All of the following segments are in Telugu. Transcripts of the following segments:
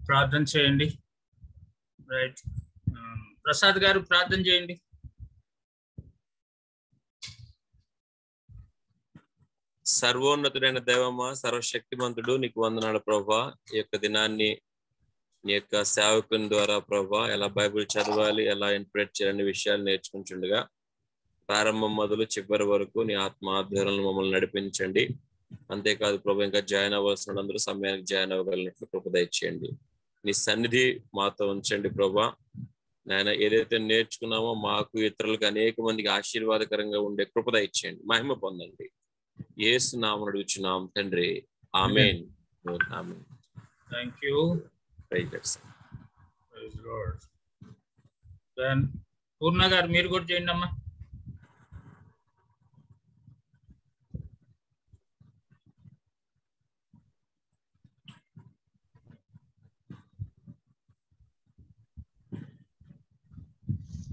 ప్రార్థన చేయండి. రైట్, ప్రసాద్ గారు ప్రార్థన చేయండి. సర్వోన్నతుడైన దైవమా, సర్వశక్తిమంతుడు, నీకు వందనాలు ప్రభా. ఈ యొక్క దినాన్ని నీ యొక్క సేవకుని ద్వారా ప్రభా ఎలా బైబిల్ చదవాలి, ఎలా ఇంటర్ప్రెట్ చేయాలనే విషయాలు నేర్చుకుంటుండగా ప్రారంభం మొదలు చివరి వరకు నీ ఆత్మ ఆధ్వర్యంలో మమ్మల్ని నడిపించండి. అంతేకాదు ప్రభా, ఇంకా జాయిన్ అవ్వాల్సిన అందరూ సమయానికి జాయిన్ అవ్వగలిగినట్లు కృప దయచేయండి. నీ సన్నిధి మాతో ఉంచండి ప్రభా. నాయన, ఏదైతే నేర్చుకున్నామో మాకు ఇతరులకు అనేక మందికి ఆశీర్వాదకరంగా ఉండే కృప దయచేయండి. మహిమ పొందండి. యేసు నామమున అడుగుచున్నాం తండ్రి, amen. Amen. Thank you. Praise Lord. Then Purna గారు మీరు కూడా చేయండి అమ్మా.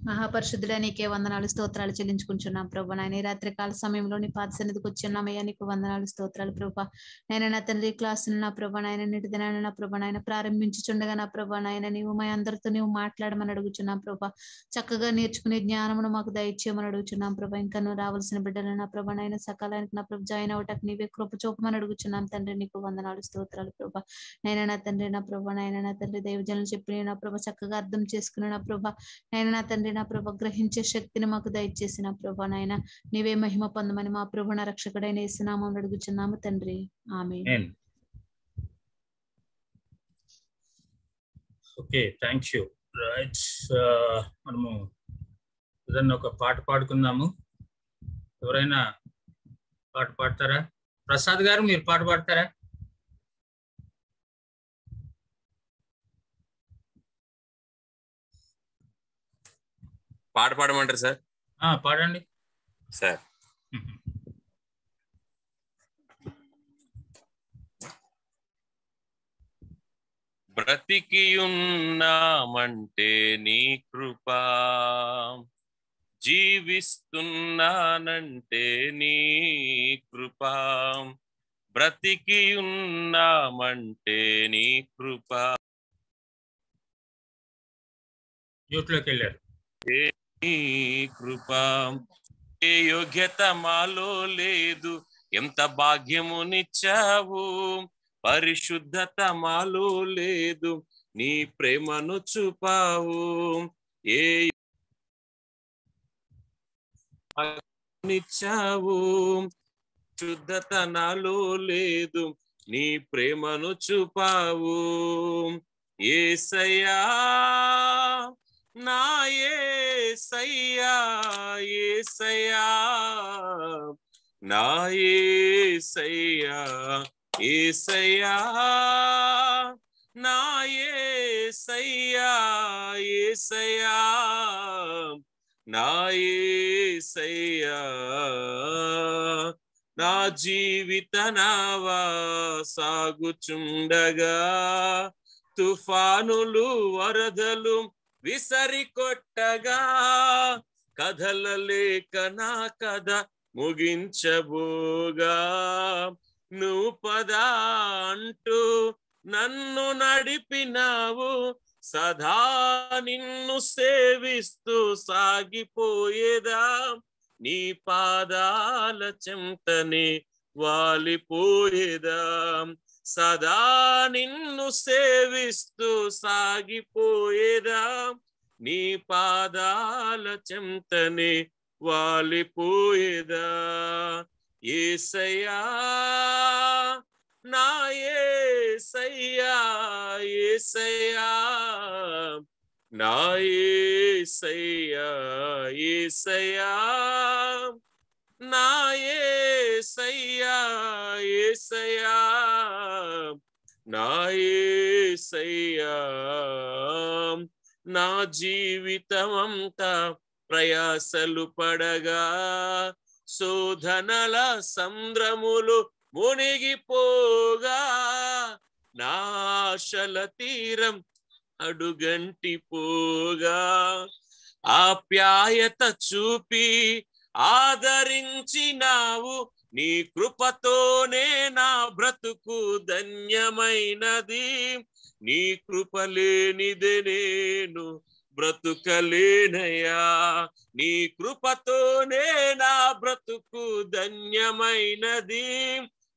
మహాపరిశుద్ధుడా, నీకే వందనాలు స్తోత్రాలు చెల్లించుకుంటున్నాం ప్రభా. నాయన ఈ రాత్రి కాల సమయంలో నీ పాద సన్నిధికి వచ్చున్నామయ్యా, నీకు వందనాలు స్తోత్రాలు ప్రభా. నాయన నా తండ్రి క్లాసులు నా ప్రభా నాయన నేటి దినాన్ని నా ప్రభా నాయన ప్రారంభించుచుండగా నా ప్రభా నాయన నీవు మా అందరితో నీవు మాట్లాడమని అడుగుచున్నాం ప్రభా. చక్కగా నేర్చుకునే జ్ఞానమును మాకు దయచేయమని అడుగుచున్నాం ప్రభా. ఇంకా నువ్వు రావాల్సిన బిడ్డలు నా ప్రభా నాయన సకాలానికి నా ప్రభు జాయిన్ అవటానికి నీవే కృప చూపమని అడుగుచున్నాం తండ్రి. నీకు వందనాలు స్తోత్రాలు ప్రభా. నాయన నా తండ్రి నా ప్రభా నాయన నా తండ్రి దైవజనులు చెప్పిన నా ప్రభా చక్కగా అర్థం చేసుకుని నా ప్రభా నాయన నా తండ్రి నా ప్రభా గ్రహించే శక్తిని మాకు దయచేసిన ప్రభా నాయన నీవే మహిమ పొందమని మా ప్రభు నా రక్షకుడైన యేసునామమున అడుగుచున్నాము తండ్రి, amen. Okay, thank you. Right, మనము ఏదన్నా ఒక పాట పాడుకుందాము. ఎవరైనా పాట పాడతారా? ప్రసాద్ గారు మీరు పాట పాడతారా? పాట పాడమంటారు సార్? పాడండి సార్. బ్రతికియున్నామంటే నీ కృపా, జీవిస్తున్నానంటే నీ కృపా, బ్రతికియున్నామంటే నీ కృపా. యూట్లోకి వెళ్ళారు. నీ కృపా, ఏ యోగ్యత మాలో లేదు, ఎంత భాగ్యమునిచ్చావు. పరిశుద్ధత మాలో లేదు, నీ ప్రేమను చూపావు. ఏ నిచ్చావు, శుద్ధత నాలో లేదు, నీ ప్రేమను చూపావు. యేసయ్యా నా యేసయ్యా, యేసయ్యా నా యేసయ్యా, యేసయ్యా నా యేసయ్యా, యేసయ్యా నా యేసయ్యా. నా జీవిత నావా సాగుచుండగా తుఫానులు వరదలు విసరి కొట్టగా, కథలలేక నా కథ ముగించబోగా, నువ్వు పదా అంటూ నన్ను నడిపినావు. సదా నిన్ను సేవిస్తూ సాగిపోయేదా, నీ పాదాల చెంతనే వాలిపోయేదా. సదా నిన్ను సేవిస్తూ సాగిపోయేదా, నీ పాదాల చెంతనే వాలిపోయేదా. యేసయ్యా నా యేసయ్యా, యేసయ్యా నా యేసయ్యా, యేసయ్యా నా యేసయ్యా, యేసయ్యా నా యేసయ్యా. నా జీవితమంతా ప్రయాసలు పడగా, శోధనల సంద్రములు మునిగిపోగా, నా ఆశల తీరం అడుగంటిపోగా, ఆప్యాయత చూపి ఆదరించినావు. నీ కృపతోనే నా బ్రతుకు ధన్యమైనది, నీ కృప లేనిదే నేను బ్రతుకలేనయ్యా, నీ కృపతోనే నా బ్రతుకు ధన్యమైనది,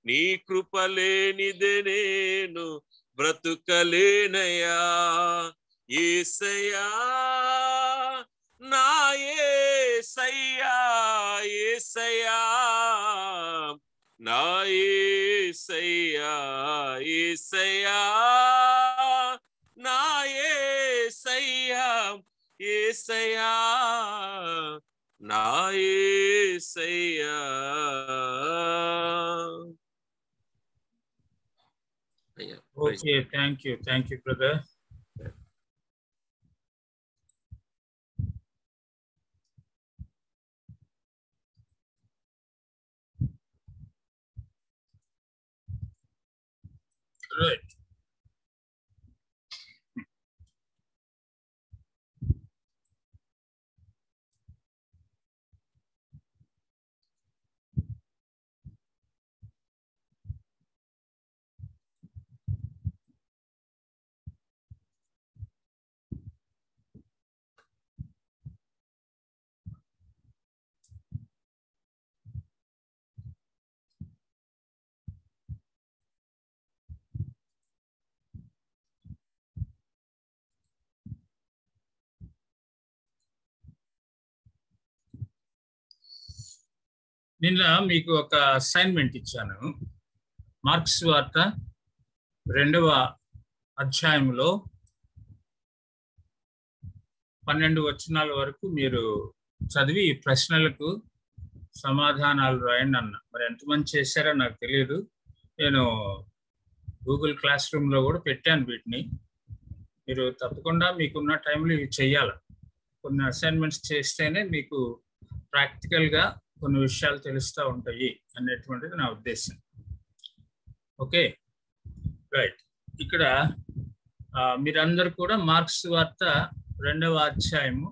నీ కృప లేనిదే నేను బ్రతుకలేనయ్యా. యేసయ్యా నా యేసయ్యా, యేసయ్యా నా యేసయ్యా, యేసయ్యా నా యేసయ్యా, యేసయ్యా నా యేసయ్యా. Okay, thank you brother. Right, నిన్న మీకు ఒక అసైన్మెంట్ ఇచ్చాను. మార్క్స్ వార్త 2వ అధ్యాయంలో 12 వచనాల వరకు మీరు చదివి ఈ ప్రశ్నలకు సమాధానాలు రాయండి అన్న. మరి ఎంతమంది చేశారో నాకు తెలియదు. నేను గూగుల్ క్లాస్ రూమ్లో కూడా పెట్టాను వీటిని. మీరు తప్పకుండా మీకున్న టైంలో ఇవి చెయ్యాలి. కొన్ని అసైన్మెంట్స్ చేస్తేనే మీకు ప్రాక్టికల్గా కొన్ని విషయాలు తెలుస్తూ ఉంటాయి అనేటువంటిది నా ఉద్దేశం. Okay, right. ఇక్కడ మీరందరూ కూడా మార్క్స్ వార్త 2వ అధ్యాయము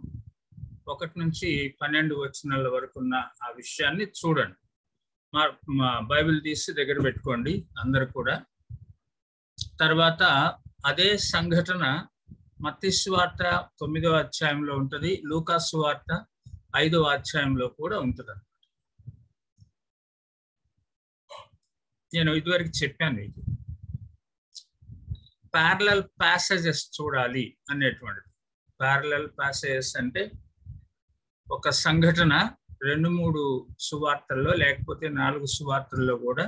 1 నుంచి 12 వచనాల వరకు ఉన్న ఆ విషయాన్ని చూడండి. మా బైబిల్ తీసి దగ్గర పెట్టుకోండి అందరు కూడా. తర్వాత అదే సంఘటన మత్తయి సువార్త 9వ అధ్యాయంలో ఉంటుంది, లూకా సువార్త 5వ అధ్యాయంలో కూడా ఉంటుంది. నేను ఇదివరకు చెప్పాను మీకు ప్యారలల్ ప్యాసేజెస్ చూడాలి అనేటువంటిది. ప్యారలల్ ప్యాసేజెస్ అంటే ఒక సంఘటన 2-3 సువార్తల్లో లేకపోతే 4 సువార్తల్లో కూడా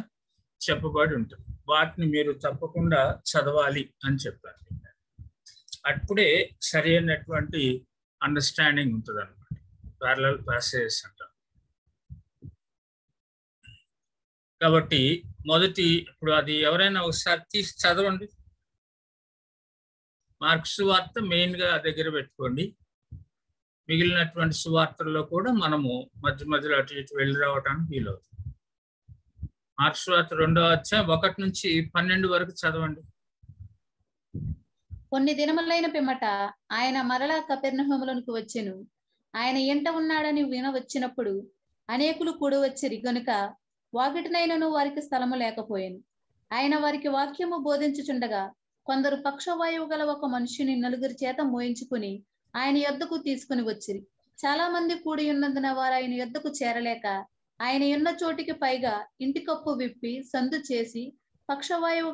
చెప్పబడి ఉంటుంది. వాటిని మీరు తప్పకుండా చదవాలి అని చెప్పారు. అప్పుడే సరి అయినటువంటి అండర్స్టాండింగ్ ఉంటుంది అన్నమాట. ప్యారలల్ ప్యాసేజెస్ అంటారు. కాబట్టి మొదటి ఇప్పుడు అది ఎవరైనా ఒకసారి తీసి చదవండి. మార్క్స్ సువార్త మెయిన్గా దగ్గర పెట్టుకోండి. మిగిలినటువంటి సువార్తల్లో కూడా మనము మధ్య మధ్యలో అటు ఇటు వెళ్ళి రావడానికి వీలవుతుంది. మార్క్స్ సువార్త 2వ అధ్యాయం 1 నుంచి 12 వరకు చదవండి. కొన్ని దినములైన పిమ్మట ఆయన మరలా కపెర్నహూములోనికి వచ్చెను. ఆయన ఎంట ఉన్నాడని వినవచ్చినప్పుడు అనేకులు కూడి వచ్చిరి గనుక వాకిటినైనను వారికి స్థలము లేకపోయాను. ఆయన వారికి వాక్యము బోధించుచుండగా కొందరు పక్షవాయువు గల ఒక మనుష్యుని 4 చేత మోయించుకుని ఆయన యొద్దకు తీసుకుని వచ్చిరి. చాలా మంది కూడి ఉన్నందున వారు ఆయన యొద్దకు చేరలేక ఆయన ఉన్న చోటికి పైగా ఇంటి కప్పు విప్పి సందు చేసి పక్షవాయువు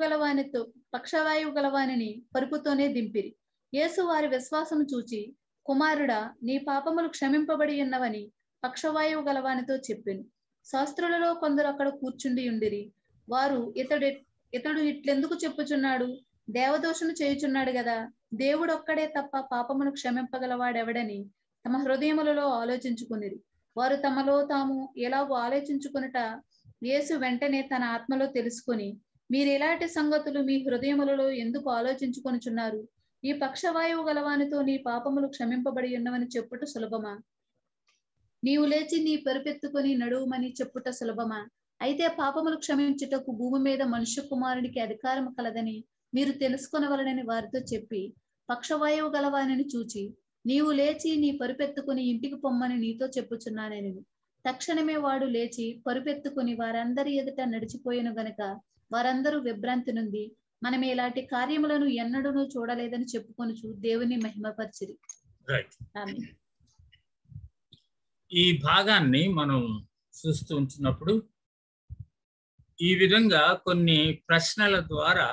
గలవానిని పరుపుతోనే దింపిరి. యేసు వారి విశ్వాసము చూచి, కుమారుడా, నీ పాపములు క్షమింపబడి ఉన్నవని పక్షవాయువు గలవానితో చెప్పెను. శాస్త్రులలో కొందరు అక్కడ కూర్చుండి ఉండిరి. వారు ఇతడు ఇట్లెందుకు చెప్పుచున్నాడు? దేవదోషము చేయుచున్నాడు గదా. దేవుడు ఒక్కడే తప్ప పాపమును క్షమింపగలవాడెవడని తమ హృదయములలో ఆలోచించుకునిరి. వారు తమలో తాము ఎలాగో ఆలోచించుకునుట యేసు వెంటనే తన ఆత్మలో తెలుసుకొని, మీరు ఇలాంటి సంగతులు మీ హృదయములలో ఎందుకు ఆలోచించుకొనుచున్నారు? ఈ పక్షవాయువు గలవానితో నీ పాపములు క్షమింపబడి ఉన్నవని చెప్పుట సులభమా? నీవు లేచి నీ పెరుపెత్తుకొని నడువుమని చెప్పుట సులభమా? అయితే పాపములు క్షమించుటకు భూమి మీద మనుష్య కుమారునికి అధికారము కలదని మీరు తెలుసుకొనవలనని వారితో చెప్పి, పక్షవాయువు గలవానిని చూచి, నీవు లేచి నీ పరుపెత్తుకుని ఇంటికి పొమ్మని నీతో చెప్పుచున్నానెను. తక్షణమే వాడు లేచి పరుపెత్తుకుని వారందరి ఎదుట నడిచిపోయిన గనుక వారందరూ విభ్రాంతి నుండి మనం ఇలాంటి కార్యములను ఎన్నడూ చూడలేదని చెప్పుకొనుచు దేవుని మహిమపరిచిరి. ఈ భాగాన్ని మనం చూస్తూ ఉంటున్నప్పుడు ఈ విధంగా కొన్ని ప్రశ్నల ద్వారా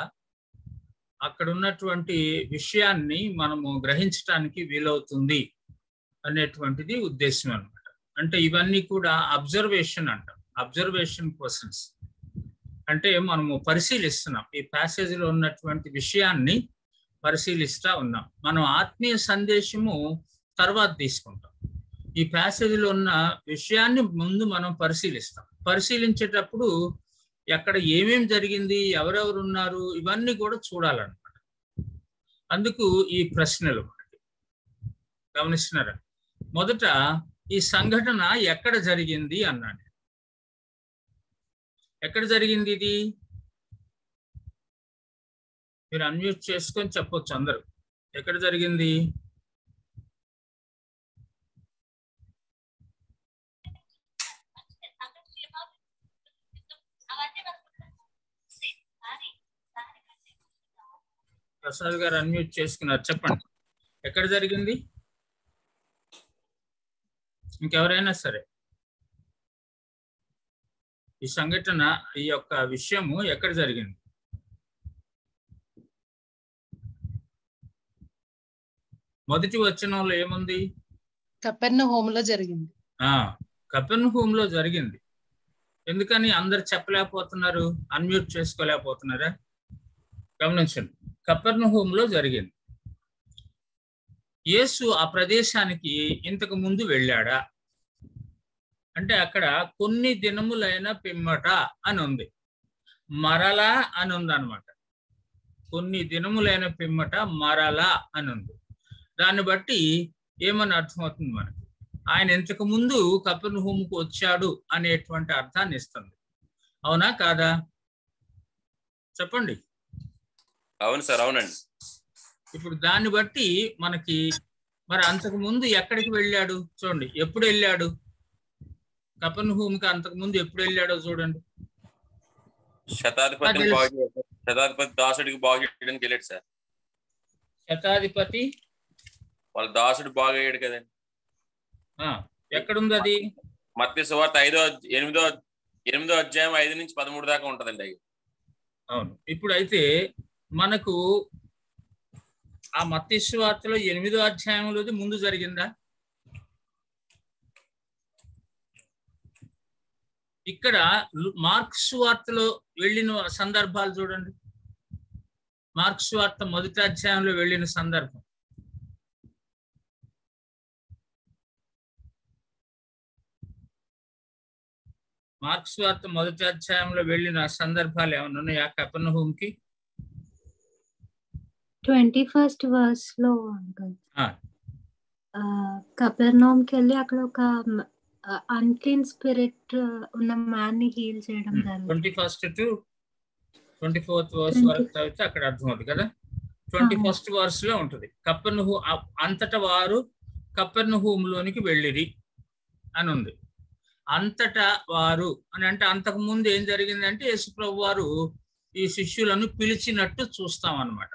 అక్కడ ఉన్నటువంటి విషయాన్ని మనము గ్రహించడానికి వీలవుతుంది అనేటువంటిది ఉద్దేశం అన్నమాట. అంటే ఇవన్నీ కూడా అబ్జర్వేషన్ అంటాం, అబ్జర్వేషన్ క్వశ్చన్స్. అంటే మనము పరిశీలిస్తున్నాం, ఈ ప్యాసేజ్లో ఉన్నటువంటి విషయాన్ని పరిశీలిస్తా ఉన్నాం. మనం ఆత్మీయ సందేశము తర్వాత తీసుకుంటాం. ఈ ప్యాసేజ్లో ఉన్న విషయాన్ని ముందు మనం పరిశీలిస్తాం. పరిశీలించేటప్పుడు ఎక్కడ ఏమేం జరిగింది, ఎవరెవరు ఉన్నారు, ఇవన్నీ కూడా చూడాలన్నమాట. అందుకు ఈ ప్రశ్నలు మనకి గమనిస్తున్నారా. మొదట ఈ సంఘటన ఎక్కడ జరిగింది అన్నాడు. ఎక్కడ జరిగింది ఇది? మీరు అన్మ్యూట్ చేసుకొని చెప్పొచ్చు అందరూ. ఎక్కడ జరిగింది? ప్రసాద్ గారు అన్మ్యూట్ చేసుకున్నారు, చెప్పండి. ఎక్కడ జరిగింది? ఇంకెవరైనా సరే ఈ సంఘటన, ఈ యొక్క విషయము ఎక్కడ జరిగింది? మొదటి వచనంలో ఏముంది? కపెర్నహూములో జరిగింది. కపెర్నహూములో జరిగింది. ఎందుకని అందరు చెప్పలేకపోతున్నారు, అన్మ్యూట్ చేసుకోలేకపోతున్నారా? గమనించండి, కపెర్నహూములో జరిగింది. యేసు ఆ ప్రదేశానికి ఇంతకు ముందు వెళ్ళాడా అంటే అక్కడ కొన్ని దినములైన పిమ్మట అని ఉంది, మరలా అని ఉంది అనమాట. కొన్ని దినములైన పిమ్మట మరలా అని ఉంది. దాన్ని బట్టి ఏమని అర్థమవుతుంది మనకి? ఆయన ఇంతకు ముందు కపెర్నహూముకు వచ్చాడు అనేటువంటి అర్థాన్ని ఇస్తుంది. అవునా కాదా? చెప్పండి. అవును సార్, అవునండి. ఇప్పుడు దాన్ని బట్టి మనకి మరి అంతకు ముందు ఎక్కడికి వెళ్ళాడు చూడండి. ఎప్పుడు వెళ్ళాడు? కపెర్నహూముకి అంతకు ముందు ఎప్పుడు వెళ్ళాడో చూడండి. శతాధిపతి దాసుడికి బాగు చేయడానికి వెళ్ళాడు సార్. శతాధిపతి వాళ్ళ దాసుడు బాగు అయ్యాడు కదండి. ఎక్కడుంది అది? మత్తయి సువార్త 8వ అధ్యాయం 5 నుంచి 13 దాకా ఉంటదండి. అవును. ఇప్పుడు అయితే మనకు ఆ మత్తయి సువార్తలో 8వ అధ్యాయంలోది ముందు జరిగిందా? ఇక్కడ మార్క్స్ సువార్తలో వెళ్ళిన సందర్భాలు చూడండి. మార్క్స్ సువార్త మొదటి అధ్యాయంలో వెళ్ళిన సందర్భం. మార్క్స్ సువార్త మొదటి అధ్యాయంలో వెళ్ళిన సందర్భాలు ఏమైనా ఉన్నాయా కపెర్నహూముకి? 21st verse లో కపెర్నహూముకి వెళ్ళి అక్కడ ఒక అన్క్లీన్ స్పిరిట్ ఉన్న మ్యాన్ ని హీల్ చేయడం జరిగింది. 21st to 24th verse వరకు చదివితే అక్కడ అర్థమవుతుంది కదా. 21st verse లో ఉంటుంది. అంతటా వారు కపెర్నహూములోనికి వెళ్ళిరి అని ఉంది. అంతటా వారు అని అంటే అంతకు ముందు ఏం జరిగిందంటే యేసుప్రభు వారు ఈ శిష్యులను పిలిచినట్టు చూస్తాం అన్నమాట.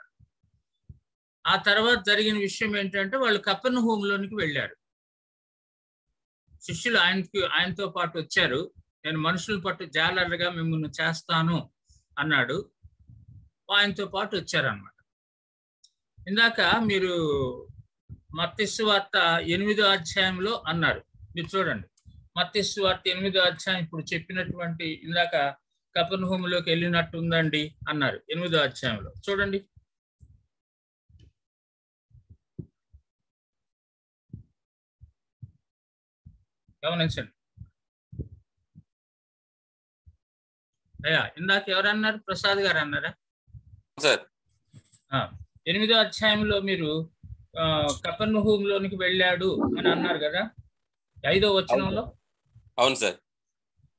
ఆ తర్వాత జరిగిన విషయం ఏంటంటే వాళ్ళు కపెర్నహూములోనికి వెళ్ళారు. శిష్యులు ఆయనతో పాటు వచ్చారు. నేను మనుషుల పట్టు జాలరుగా మిమ్మల్ని చేస్తాను అన్నాడు. ఆయనతో పాటు వచ్చారన్నమాట. ఇందాక మీరు మత్తయి సువార్త 8వ అధ్యాయంలో అన్నారు. మీరు చూడండి, మత్తయి సువార్త 8వ అధ్యాయం ఇప్పుడు చెప్పినటువంటి ఇందాక కపెర్నహూములోకి వెళ్ళినట్టు ఉందండి అన్నారు. 8వ అధ్యాయంలో చూడండి. గమనించండి. అయ్యా ఇందాక ఎవరన్నారు? ప్రసాద్ గారు అన్నారా? 8వ అధ్యాయంలో మీరు కపెర్నహూములోనికి వెళ్ళాడు అని అన్నారు కదా 5వ వచనంలో. అవును సార్.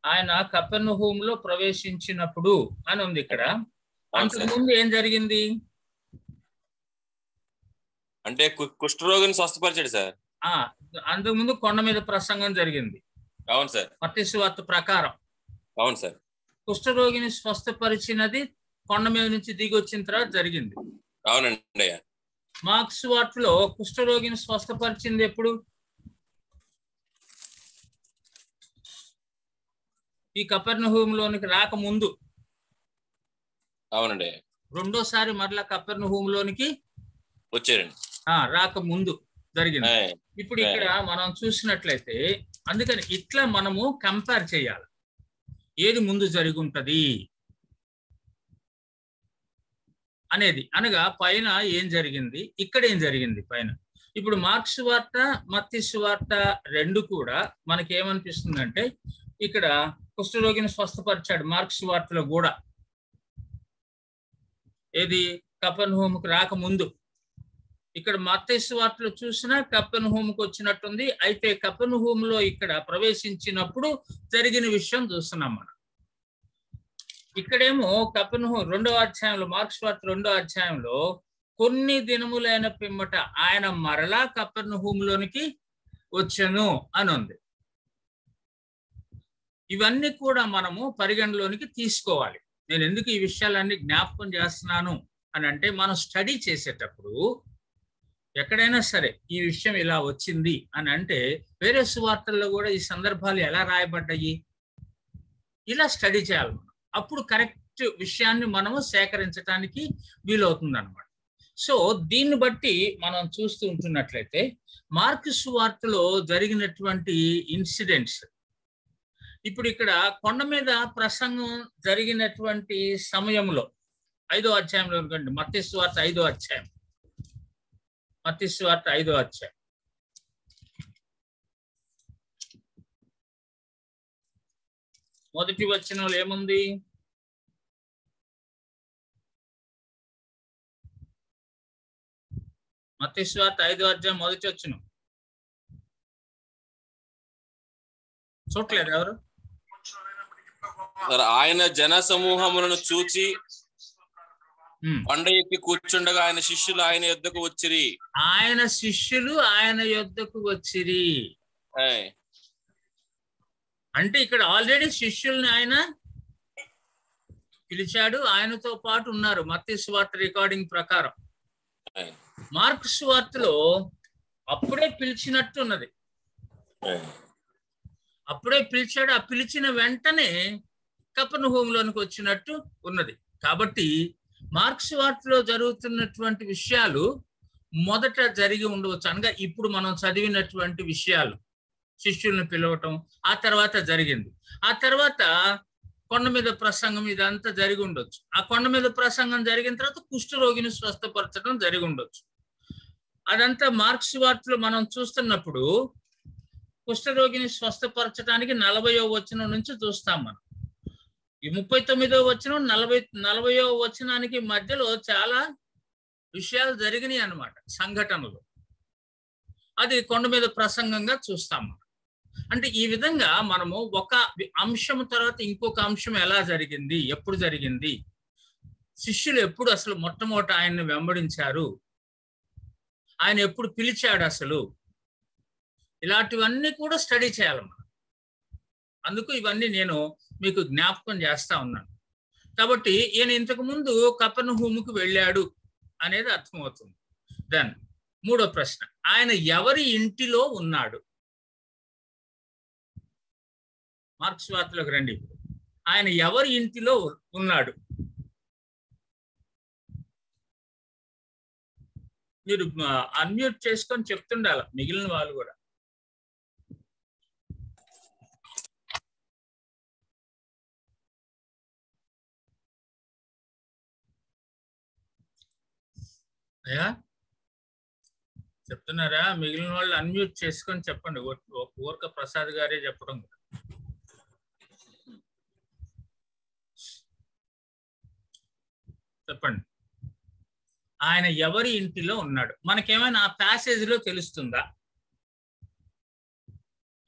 ఆయన కపెర్నహూములో ప్రవేశించినప్పుడు అని ఉంది ఇక్కడ. అంతకుముందు ఏం జరిగింది అంటే కుష్ఠరోగిని స్వస్థపరిచాడు సార్. అంతకుముందు కొండ మీద ప్రసంగం జరిగింది. అవును సార్. మత్తయి సువార్త ప్రకారం అవును సార్. కుష్ఠరోగిని స్వస్థపరిచినది కొండ మీద నుంచి దిగి వచ్చిన తర్వాత జరిగింది. అవునండి. మార్కు సువార్తలో కుష్ఠరోగిని స్వస్థపరిచింది ఎప్పుడు? ఈ కపెర్నహూములోనికి రాకముందు. అవునండి. రెండోసారి మరలా కపెర్నహూములోనికి వచ్చారండి. రాకముందు జరిగింది. ఇప్పుడు ఇక్కడ మనం చూసినట్లయితే అందుకని ఇట్లా మనము కంపేర్ చేయాలి, ఏది ముందు జరిగి ఉంటది అనేది. అనగా పైన ఏం జరిగింది, ఇక్కడ ఏం జరిగింది పైన. ఇప్పుడు మార్కు సువార్త మత్తయి సువార్త రెండు కూడా మనకి ఏమనిపిస్తుందంటే ఇక్కడ కుష్ఠరోగిని స్వస్థపరిచాడు మార్కు సువార్తలో కూడా. ఏది? కపెర్నహూముకు రాకముందు. ఇక్కడ మత్తయి సువార్తలో చూసినా కపెర్నహూముకు వచ్చినట్టుంది. అయితే కపెర్నహూములో ఇక్కడ ప్రవేశించినప్పుడు జరిగిన విషయం చూస్తున్నాం మనం. ఇక్కడేమో కపెర్నహూము 2వ అధ్యాయంలో, మార్కు సువార్త 2వ అధ్యాయంలో కొన్ని దినములైన పిమ్మట ఆయన మరలా కపెర్నహూములోనికి వచ్చెను అని ఉంది. ఇవన్నీ కూడా మనము పరిగణలోనికి తీసుకోవాలి. నేను ఎందుకు ఈ విషయాలన్నీ జ్ఞాపకం చేస్తున్నాను అని అంటే, మనం స్టడీ చేసేటప్పుడు ఎక్కడైనా సరే ఈ విషయం ఇలా వచ్చింది అని అంటే వేరే సువార్తల్లో కూడా ఈ సందర్భాలు ఎలా రాయబడ్డాయి ఇలా స్టడీ చేయాలి మనం. అప్పుడు కరెక్ట్ విషయాన్ని మనము సేకరించడానికి వీలవుతుంది అనమాట. సో దీన్ని బట్టి మనం చూస్తూ ఉంటున్నట్లయితే మార్కు సువార్తలో జరిగినటువంటి ఇన్సిడెంట్స్, ఇప్పుడు ఇక్కడ కొండ మీద ప్రసంగం జరిగినటువంటి సమయంలో 5వ అధ్యాయంలో అనుకోండి, మత్తయి సువార్త 5వ అధ్యాయం, మత్తయి సువార్త 5వ అధ్యాయం మొదటి వచనంలో ఏముంది? మత్తయి సువార్త 5వ అధ్యాయం మొదటి వచనం చూడలేదు ఎవరు? ఆయన జన సమూహములను చూచి కొండ ఎక్కి కూర్చుండగా ఆయన శిష్యులు ఆయన యొద్దకు వచ్చిరి. ఆయన శిష్యులు ఆయన యొద్దకు వచ్చిరి అంటే ఇక్కడ ఆల్రెడీ శిష్యుల్ని ఆయన పిలిచాడు, ఆయనతో పాటు ఉన్నారు. మత్తయి సువార్త రికార్డింగ్ ప్రకారం. మార్కు సువార్తలో అప్పుడే పిలిచినట్టున్నది, అప్పుడే పిలిచాడు. ఆ పిలిచిన వెంటనే కపెర్నహూములోనికి వచ్చినట్టు ఉన్నది. కాబట్టి మార్కు సువార్తలో జరుగుతున్నటువంటి విషయాలు మొదట జరిగి ఉండవచ్చు. అనగా ఇప్పుడు మనం చదివినటువంటి విషయాలు, శిష్యుల్ని పిలవటం, ఆ తర్వాత జరిగింది. ఆ తర్వాత కొండ మీద ప్రసంగం, ఇదంతా జరిగి ఉండొచ్చు. ఆ కొండ మీద ప్రసంగం జరిగిన తర్వాత కుష్ఠరోగిని స్వస్థపరచడం జరిగి ఉండొచ్చు. అదంతా మార్కు సువార్తలో మనం చూస్తున్నప్పుడు కుష్ఠరోగిని స్వస్థపరచడానికి 40వ వచనం నుంచి చూస్తాం మనం. ఈ 39వ వచనం 40వ వచనానికి మధ్యలో చాలా విషయాలు జరిగినాయి అన్నమాట, సంఘటనలు. అది కొండ మీద ప్రసంగంగా చూస్తాం మనం. అంటే ఈ విధంగా మనము ఒక అంశం తర్వాత ఇంకొక అంశం ఎలా జరిగింది, ఎప్పుడు జరిగింది, శిష్యులు ఎప్పుడు అసలు మొట్టమొదట ఆయన్ని వెంబడించారు, ఆయన ఎప్పుడు పిలిచాడు అసలు, ఇలాంటివన్నీ కూడా స్టడీ చేయాలి మనం. అందుకు ఇవన్నీ నేను మీకు జ్ఞాపకం చేస్తా ఉన్నాను. కాబట్టి ఈయన ఇంతకు ముందు కపెర్నహూముకు వెళ్ళాడు అనేది అర్థమవుతుంది. దెన్ 3వ ప్రశ్న, ఆయన ఎవరి ఇంటిలో ఉన్నాడు? మార్కు సువార్తలోకి రండి. ఆయన ఎవరి ఇంటిలో ఉన్నాడు? మీరు అన్మ్యూట్ చేసుకొని చెప్తుండాలి, మిగిలిన వాళ్ళు కూడా. అయ్యా చెప్తున్నారా? మిగిలిన వాళ్ళు అన్మ్యూట్ చేసుకొని చెప్పండి. ఊరక ప్రసాద్ గారే చెప్పడం. చెప్పండి, ఆయన ఎవరి ఇంటిలో ఉన్నాడు? మనకేమైనా ఆ ప్యాసేజ్లో తెలుస్తుందా?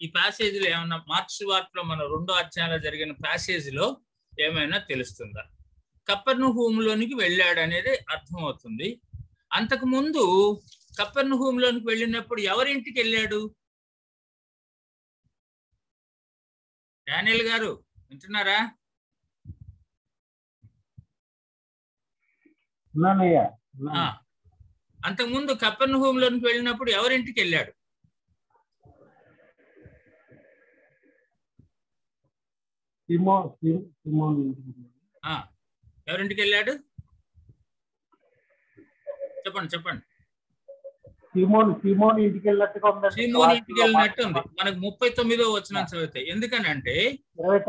ఈ ప్యాసేజ్లో ఏమన్నా మార్కు సువార్తలో మన 2వ అధ్యాయంలో జరిగిన ప్యాసేజ్లో ఏమైనా తెలుస్తుందా? కపెర్నహూములోనికి వెళ్ళాడు అనేది అర్థమవుతుంది. అంతకుముందు కపెర్నహూములోనికి వెళ్ళినప్పుడు ఎవరింటికి వెళ్ళాడు? డానియల్ గారు వింటున్నారా? అంతకుముందు కపెర్నహూములోనికి వెళ్ళినప్పుడు ఎవరింటికి వెళ్ళాడు? ఎవరింటికి వెళ్ళాడు? చెప్పండి. సీమోన్ ఇంటికి వెళ్ళినట్టుగా ఉంది. మనకు 39వ వచనం చదివితే. ఎందుకనంటే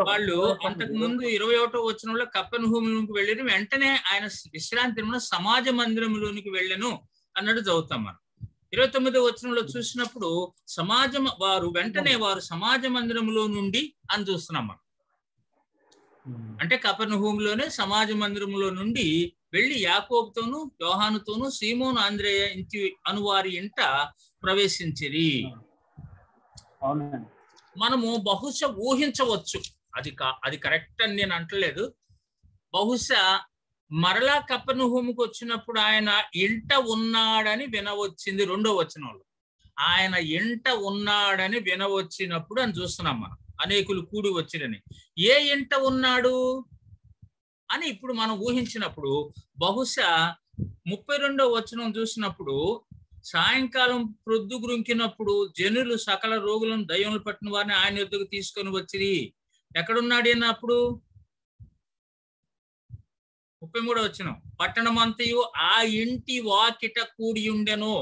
వాళ్ళు అంతకు ముందు 21వ వచనంలో కపెర్నహూములోనికి వెళ్ళి వెంటనే ఆయన విశ్రాంతి దినమున సమాజ మందిరంలోనికి వెళ్ళను అన్నట్టు చదువుతాం మనం. 29వ వచనంలో చూసినప్పుడు వారు సమాజ మందిరంలో నుండి అని చూస్తున్నాం మనం. అంటే కపెర్నహూములోనే సమాజ మందిరంలో నుండి వెళ్ళి యాకోబుతోను యోహానుతోను సీమోను ఆంద్రేయ ఇంటి అనువారి ఇంట ప్రవేశించిరి. మనము బహుశా ఊహించవచ్చు, అది కరెక్ట్ అని నేను అంటలేదు. బహుశా మరలా కపెర్నహూముకు వచ్చినప్పుడు ఆయన ఇంట ఉన్నాడని వినవచ్చింది. 2వ వచనంలో ఆయన ఇంట ఉన్నాడని వినవచ్చినప్పుడు అని చూస్తున్నాం మనం. అనేకులు కూడి వచ్చిరని. ఏ ఇంట ఉన్నాడు అని ఇప్పుడు మనం ఊహించినప్పుడు బహుశా 32వ వచనం చూసినప్పుడు సాయంకాలం ప్రొద్దు గురింకినప్పుడు జనులు సకల రోగులను దయ్యములు పట్టిన వారిని ఆయన యొద్దకు తీసుకొని వచ్చిరి. ఎక్కడున్నాడు అన్నప్పుడు 33వ వచనం పట్టణమంతయు ఆ ఇంటి వాకిట కూడి ఉండెను.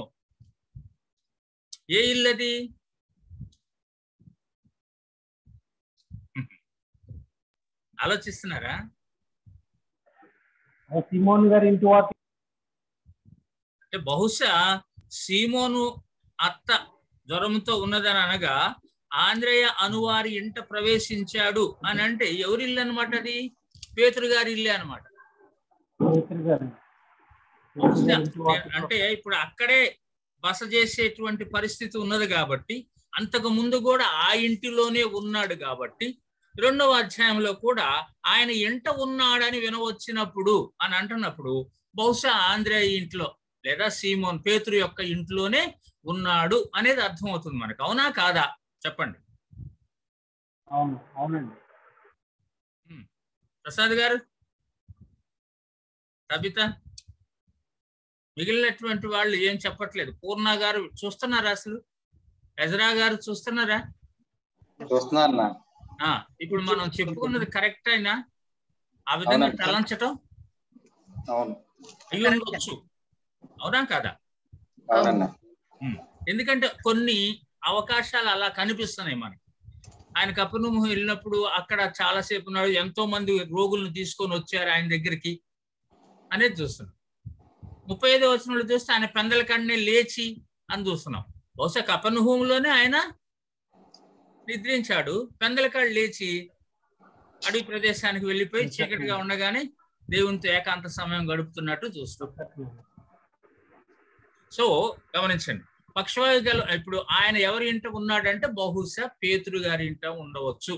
ఏ ఇల్లది? ఆలోచిస్తున్నారా? సీమోన్ గారి ఇంటి వాకి. అంటే బహుశా సీమోను అత్త జ్వరంతో ఉన్నదని అనగా ఆంద్రేయ అనువారి ఇంట ప్రవేశించాడు అని అంటే ఎవరి ఇల్లు అనమాట? అది పేతురు గారి ఇల్లే అనమాట. అంటే ఇప్పుడు అక్కడే బస చేసేటువంటి పరిస్థితి ఉన్నది కాబట్టి, అంతకు ముందు కూడా ఆ ఇంటిలోనే ఉన్నాడు కాబట్టి 2వ అధ్యాయంలో కూడా ఆయన ఇంట ఉన్నాడని వినవచ్చినప్పుడు అని అంటున్నప్పుడు బహుశా ఆంద్రేయ ఇంట్లో లేదా సీమోన్ పేతురు యొక్క ఇంట్లోనే ఉన్నాడు అనేది అర్థమవుతుంది మనకు. అవునా కాదా చెప్పండి. అవునండి. ప్రసాద్ గారు, కవిత, మిగిలినటువంటి వాళ్ళు ఏం చెప్పట్లేదు. పూర్ణ గారు చూస్తున్నారా? అసలు ఎజరా గారు చూస్తున్నారా? చూస్తున్నా. ఇప్పుడు మనం చెప్పుకున్నది కరెక్ట్ అయినా ఆ విధంగా తలంచటం అయ్యుండొచ్చు. అవునా కాదా? ఎందుకంటే కొన్ని అవకాశాలు అలా కనిపిస్తున్నాయి మనకి. ఆయన కపెర్నహూము వెళ్ళినప్పుడు అక్కడ చాలాసేపు ఉన్నాడు, ఎంతో మంది రోగులను తీసుకొని వచ్చారు ఆయన దగ్గరికి అనేది చూస్తున్నాం. 35వ వచనంలో చూస్తే ఆయన పెందల కాడనే లేచి అని చూస్తున్నాం. బహుశా కపెర్నహూములోనే ఆయన నిద్రించాడు, పెందలకాడు లేచి అడవి ప్రదేశానికి వెళ్ళిపోయి చీకటిగా ఉండగానే దేవునితో ఏకాంత సమయం గడుపుతున్నట్టు చూస్తాం. సో గమనించండి, పక్షవాయు గల ఇప్పుడు ఆయన ఎవరి ఇంట ఉన్నాడంటే బహుశా పేతురు గారి ఇంట ఉండవచ్చు.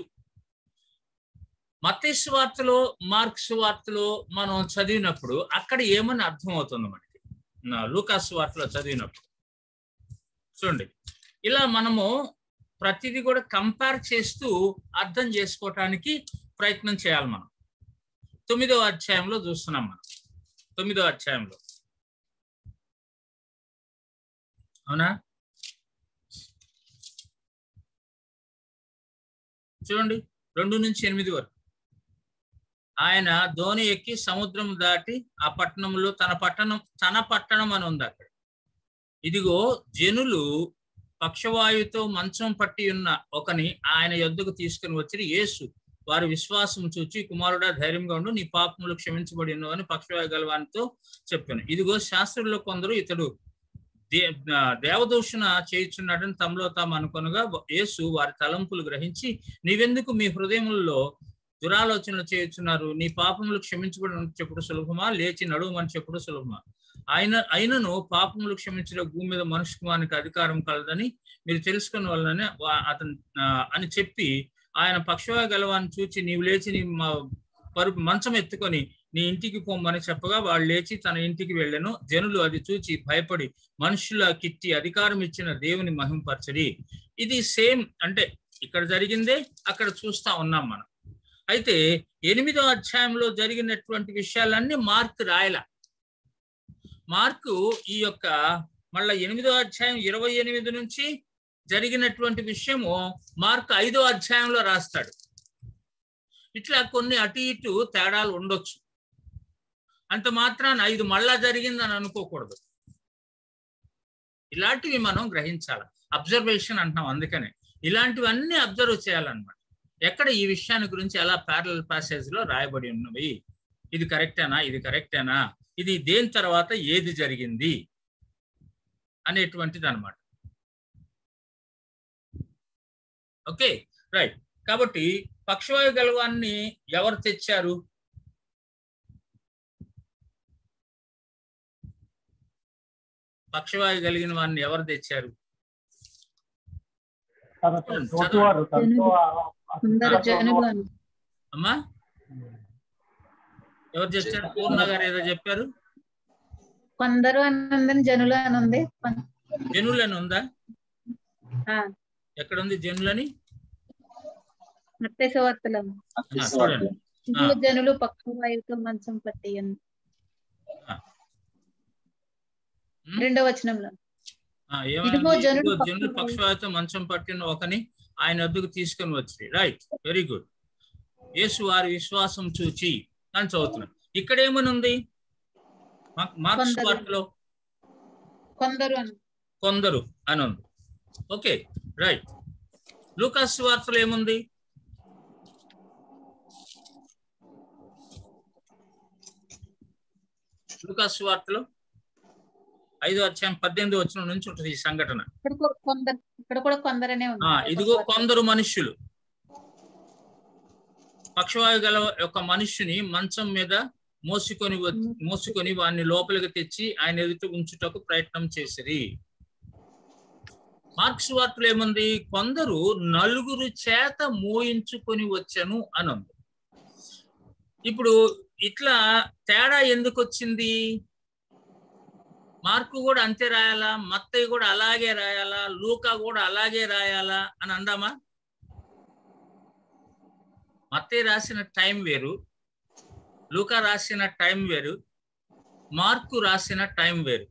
మత్తయి సువార్తలో మార్కు సువార్తలో మనం చదివినప్పుడు అక్కడ ఏమని అర్థమవుతుంది మనకి, లూకా సువార్తలో చదివినప్పుడు చూడండి. ఇలా మనము ప్రతిదీ కూడా కంపేర్ చేస్తూ అర్థం చేసుకోవటానికి ప్రయత్నం చేయాలి. మనం 9వ అధ్యాయంలో చూస్తున్నాం. మనం 9వ అధ్యాయంలో, అవునా, చూడండి 2 నుంచి 8 వరకు. ఆయన ధోని ఎక్కి సముద్రం దాటి ఆ పట్టణంలో తన పట్టణం అని ఉంది అక్కడ. ఇదిగో జనులు పక్షవాయుతో మంచం పట్టి ఉన్న ఒకని ఆయన యొద్దకు తీసుకుని వచ్చి యేసు వారి విశ్వాసం చూచి, కుమారుడా ధైర్యంగా ఉండు, నీ పాపములు క్షమించబడి ఉన్నావు అని పక్షవాయు గలవానితో చెప్పాను. ఇదిగో శాస్త్రుల్లో కొందరు ఇతడు దేవదూషణ చేయుచున్నాడని తమలో తాము అనుకొనగా యేసు వారి తలంపులు గ్రహించి, నీవెందుకు మీ హృదయములలో దురాలోచనలు చేయుచున్నారు? నీ పాపములు క్షమించబడి చెప్పుడు సులభమా, లేచి నడువమని చెప్పుడు సులభమా? అయినను పాపములు క్షమించడం భూమి మీద మనుష్య కుమారునికి అధికారం కలదని మీరు తెలుసుకున్న వల్లనే అతను అని చెప్పి, ఆయన పక్షవాయు గలవాన్ని చూచి, నీవు లేచి నీ మంచం ఎత్తుకొని నీ ఇంటికి పొమ్మని చెప్పగా వాడు లేచి తన ఇంటికి వెళ్ళెను. జనులు అది చూచి భయపడి మనుషుల కిట్టి అధికారం ఇచ్చిన దేవుని మహింపరచడి. ఇది సేమ్, అంటే ఇక్కడ జరిగిందే అక్కడ చూస్తా ఉన్నాం మనం. అయితే 8వ అధ్యాయంలో జరిగినటువంటి విషయాలన్నీ మార్కు రాయల. మార్కు ఈ యొక్క మళ్ళా 8వ అధ్యాయం 28 నుంచి జరిగినటువంటి విషయము మార్కు 5వ అధ్యాయంలో రాస్తాడు. ఇట్లా కొన్ని అటు ఇటు తేడాలు ఉండొచ్చు. అంత మాత్రాన ఇది మళ్ళా జరిగిందని అనుకోకూడదు. ఇలాంటివి మనం గ్రహించాలి. అబ్జర్వేషన్ అంటున్నాం. అందుకనే ఇలాంటివన్నీ అబ్జర్వ్ చేయాలన్నమాట. ఎక్కడ ఈ విషయాన్ని గురించి ఎలా ప్యారలల్ ప్యాసేజ్ లో రాయబడి ఉన్నవి, ఇది కరెక్టేనా, ఇది కరెక్టేనా, ఇది దేని తర్వాత ఏది జరిగింది అనేటువంటిది అన్నమాట. Okay, right. కాబట్టి పక్షవాయు గలవాన్ని ఎవరు తెచ్చారు? పక్షవాయు కలిగిన వాడిని ఎవరు తెచ్చారు? అమ్మా ఎవరు తెచ్చారు? పూర్ణ గారు ఏదో చెప్పారు. కొందరు అని జనులు అని ఉంది. జనులని ఉందా? ఎక్కడ ఉంది జనులని? మత్తయి సువార్తలో చూడండి. జనులు పక్షవాయువుతో మంచం పట్టి 2వ వచనంలో జనులు పక్షవాయువుతో మంచం పట్టిన ఒకని ఆయన వద్దకు తీసుకొని వచ్చి. Right, very good. యేసు వారి విశ్వాసం చూచి అని చదువుతున్నాం. ఇక్కడ ఏమని ఉంది? మార్క్స్ వార్తలో కొందరు అని ఉంది. Okay, right. లూకాస్ వార్తలో ఏముంది? లూకాస్ వార్తలో 5వ అధ్యాయం 18వ వచనం నుంచి ఉంటుంది ఈ సంఘటన. ఇదిగో కొందరు మనుష్యులు పక్షవాయు గల ఒక మనుష్యుని మంచం మీద మోసుకొని వాడిని లోపలికి తెచ్చి ఆయన ఎదుట ఉంచుటకు ప్రయత్నం చేసిరి. మార్క్స్ వార్తలో ఏముంది? కొందరు 4 చేత మోయించుకొని వచ్చాను అని ఉంది. ఇప్పుడు ఇట్లా తేడా ఎందుకు వచ్చింది? మార్కు కూడా అంతే రాయాలా, మత్తయి కూడా అలాగే రాయాలా, లూకా కూడా అలాగే రాయాలా అని అందామా? మత్తయి రాసిన టైం వేరు, లూకా రాసిన టైం వేరు, మార్కు రాసిన టైం వేరు.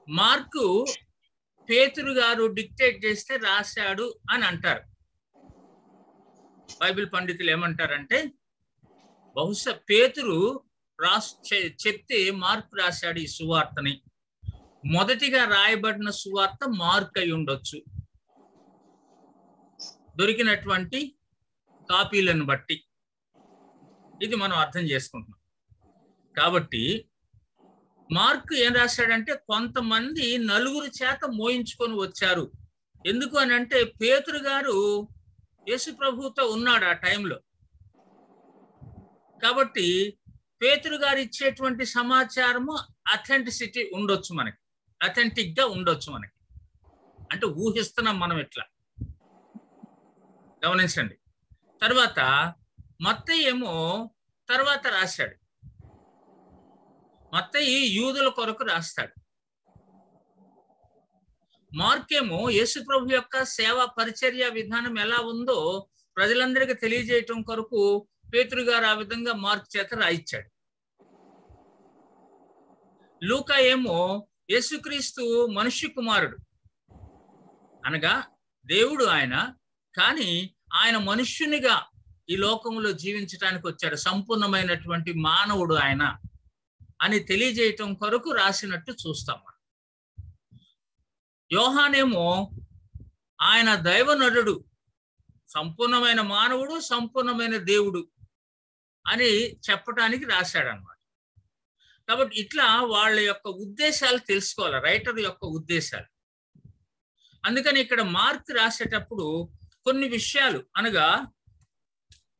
మార్కు పేతురు గారు డిక్టేట్ చేస్తే రాశాడు అని అంటారు. బైబిల్ పండితులు ఏమంటారంటే బహుశా పేతురు చెప్తే మార్కు రాశాడు ఈ సువార్తని. మొదటిగా రాయబడిన సువార్త మార్కు అయి ఉండొచ్చు, దొరికినటువంటి కాపీలను బట్టి. ఇది మనం అర్థం చేసుకుంటున్నాం. కాబట్టి మార్కు ఏం రాశాడంటే కొంతమంది 4 చేత మోయించుకొని వచ్చారు. ఎందుకు అని అంటే పేతురు గారు యేసు ప్రభువుతో ఉన్నాడు ఆ టైంలో. కాబట్టి పేతురు గారు ఇచ్చేటువంటి సమాచారము అథెంటిసిటీ ఉండొచ్చు, మనకి అథెంటిక్ గా ఉండొచ్చు. మనకి అంటే ఊహిస్తున్నాం మనం ఇట్లా. గమనించండి. తర్వాత మత్తయి ఏమో తర్వాత రాశాడు. మత్తయి యూదుల కొరకు రాస్తాడు. మార్కేమో యేసు ప్రభు యొక్క సేవా పరిచర్య విధానం ఎలా ఉందో ప్రజలందరికీ తెలియజేయటం కొరకు పేతురు గారు ఆ విధంగా మార్కు చేత రాయించాడు. లూకా ఏమో యేసుక్రీస్తు మనుష్య కుమారుడు అనగా దేవుడు ఆయన, కానీ ఆయన మనుష్యునిగా ఈ లోకంలో జీవించడానికి వచ్చాడు, సంపూర్ణమైనటువంటి మానవుడు ఆయన అని తెలియజేయటం కొరకు రాసినట్టు చూస్తాం. యోహానేమో ఆయన దైవనరుడు, సంపూర్ణమైన మానవుడు, సంపూర్ణమైన దేవుడు అని చెప్పటానికి రాశాడనమాట. కాబట్టి ఇట్లా వాళ్ళ యొక్క ఉద్దేశాలు తెలుసుకోవాలి, రైటర్ యొక్క ఉద్దేశాలు. అందుకని ఇక్కడ మార్క్ రాసేటప్పుడు కొన్ని విషయాలు అనగా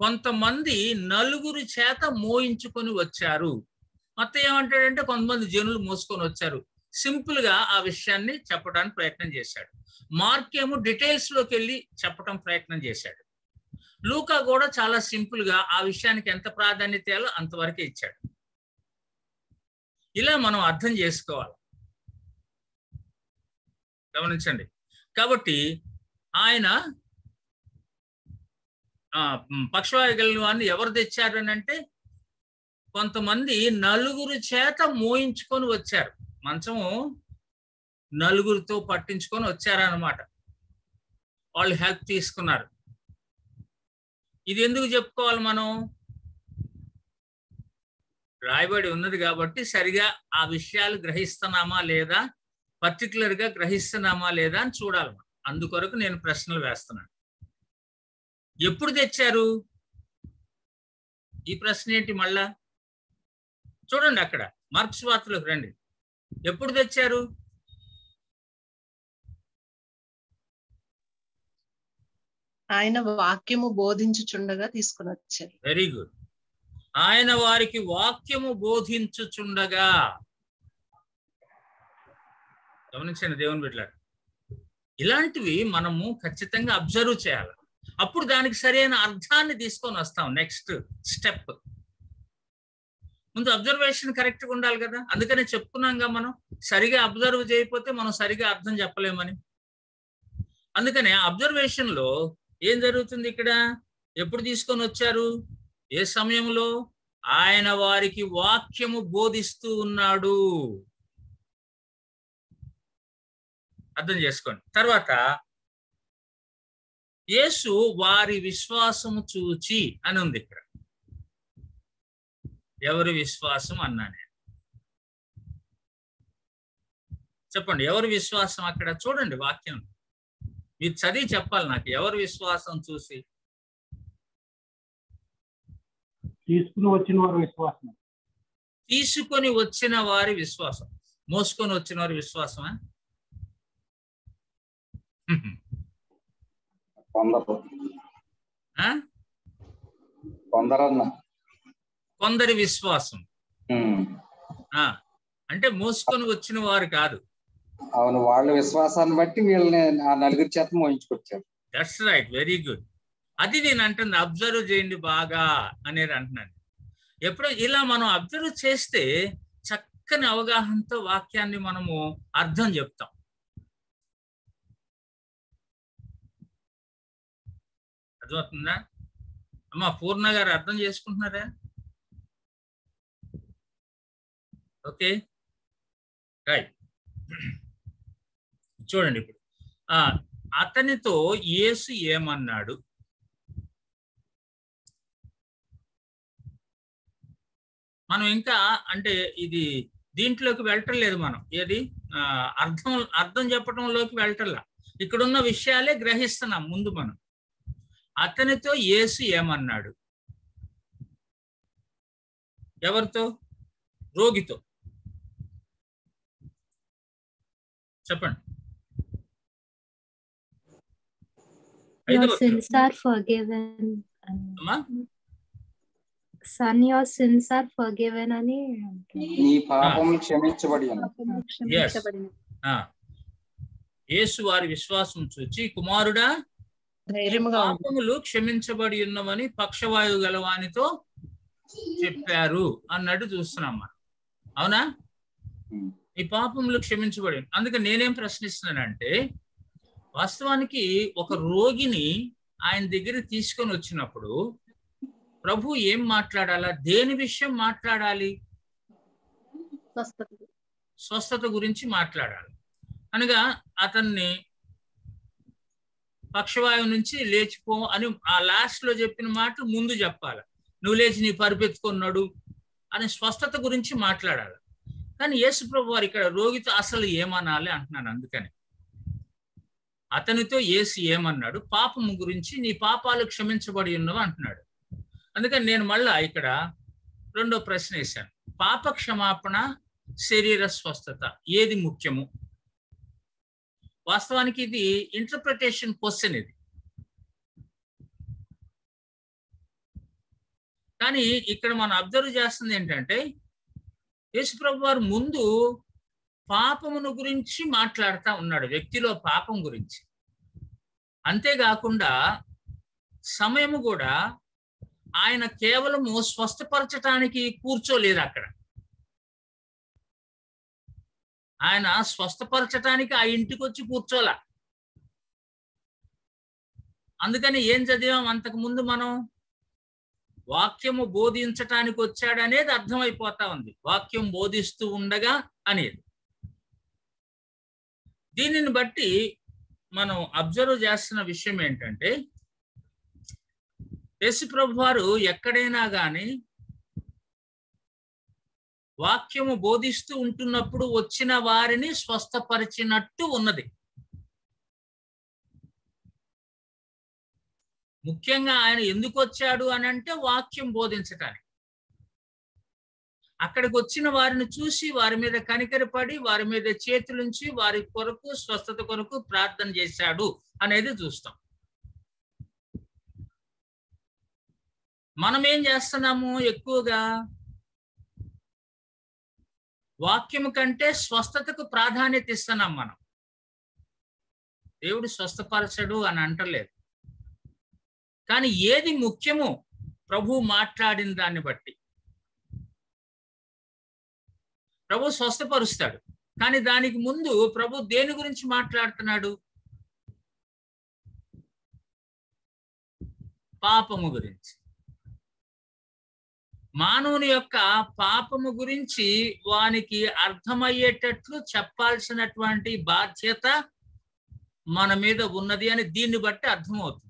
కొంతమంది 4 చేత మోయించుకొని వచ్చారు. మొత్తం ఏమంటాడంటే కొంతమంది జనులు మోసుకొని వచ్చారు. సింపుల్ గా ఆ విషయాన్ని చెప్పడానికి ప్రయత్నం చేశాడు. మార్క్ ఏమో డీటెయిల్స్ లోకి వెళ్ళి చెప్పడం ప్రయత్నం చేశాడు. లూకా కూడా చాలా సింపుల్ గా ఆ విషయానికి ఎంత ప్రాధాన్యత ఇవ్వాలో అంతవరకే ఇచ్చాడు. ఇలా మనం అర్థం చేసుకోవాలి. గమనించండి. కాబట్టి ఆయన పక్షవాయు కలిగిన వారిని ఎవరు తెచ్చారు అని అంటే కొంతమంది నలుగురు చేత మోయించుకొని వచ్చారు. మంచము నలుగురితో పట్టించుకొని వచ్చారన్నమాట. వాళ్ళు హెల్ప్ తీసుకున్నారు. ఇది ఎందుకు చెప్పుకోవాలి మనం? రాయబడి ఉన్నది కాబట్టి సరిగా ఆ విషయాలు గ్రహిస్తున్నామా లేదా, పర్టికులర్ గా గ్రహిస్తున్నామా లేదా అని చూడాలి మనం. అందుకొరకు నేను ప్రశ్నలు వేస్తున్నాను. ఎప్పుడు తెచ్చారు? ఈ ప్రశ్న ఏంటి మళ్ళా? చూడండి అక్కడ మార్కు సువార్తలోకి రండి. ఎప్పుడు తెచ్చారు? ఆయన వాక్యము బోధించుచుండగా తీసుకుని వచ్చారు. Very good. ఆయన వారికి వాక్యము బోధించుచుండగా. గమనించండి దేవుని బిడ్డలారా, ఇలాంటివి మనము ఖచ్చితంగా అబ్జర్వ్ చేయాలి. అప్పుడు దానికి సరైన అర్థాన్ని తీసుకొని వస్తాం. నెక్స్ట్ స్టెప్ ముందు అబ్జర్వేషన్ కరెక్ట్గా ఉండాలి కదా. అందుకనే చెప్పుకున్నాంగా, మనం సరిగా అబ్జర్వ్ చేయకపోతే మనం సరిగా అర్థం చెప్పలేమని. అందుకనే అబ్జర్వేషన్ లో ఏం జరుగుతుంది ఇక్కడ? ఎప్పుడు తీసుకొని వచ్చారు? ఏ సమయంలో? ఆయన వారికి వాక్యము బోధిస్తూ ఉన్నాడు. అర్థం చేసుకోండి. తర్వాత యేసు వారి విశ్వాసము చూచి అని ఉంది ఇక్కడ. ఎవరి విశ్వాసం అన్నానే? చెప్పండి, ఎవరి విశ్వాసం అక్కడ? చూడండి వాక్యం, మీరు చదివి చెప్పాలి నాకు. ఎవరి విశ్వాసం చూసి? తీసుకుని వచ్చిన వారి విశ్వాసం. తీసుకొని వచ్చిన వారి విశ్వాసం. మోసుకొని వచ్చిన వారి విశ్వాసమా? కొందరి విశ్వాసం అంటే మోసుకొని వచ్చిన వారు కాదు. అవును, వాళ్ళ విశ్వాసాన్ని బట్టి వీళ్ళని ఆ నలుగురి చేత మోయించుకొచ్చారు. That's right, very good. అది నేను అంటుంది, అబ్జర్వ్ చేయండి బాగా అనేది అంటున్నాను. ఎప్పుడో ఇలా మనం అబ్జర్వ్ చేస్తే చక్కని అవగాహనతో వాక్యాన్ని మనము అర్థం చెప్తాం. అర్థమవుతుందా అమ్మా? పూర్ణ గారు అర్థం చేసుకుంటున్నారా? Okay right. చూడండి ఇప్పుడు అతనితో యేసు ఏమన్నాడు? మనం ఇంకా అంటే ఇది దీంట్లోకి వెళ్ళటలేదు మనం. ఏది అర్థం చెప్పడంలోకి వెళ్ళటల్లా. ఇక్కడున్న విషయాలే గ్రహిస్తున్నాం ముందు మనం. అతనితో యేసు ఏమన్నాడు? ఎవరితో? రోగితో. చెప్పండి. Your sins are forgiven. Son, your sins are forgiven అని. నీ పాపములు క్షమించబడి యేసు వారి విశ్వాసం చూచి, కుమారుడా పాపములు క్షమించబడి ఉన్నవని పక్షవాయువు గలవానితో చెప్పారు అన్నట్టు చూస్తున్నాం మనం. అవునా? ఈ పాపములు క్షమించబడి. అందుకే నేనేం ప్రశ్నిస్తున్నానంటే, వాస్తవానికి ఒక రోగిని ఆయన దగ్గర తీసుకొని వచ్చినప్పుడు ప్రభు ఏం మాట్లాడాలా? దేని విషయం మాట్లాడాలి? స్వస్థత గురించి మాట్లాడాలి. అనగా అతన్ని పక్షవాయువు నుంచి లేచిపో అని ఆ లాస్ట్ లో చెప్పిన మాటలు ముందు చెప్పాలి. నువ్వు లేచి నీ పరిపెత్తుకున్నాడు అని స్వస్థత గురించి మాట్లాడాలి. కానీ యేసు ప్రభు వారు ఇక్కడ రోగితో అసలు ఏమనాలి అంటున్నాను. అందుకని అతనితో యేసు ఏమన్నాడు? పాపము గురించి, నీ పాపాలు క్షమించబడి ఉన్నవి అంటున్నాడు. అందుకని నేను మళ్ళా ఇక్కడ రెండో ప్రశ్న వేశాను. పాప క్షమాపణ, శరీర స్వస్థత ఏది ముఖ్యము? వాస్తవానికి ఇది ఇంటర్ప్రిటేషన్ క్వశ్చన్ ఇది. కానీ ఇక్కడ మనం అబ్జర్వ్ చేస్తుంది ఏంటంటే, యేసుప్రభు వారు ముందు పాపమును గురించి మాట్లాడుతూ ఉన్నాడు, వ్యక్తిలో పాపం గురించి. అంతేకాకుండా సమయము కూడా ఆయన కేవలము స్వస్థపరచటానికి కూర్చోలేదు అక్కడ. ఆయన స్వస్థపరచటానికి ఆ ఇంటికి వచ్చి కూర్చోలా. అందుకని ఏం చదివాం అంతకు ముందు మనం? వాక్యము బోధించటానికి వచ్చాడు అనేది అర్థమైపోతా ఉంది. వాక్యం బోధిస్తూ ఉండగా అనేది. దీనిని బట్టి మనం అబ్జర్వ్ చేస్తున్న విషయం ఏంటంటే, యేసు ప్రభు వారు ఎక్కడైనా కానీ వాక్యము బోధిస్తూ ఉంటున్నప్పుడు వచ్చిన వారిని స్వస్థపరిచినట్టు ఉన్నది. ముఖ్యంగా ఆయన ఎందుకు వచ్చాడు అని అంటే వాక్యం బోధించటానికి. అక్కడికి వచ్చిన వారిని చూసి వారి మీద కనికరపడి వారి మీద చేతులుంచి వారి కొరకు స్వస్థత కొరకు ప్రార్థన చేశాడు అనేది చూస్తాం. మనం ఏం చేస్తున్నాము? ఎక్కువగా వాక్యము కంటే స్వస్థతకు ప్రాధాన్యత ఇస్తున్నాం. మనం దేవుడు స్వస్థపరచడు అని అంటలేదు, కానీ ఏది ముఖ్యమో ప్రభు మాట్లాడిన దాన్ని బట్టి. ప్రభు స్వస్థపరుస్తాడు, కానీ దానికి ముందు ప్రభు దేని గురించి మాట్లాడుతున్నాడు? పాపము గురించి. మానవుని యొక్క పాపము గురించి వానికి అర్థమయ్యేటట్లు చెప్పాల్సినటువంటి బాధ్యత మన మీద ఉన్నది అని దీన్ని బట్టి అర్థమవుతుంది.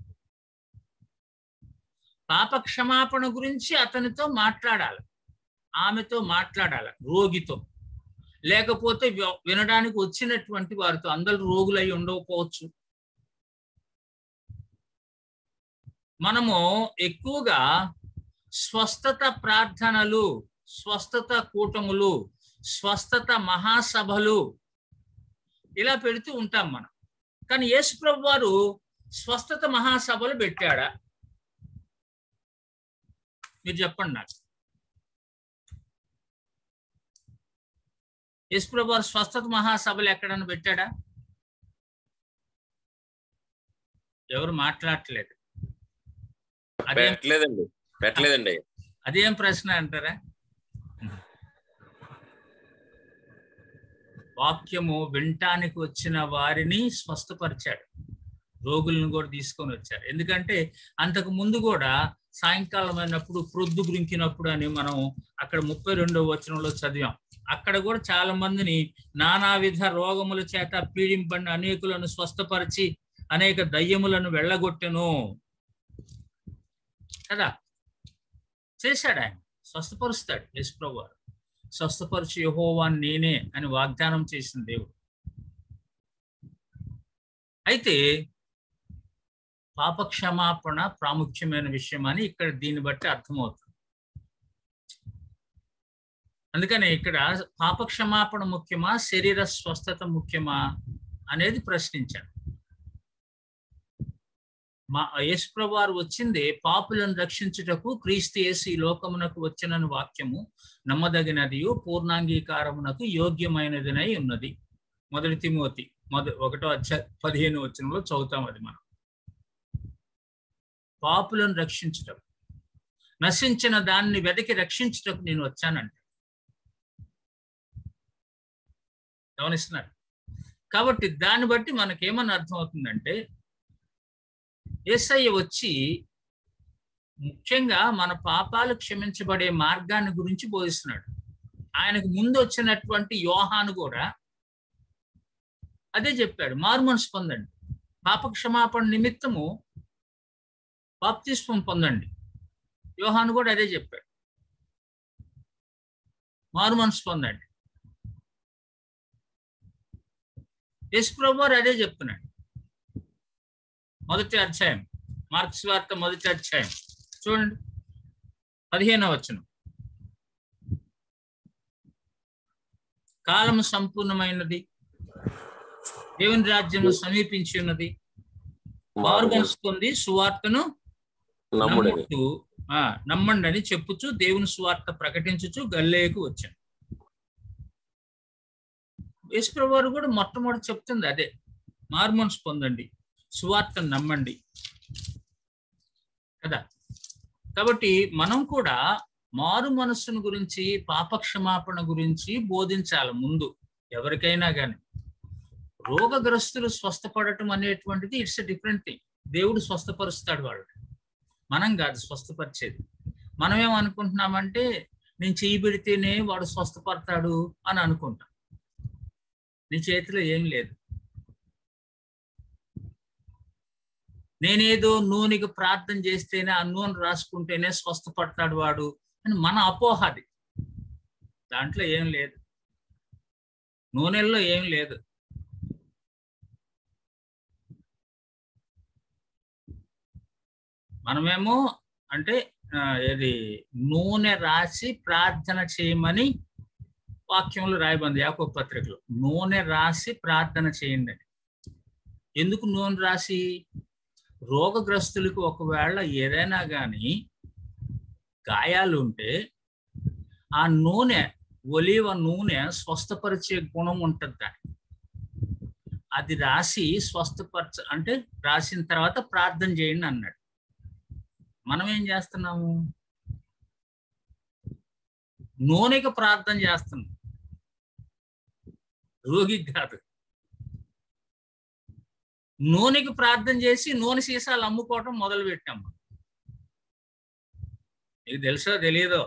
పాప క్షమాపణ గురించి అతనితో మాట్లాడాలి, ఆమెతో మాట్లాడాలి, రోగితో. లేకపోతే వినడానికి వచ్చినటువంటి వారితో. అందరూ రోగులై ఉండకపోవచ్చు. మనము ఎక్కువగా స్వస్థత ప్రార్థనలు, స్వస్థత కూటములు, స్వస్థత మహాసభలు ఇలా పెడుతూ ఉంటాం మనం. కానీ యేసు ప్రభు వారు స్వస్థత మహాసభలు పెట్టాడా? మీరు చెప్పండి నాకు. యేసు ప్రభు వారు స్వస్థత మహాసభలు ఎక్కడన్నా పెట్టాడా? ఎవరు మాట్లాడట్లేదు. పెట్టలేదండి. అదేం ప్రశ్న అంటారా? వాక్యము వినటానికి వచ్చిన వారిని స్వస్థపరిచాడు, రోగులను కూడా తీసుకొని వచ్చారు. ఎందుకంటే అంతకు ముందు కూడా సాయంకాలం అయినప్పుడు ప్రొద్దు గురింకినప్పుడు అని మనం అక్కడ 32వ వచనంలో చదివాం. అక్కడ కూడా చాలా మందిని నానావిధ రోగముల చేత పీడింపడిన అనేకులను స్వస్థపరిచి అనేక దయ్యములను వెళ్ళగొట్టెను కదా. చేశాడు ఆయన, స్వస్థపరుస్తాడు యేసు ప్రభు వారు. స్వస్థపరిచి యెహోవా నేనే అని వాగ్దానం చేసిన దేవుడు. అయితే పాప క్షమాపణ ప్రాముఖ్యమైన విషయం అని ఇక్కడ దీన్ని బట్టి అర్థమవుతుంది. అందుకని ఇక్కడ పాప క్షమాపణ ముఖ్యమా, శరీర స్వస్థత ముఖ్యమా అనేది ప్రశ్నించాడు. యేసు ప్రభు వారు వచ్చింది పాపులను రక్షించుటకు, క్రీస్తు యేసు ఈ లోకమునకు వచ్చినని వాక్యము నమ్మదగినదియు పూర్ణాంగీకారమునకు యోగ్యమైనదినై ఉన్నది. 1 తిమోతి 1:15 వచనంలో చదువుతాం అది మనం. పాపులను రక్షించుటకు, నశించిన దాన్ని వెతికి రక్షించుటకు నేను వచ్చానంట. గమనిస్తున్నారు? కాబట్టి దాన్ని బట్టి మనకేమని అర్థమవుతుందంటే, యేసయ్య వచ్చి ముఖ్యంగా మన పాపాలు క్షమించబడే మార్గాన్ని గురించి బోధిస్తున్నాడు. ఆయనకు ముందు వచ్చినటువంటి యోహాను కూడా అదే చెప్పాడు, మారుమనసు పొందండి, పాప క్షమాపణ నిమిత్తము బాప్తిస్మం పొందండి. యోహాను కూడా అదే చెప్పాడు, మారుమనసు పొందండి. యేసు ప్రభు వారు అదే చెప్తున్నాడు. 1వ అధ్యాయం, మార్కు సువార్త 1వ అధ్యాయం చూడండి, 15వ వచనం. కాలము సంపూర్ణమైనది, దేవుని రాజ్యము సమీపించి ఉన్నది, మారుమనసు పొంది సువార్తను నమ్మండి అని చెప్పుచు దేవుని సువార్త ప్రకటించుచు గలిలయకు వచ్చాను. యేసు ప్రభు వారు కూడా మొట్టమొదటి చెప్తుంది అదే, మారుమనసు పొందండి, సువార్తను నమ్మండి కదా. కాబట్టి మనం కూడా మారు మనస్సును గురించి, పాపక్షమాపణ గురించి బోధించాలి ముందు ఎవరికైనా కానీ. రోగగ్రస్తులు స్వస్థపడటం అనేటువంటిది ఇట్స్ ఎ డిఫరెంట్ థింగ్. దేవుడు స్వస్థపరుస్తాడు వాళ్ళు, మనం కాదు స్వస్థపరిచేది. మనం ఏమనుకుంటున్నామంటే నేను చేయి పెడితేనే వాడు స్వస్థపడతాడు అని అనుకుంటాం. నీ చేతిలో ఏం లేదు. నేనేదో నూనెకి ప్రార్థన చేస్తేనే ఆ నూనె రాసుకుంటేనే స్వస్థపడతాడు వాడు అని మన అపోహ అది. దాంట్లో ఏం లేదు, నూనెల్లో ఏం లేదు. మనమేమో అంటే ఏది నూనె రాసి ప్రార్థన చేయమని వాక్యంలో రాయబంది యాకోబు పత్రికలో. నూనె రాసి ప్రార్థన చేయండి అని. ఎందుకు నూనె రాసి? రోగగ్రస్తులకు ఒకవేళ ఏదైనా కానీ గాయాలు ఉంటే ఆ నూనె, ఒలివ నూనె స్వస్థపరిచే గుణం ఉంటుంది దానికి. అది రాసి అంటే రాసిన తర్వాత ప్రార్థన చేయండి అన్నాడు. మనం ఏం చేస్తున్నాము? నూనెకి ప్రార్థన చేస్తున్నాం, రోగికి కాదు. నూనెకి ప్రార్థన చేసి నూనె సీసాలు అమ్ముకోవటం మొదలు పెట్టాము. మీకు తెలుసో తెలియదో,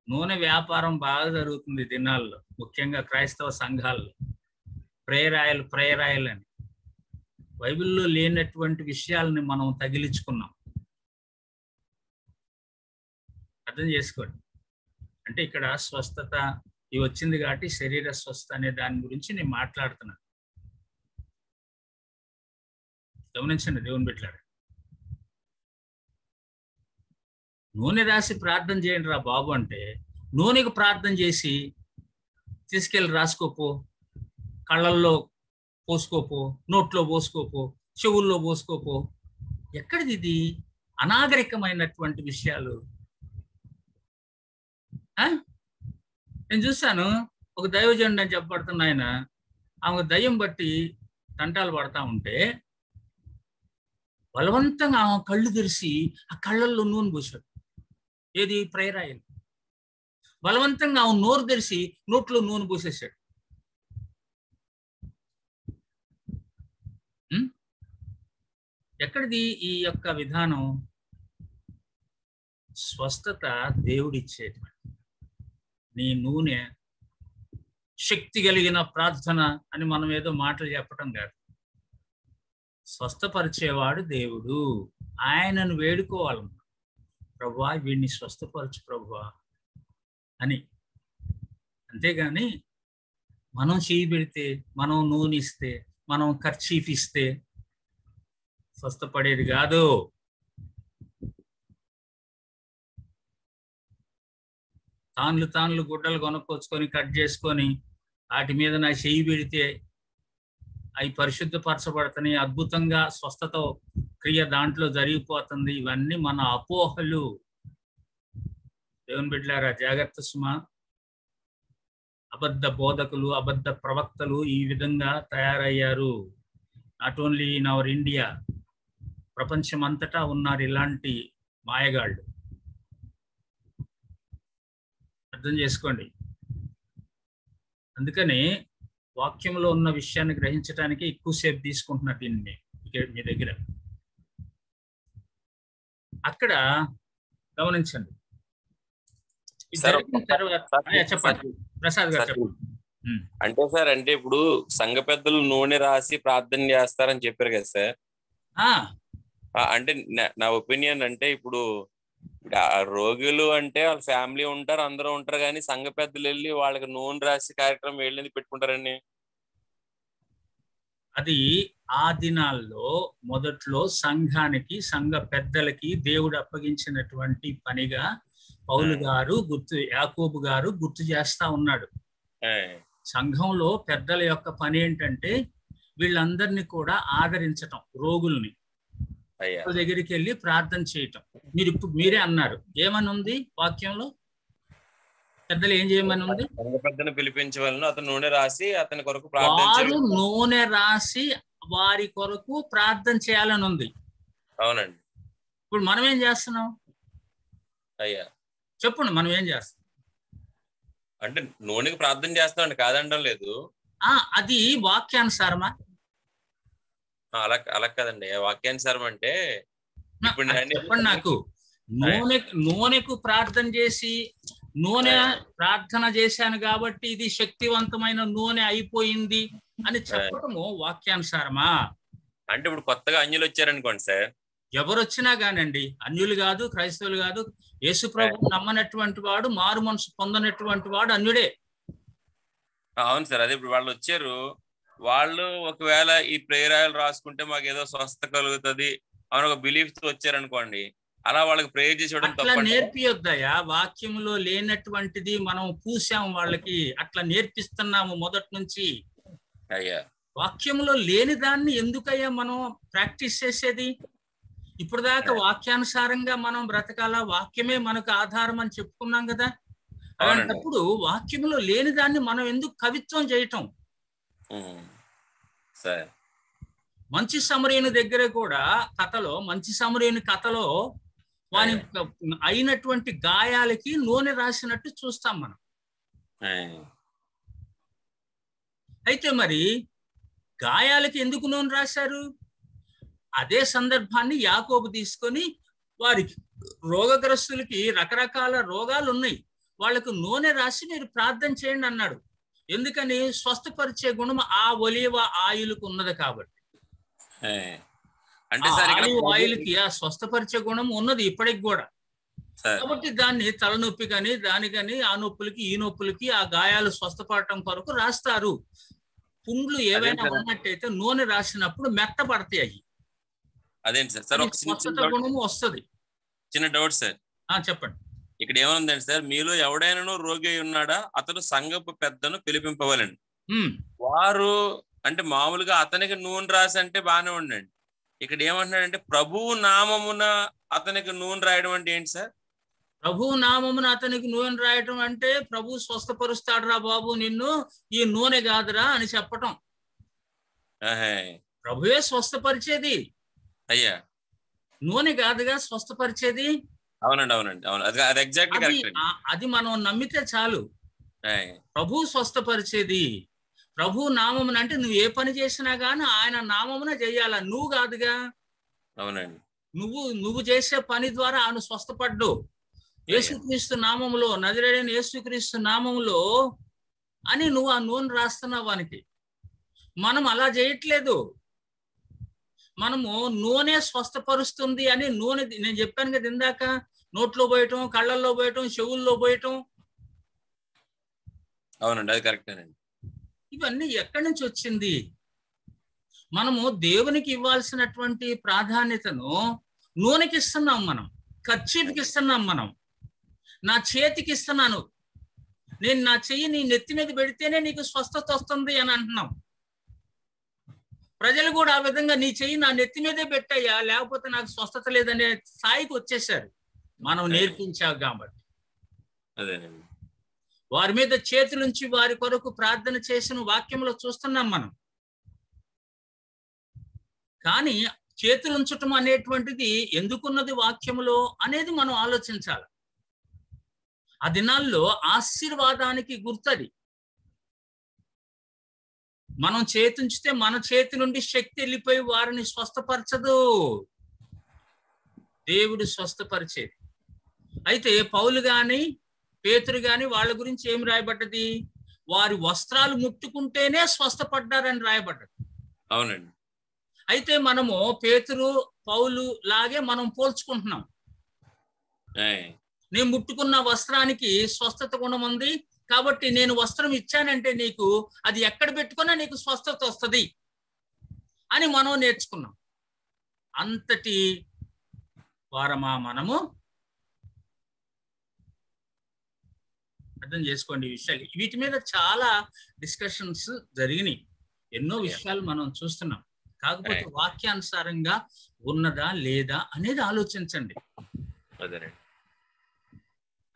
నూనె వ్యాపారం బాగా జరుగుతుంది దినాల్లో, ముఖ్యంగా క్రైస్తవ సంఘాల్లో. ప్రేరాయలు అని బైబిల్లో లేనటువంటి విషయాలని మనం తగిలించుకున్నాం. అర్థం చేసుకోండి. అంటే ఇక్కడ స్వస్థత ఇవి వచ్చింది కాబట్టి శరీర స్వస్థ అనే దాని గురించి నేను మాట్లాడుతున్నాను. గమనించండి దేవుని బిడ్డలారా. నూనె రాసి ప్రార్థన చేయండి రా బాబు అంటే, నూనెకు ప్రార్థన చేసి తీసుకెళ్ళి రాసుకోపో, కళ్ళల్లో పోసుకోపో, నోట్లో పోసుకోపో, చెవుల్లో పోసుకోపో. ఎక్కడిది ఇది? అనాగరికమైనటువంటి విషయాలు. నేను చూశాను ఒక దైవజనుడు అని చెప్పబడుతున్న ఆయన, ఆమె దయ్యం బట్టి తంటాలు పడతా ఉంటే బలవంతంగా ఆమె కళ్ళు తెరిచి ఆ కళ్ళల్లో నూనె పోసాడు. ఏది? ప్రేరాయలు. బలవంతంగా ఆమె నోరు తెరిచి నోట్లో నూనె పోసేసాడు. ఎక్కడిది ఈ యొక్క విధానం? స్వస్థత దేవుడిచ్చేది. నీ నూనె శక్తి కలిగిన ప్రార్థన అని మనం ఏదో మాటలు చెప్పటం కాదు. స్వస్థపరిచేవాడు దేవుడు. ఆయనను వేడుకోవాలి. ప్రభువా వీడిని స్వస్థపరచు ప్రభువా అని. అంతేగాని మనం చేయి పెడితే, మనం నూనె ఇస్తే, మనం కర్చీఫ్ ఇస్తే స్వస్థపడేది కాదు. తాన్లు గుడ్డలు కొనుక్కొచ్చుకొని కట్ చేసుకొని వాటి మీద నా చెయ్యి పెడితే అవి పరిశుద్ధపరచబడతాయి, అద్భుతంగా స్వస్థత క్రియ దాంట్లో జరిగిపోతుంది. ఇవన్నీ మన అపోహలు. దేవుని బిడ్డలారా జాగ్రత్త సుమా. అబద్ధ బోధకులు, అబద్ధ ప్రవక్తలు ఈ విధంగా తయారయ్యారు. Not only in our India, ప్రపంచం అంతటా ఉన్నారు ఇలాంటి మాయగాళ్ళు. అర్థం చేసుకోండి. అందుకని వాక్యంలో ఉన్న విషయాన్ని గ్రహించడానికి ఎక్కువసేపు తీసుకుంటున్నారు దీన్ని మీ దగ్గర. అక్కడ గమనించండి. చెప్పండి ప్రసాద్ గారు, చెప్పండి. అంటే సార్, అంటే ఇప్పుడు సంఘ పెద్దలు నూనె రాసి ప్రార్థన చేస్తారని చెప్పారు కదా సార్. అంటే నా ఒపీనియన్ అంటే ఇప్పుడు రోగులు అంటే వాళ్ళ ఫ్యామిలీ ఉంటారు, అందరూ ఉంటారు, కానీ సంఘ పెద్దలు వెళ్ళి వాళ్ళకి నూనె రాసి కార్యక్రమం వెళ్ళి పెట్టుకుంటారండి. అది ఆ దినాల్లో మొదట్లో సంఘానికి, సంఘ పెద్దలకి దేవుడు అప్పగించినటువంటి పనిగా పౌలు గారు యాకోబు గారు గుర్తు చేస్తా ఉన్నాడు. సంఘంలో పెద్దల యొక్క పని ఏంటంటే వీళ్ళందరినీ కూడా ఆదరించటం, రోగుల్ని దగ్గరికి వెళ్ళి ప్రార్థన చేయటం. మీరే అన్నారు, ఏమని ఉంది వాక్యంలో? పెద్దలు ఏం చేయమని ఉంది? పెద్దను పిలిపించవలను, అతను నూనె రాసి అతని కొరకు వారు నూనె రాసి వారి కొరకు ప్రార్థన చేయాలని ఉంది. అవునండి. ఇప్పుడు మనం ఏం చేస్తున్నాం? అయ్యా చెప్పండి, మనం ఏం చేస్తాం? అంటే నూనెకి ప్రార్థన చేస్తామండి, కాదనడం లేదు. అది వాక్యానుసారమా? అలా అలా కదండి, వాక్యానుసారం అంటే ఇప్పుడు చెప్పండి నాకు. నూనెకు ప్రార్థన చేసి నూనె ప్రార్థన చేశాను కాబట్టి ఇది శక్తివంతమైన నూనె అయిపోయింది అని చెప్పడము వాక్యానుసారమా? అంటే ఇప్పుడు కొత్తగా అన్యులు వచ్చారనుకోండి సార్, ఎవరు వచ్చినా కానండి, అన్యులు కాదు, క్రైస్తవులు కాదు, యేసు ప్రభువు నమ్మనటువంటి వాడు, మారు మనసు పొందనటువంటి వాడు అన్యుడే. అవును సార్. అదే ఇప్పుడు వాళ్ళు వచ్చారు, వాళ్ళు ఒకవేళ ఈ ప్రేయర్ ఆయిల్ రాసుకుంటే మాకు ఏదో స్వస్థ కలుగుతుంది అని ఒక బిలీఫ్ తో వచ్చారనుకోండి, అలా వాళ్ళకి ప్రేయర్ చేసేయడం అట్లా నేర్పియొద్దయా? వాక్యంలో లేనటువంటిది మనం పూసాం వాళ్ళకి, అట్లా నేర్పిస్తున్నాము మొదటి నుంచి. అయ్యా, వాక్యంలో లేని దాన్ని ఎందుకయ్యా మనం ప్రాక్టీస్ చేసేది? ఇప్పుడు దాకా వాక్యానుసారంగా మనం బ్రతకాల, వాక్యమే మనకు ఆధారం అని చెప్పుకున్నాం కదా. అలాంటప్పుడు వాక్యంలో లేని దాన్ని మనం ఎందుకు కవిత్వం చేయటం? మంచి సమరయుని దగ్గర కూడా కథలో, మంచి సమరయుని కథలో వాని అయినటువంటి గాయాలకి నూనె రాసినట్టు చూస్తాం మనం. అయితే మరి గాయాలకి ఎందుకు నూనె రాశారు? అదే సందర్భాన్ని యాకోబు తీసుకొని, వారికి రోగగ్రస్తులకి రకరకాల రోగాలు ఉన్నాయి, వాళ్ళకు నూనె రాసి మీరు ప్రార్థన చేయండి అన్నాడు. ఎందుకని? స్వస్థపరిచే గుణం ఆ ఒలీవ ఆయిల్కు ఉన్నది కాబట్టి. ఆయిల్కి ఆ స్వస్థపరిచే గుణం ఉన్నది ఇప్పటికి కూడా. కాబట్టి దాన్ని తలనొప్పి కానీ దానికని, ఆ నొప్పులకి ఈ నొప్పులకి, ఆ గాయాలు స్వస్థపడటం కొరకు రాస్తారు. పుండ్లు ఏవైనా ఉన్నట్టయితే నూనె రాసినప్పుడు మెత్తపడతాయి అవి. అదేంటి సార్, ఒక స్వస్థత గుణము వస్తుంది. చిన్న డౌట్ సార్. చెప్పండి. ఇక్కడ ఏమనుందండి సార్, మీలో ఎవడైనా రోగి అయి ఉన్నాడా అతడు సంఘపు పెద్దను పిలిపింపవాలండి. వారు అంటే మామూలుగా అతనికి నూనె రాసి అంటే బాగానే ఉండండి. ఇక్కడ ఏమంటున్నాడంటే ప్రభువు నామమున అతనికి నూనె రాయడం అంటే ఏంటి సార్? ప్రభువు నామమున అతనికి నూనె రాయటం అంటే ప్రభు స్వస్థపరుస్తాడు రా బాబు నిన్ను, ఈ నూనె కాదురా అని చెప్పటం. ప్రభువే స్వస్థపరిచేది అయ్యా, నూనె కాదుగా స్వస్థపరిచేది. అవునండి, అవునండి, అవును, అది ఎగ్జాక్ట్లీ కరెక్ట్. అది మనం నమ్మితే చాలు. ప్రభు స్వస్థపరిచేది, ప్రభు నామమున అంటే నువ్వు ఏ పని చేసినా గానీ ఆయన నామమున చెయ్యాల, నువ్వు కాదుగా. అవునండి, నువ్వు చేసే పని ద్వారా ఆయన స్వస్థపడ్డు. యేసుక్రీస్తు నామములో, నజరేయుడైన యేసుక్రీస్తు నామములో అని నువ్వు ఆ నూనె రాస్తున్నావు వానికి. మనం అలా చేయట్లేదు. మనము నూనె స్వస్థపరుస్తుంది అని నూనె, నేను చెప్పాను కదా ఇందాక, నోట్లో పోయటం, కళ్ళల్లో పోయటం, చెవుల్లో పోయటం. అవునండి, అది కరెక్టేనండి. ఇవన్నీ ఎక్కడి నుంచి వచ్చింది? మనము దేవునికి ఇవ్వాల్సినటువంటి ప్రాధాన్యతను నూనెకి ఇస్తున్నాం, మనం కర్చీఫ్కి ఇస్తున్నాం. మనం నా చేతికి ఇస్తున్నాను, నేను నా చెయ్యి నీ నెత్తి మీద పెడితేనే నీకు స్వస్థత వస్తుంది అని అంటున్నాం. ప్రజలు కూడా ఆ విధంగా నీ చెయ్యి నా నెత్తి మీదే పెట్టయ్యా, లేకపోతే నాకు స్వస్థత లేదనే స్థాయికి వచ్చేసారు. మనం నేర్పించాం కాబట్టి. వారి మీద చేతులుంచి వారి కొరకు ప్రార్థన చేసిన వాక్యంలో చూస్తున్నాం మనం. కానీ చేతులుంచటం అనేటువంటిది ఎందుకున్నది వాక్యములో అనేది మనం ఆలోచించాలి. ఆ దినాల్లో ఆశీర్వాదానికి గుర్తది. మనం చేతుంచితే మన చేతి నుండి శక్తి వెళ్ళిపోయి వారిని స్వస్థపరచదు, దేవుడు స్వస్థపరిచేది. అయితే పౌలు గాని పేతురు గాని వాళ్ళ గురించి ఏం రాయబడ్డది? వారి వస్త్రాలు ముట్టుకుంటేనే స్వస్థపడ్డారని రాయబడ్డది. అవునండి. అయితే మనము పేతురు పౌలు లాగే మనం పోల్చుకుంటున్నాం. నేను ముట్టుకున్న వస్త్రానికి స్వస్థత గుణం ఉంది కాబట్టి నేను వస్త్రం ఇచ్చానంటే నీకు అది ఎక్కడ పెట్టుకున్నా నీకు స్వస్థత వస్తుంది అని మనం నేర్చుకున్నాం. అంతటి వారమా మనము? అర్థం చేసుకోండి ఈ విషయాలు. వీటి మీద చాలా డిస్కషన్స్ జరిగినాయి, ఎన్నో విషయాలు మనం చూస్తున్నాం. కాకపోతే వాక్యానుసారంగా ఉన్నదా లేదా అనేది ఆలోచించండి.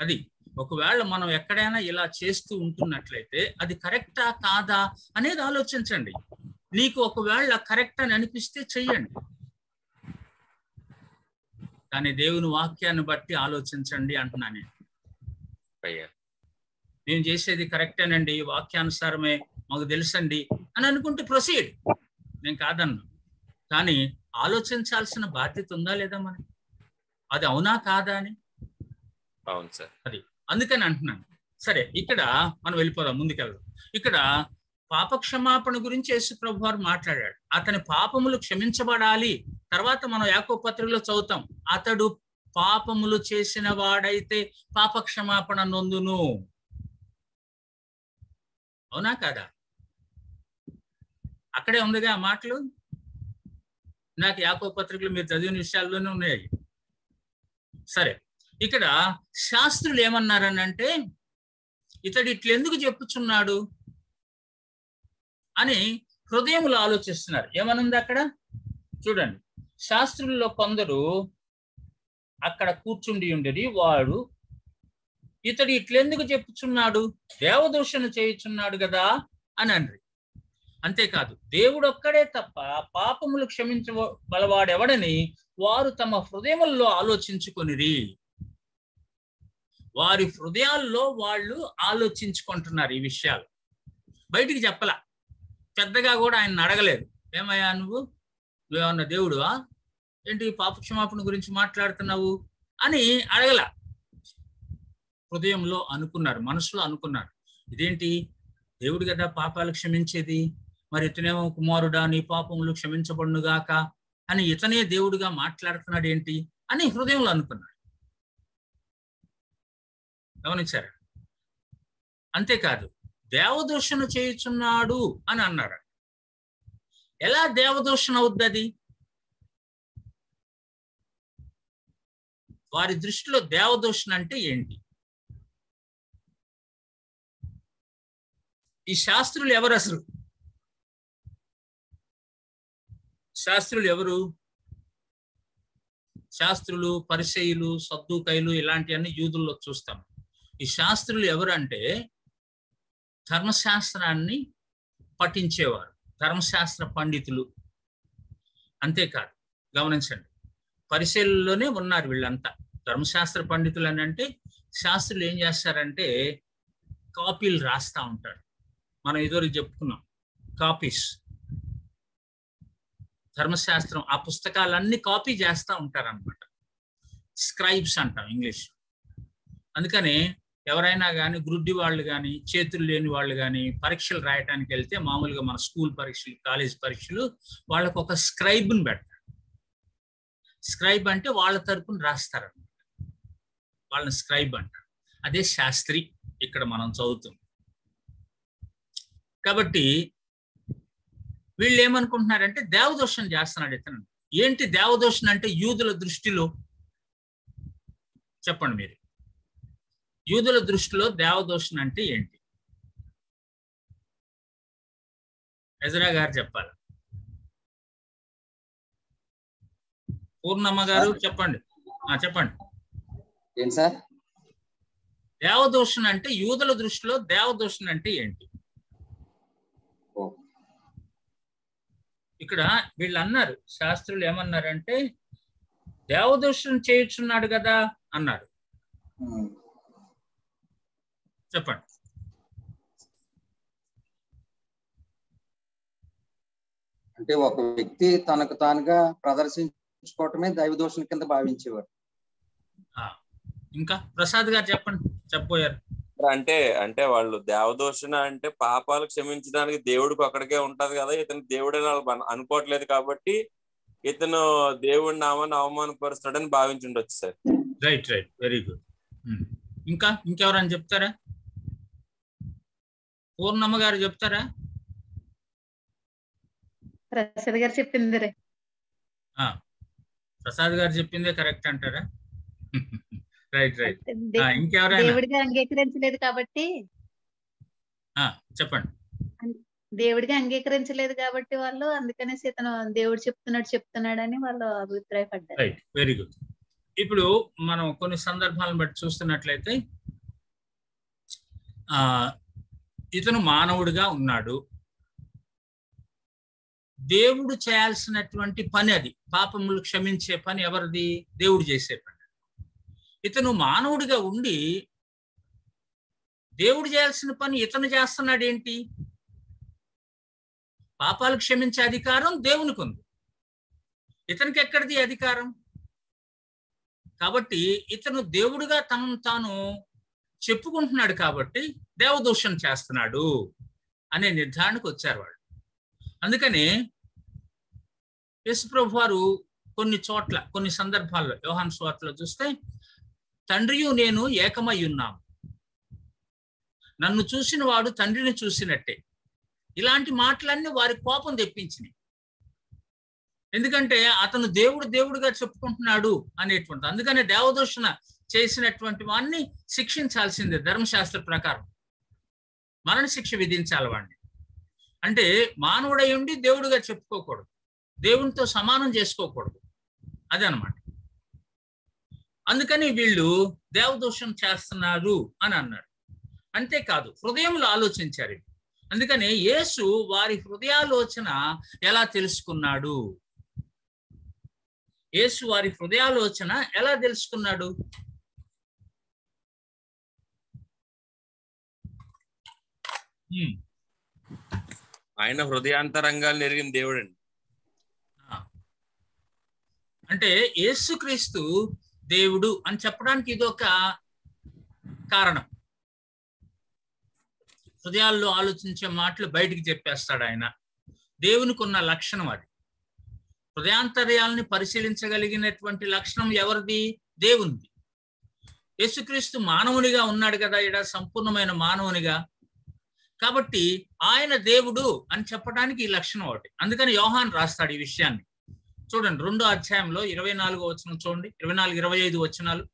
అది ఒకవేళ మనం ఎక్కడైనా ఇలా చేస్తూ ఉంటున్నట్లయితే అది కరెక్టా కాదా అనేది ఆలోచించండి. నీకు ఒకవేళ కరెక్ట్ అని అనిపిస్తే చెయ్యండి, కానీ దేవుని వాక్యాన్ని బట్టి ఆలోచించండి అంటున్నా నేను. నేను చేసేది కానీ ఆలోచించాల్సిన బాధ్యత ఉందా లేదా మనకి? అది అవునా కాదా అని. అవును సార్. అది అందుకని అంటున్నాను. సరే, ఇక్కడ మనం వెళ్ళిపోదాం, ముందుకెళ్దాం. ఇక్కడ పాప క్షమాపణ గురించి యేసు ప్రభు వారు మాట్లాడాడు. అతని పాపములు క్షమించబడాలి. తర్వాత మనం యాకోబు పత్రికలో చదువుతాం, అతడు పాపములు చేసిన వాడైతే పాప క్షమాపణ నొందును. అవునా కాదా? అక్కడే ఉందిగా ఆ మాటలు. నాకు యాకోబు పత్రికలు మీరు చదివిన విషయాల్లోనే ఉన్నాయి. సరే, ఇక్కడ శాస్త్రులు ఏమన్నారనంటే, ఇతడు ఇట్లెందుకు చెప్పుచున్నాడు అని హృదయములు ఆలోచిస్తున్నారు. ఏమనుంది అక్కడ చూడండి. శాస్త్రుల్లో కొందరు అక్కడ కూర్చుండి ఉండేది, వాడు ఇతడు ఇట్లెందుకు చెప్పుచున్నాడు, దేవదూషణ చేయుచున్నాడు కదా అని అన్నారు. అంతేకాదు, దేవుడు ఒక్కడే తప్ప పాపములు క్షమించబలవాడెవడని వారు తమ హృదయముల్లో ఆలోచించుకొనిరి. వారి హృదయాల్లో వాళ్ళు ఆలోచించుకుంటున్నారు ఈ విషయాలు. బయటికి చెప్పలా, పెద్దగా కూడా ఆయన అడగలేదు, ఏమయ్యా నువ్వేమన్నా దేవుడువా ఏంటి పాప క్షమాపణ గురించి మాట్లాడుతున్నావు అని అడగల. హృదయంలో అనుకున్నారు, మనసులో అనుకున్నారు, ఇదేంటి దేవుడు కదా పాపాలు క్షమించేది, మరి ఇతనేమో కుమారుడా నీ పాపములు క్షమించబడునుగాక అని ఇతనే దేవుడుగా మాట్లాడుతున్నాడు ఏంటి అని హృదయంలో అనుకున్నాడు. గమనించారా? అంతేకాదు, దేవదూషణ చేయుచున్నాడు అని అన్నారు. ఎలా దేవదూషణ అవుద్దది? వారి దృష్టిలో దేవదూషణ అంటే ఏంటి? ఈ శాస్త్రులు ఎవరు అసలు? శాస్త్రులు ఎవరు? శాస్త్రులు, పరిసయ్యులు, సద్దూకైలు ఇలాంటివన్నీ యూదుల్లో చూస్తాం. ఈ శాస్త్రులు ఎవరు అంటే ధర్మశాస్త్రాన్ని పఠించేవారు, ధర్మశాస్త్ర పండితులు. అంతేకాదు, గమనించండి, పరిశీలనలోనే ఉన్నారు వీళ్ళంతా. ధర్మశాస్త్ర పండితులు అని అంటే శాస్త్రులు ఏం చేస్తారంటే కాపీలు రాస్తా ఉంటారు. మనం ఇదివరకు చెప్పుకున్నాం కాపీస్. ధర్మశాస్త్రం ఆ పుస్తకాలన్నీ కాపీ చేస్తూ ఉంటారు అనమాట. స్క్రైబ్స్ అంటాం ఇంగ్లీష్. అందుకని ఎవరైనా కానీ గ్రుడ్డి వాళ్ళు కానీ చేతులు లేని వాళ్ళు కానీ పరీక్షలు రాయడానికి వెళ్తే, మామూలుగా మన స్కూల్ పరీక్షలు, కాలేజ్ పరీక్షలు, వాళ్ళకు ఒక స్క్రైబ్ని పెడతారు. స్క్రైబ్ అంటే వాళ్ళ తరపున రాస్తారన్నమాట, వాళ్ళని స్క్రైబ్ అంటారు. అదే శాస్త్రి ఇక్కడ మనం చదువుతాం. కాబట్టి వీళ్ళు ఏమనుకుంటున్నారంటే దేవదూషణ చేస్తున్నాడు ఇతను. ఏంటి దేవదూషణ అంటే యూదుల దృష్టిలో? చెప్పండి మీరు, యూదుల దృష్టిలో దేవదూషణ అంటే ఏంటి? ఎజ్రా గారు చెప్పాలి. పూర్ణమ్మ గారు చెప్పండి. చెప్పండి. ఏంటి సార్ దేవదూషణ అంటే? యూదుల దృష్టిలో దేవదూషణ అంటే ఏంటి? ఇక్కడ వీళ్ళు అన్నారు, శాస్త్రులు ఏమన్నారంటే దేవదూషణ చేయుచున్నాడు కదా అన్నారు. చెప్పండి. అంటే ఒక వ్యక్తి తనకు తానుగా ప్రదర్శించుకోవటమే దైవదూషణ కింద భావించేవారు. ఇంకా ప్రసాద్ గారు చెప్పండి, చెప్పబోయారు. అంటే వాళ్ళు దేవదూషణ అంటే పాపాలు క్షమించడానికి దేవుడికి అక్కడికే ఉంటది కదా, ఇతను దేవుడని వాళ్ళు అనుకోవట్లేదు కాబట్టి ఇతను దేవుడి నామాన్ని అవమానపరుస్తాడని భావించుండొచ్చు సార్. Right, very good. ఇంకెవరని చెప్తారా? పూర్ణమ్మ గారు చెప్తారా? ప్రసాద్ గారు చెప్పింది. ప్రసాద్ గారు చెప్పిందే కరెక్ట్ అంటారా? రైట్. ఇంకెవరైనా? దేవుడిగా అంగీకరించలేదు కాబట్టి. చెప్పండి. దేవుడిగా అంగీకరించలేదు కాబట్టి వాళ్ళు, అందుకనేసి ఇతను దేవుడు చెప్తున్నాడని వాళ్ళు అభిప్రాయపడ్డారు. Right, very good. ఇప్పుడు మనం కొన్ని సందర్భాలను బట్టి చూస్తున్నట్లయితే ఇతను మానవుడిగా ఉన్నాడు. దేవుడు చేయాల్సినటువంటి పని అది, పాపములు క్షమించే పని ఎవరిది? దేవుడు చేసే పని. ఇతను మానవుడిగా ఉండి దేవుడు చేయాల్సిన పని ఇతను చేస్తున్నాడు ఏంటి? పాపాలు క్షమించే అధికారం దేవునికి ఉంది. ఇతనికి ఎక్కడిది అధికారం? కాబట్టి ఇతను దేవుడుగా తనను తాను చెప్పుకుంటున్నాడు కాబట్టి దేవదూషణ చేస్తున్నాడు అనే నిర్ధారణకు వచ్చారు వాళ్ళు. అందుకని యేసుప్రభు వారు కొన్ని చోట్ల కొన్ని సందర్భాల్లో యోహాను సువార్తలో చూస్తే తండ్రియు నేను ఏకమై ఉన్నాము, నన్ను చూసిన వాడు తండ్రిని చూసినట్టే, ఇలాంటి మాటలన్నీ వారి కోపం తెప్పించినాయి. ఎందుకంటే అతను దేవుడుగా చెప్పుకుంటున్నాడు అనేటువంటి. అందుకనే దేవదూషణ చేసినటువంటి వాడిని శిక్షించాల్సిందే ధర్మశాస్త్ర ప్రకారం, మరణ శిక్ష విధించాలి వాడిని. అంటే మానవుడై ఉండి దేవుడిగా చెప్పుకోకూడదు, దేవునితో సమానం చేసుకోకూడదు, అదనమాట. అందుకని వీళ్ళు దేవదూషణ చేస్తున్నారు అని అన్నాడు. అంతేకాదు హృదయంలో ఆలోచించారు. అందుకని యేసు వారి హృదయాలోచన ఎలా తెలుసుకున్నాడు? యేసు వారి హృదయాలోచన ఎలా తెలుసుకున్నాడు? ఆయన హృదయాంతరంగాలు ఎరిగిన దేవుడు అండి. అంటే యేసుక్రీస్తు దేవుడు అని చెప్పడానికి ఇదొక కారణం. హృదయాల్లో ఆలోచించే మాటలు బయటికి చెప్పేస్తాడు ఆయన. దేవునికి ఉన్న లక్షణం అది. హృదయాంతర్యాలని పరిశీలించగలిగినటువంటి లక్షణం ఎవరిది? దేవునిది. యేసుక్రీస్తు మానవునిగా ఉన్నాడు కదా, ఇక్కడ సంపూర్ణమైన మానవునిగా. కాబట్టి ఆయన దేవుడు అని చెప్పడానికి ఈ లక్షణం ఒకటి. అందుకని యోహాన్ రాస్తాడు ఈ విషయాన్ని. చూడండి 2వ అధ్యాయంలో 24వ వచనం చూడండి, 24-25 వచనాలు.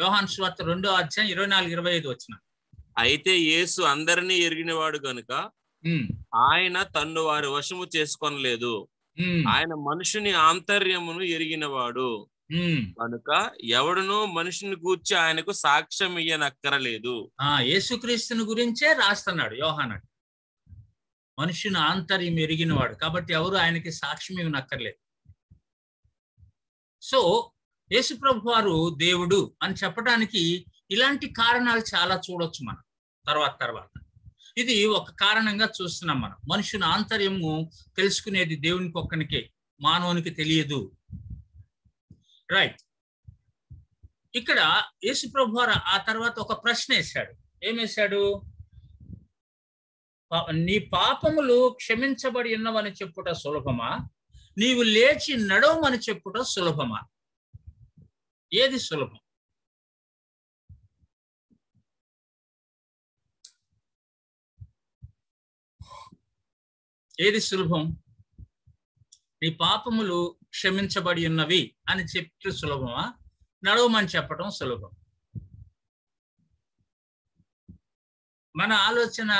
యోహాను సువార్త 2వ అధ్యాయం 24-25 వచనాలు. అయితే యేసు అందరినీ ఎరిగినవాడు గనుక ఆయన తన్ను వారి వశము చేసుకొనలేదు. ఆయన మనుషుని ఆంతర్యమును ఎరిగినవాడు కనుక ఎవడునో మనుషుని గూర్చి ఆయనకు సాక్ష్యం ఇయ్యనక్కరలేదు. యేసుక్రీస్తుని గురించే రాస్తున్నాడు యోహాను. మనుషుని ఆంతర్యం ఎరిగినవాడు కాబట్టి ఎవరు ఆయనకి సాక్ష్యం ఇవ్వనక్కర్లేదు. సో యేసుప్రభు వారు దేవుడు అని చెప్పడానికి ఇలాంటి కారణాలు చాలా చూడొచ్చు మనం తర్వాత. ఇది ఒక కారణంగా చూస్తున్నాం మనం. మనుషుని ఆంతర్యము తెలుసుకునేది దేవునికి ఒక్కనికే, మానవునికి తెలియదు. రైట్. ఇక్కడ యేసుప్రభు వారు ఆ తర్వాత ఒక ప్రశ్న వేశాడు. ఏమేశాడు? నీ పాపములు క్షమించబడి ఉన్నవని చెప్పుట సులభమా, నీవు లేచి నడవమని చెప్పుట సులభమా? ఏది సులభం? ఏది సులభం? నీ పాపములు క్షమించబడి ఉన్నవి అని చెప్తే సులభమా, నడవమని చెప్పటం సులభం? మన ఆలోచన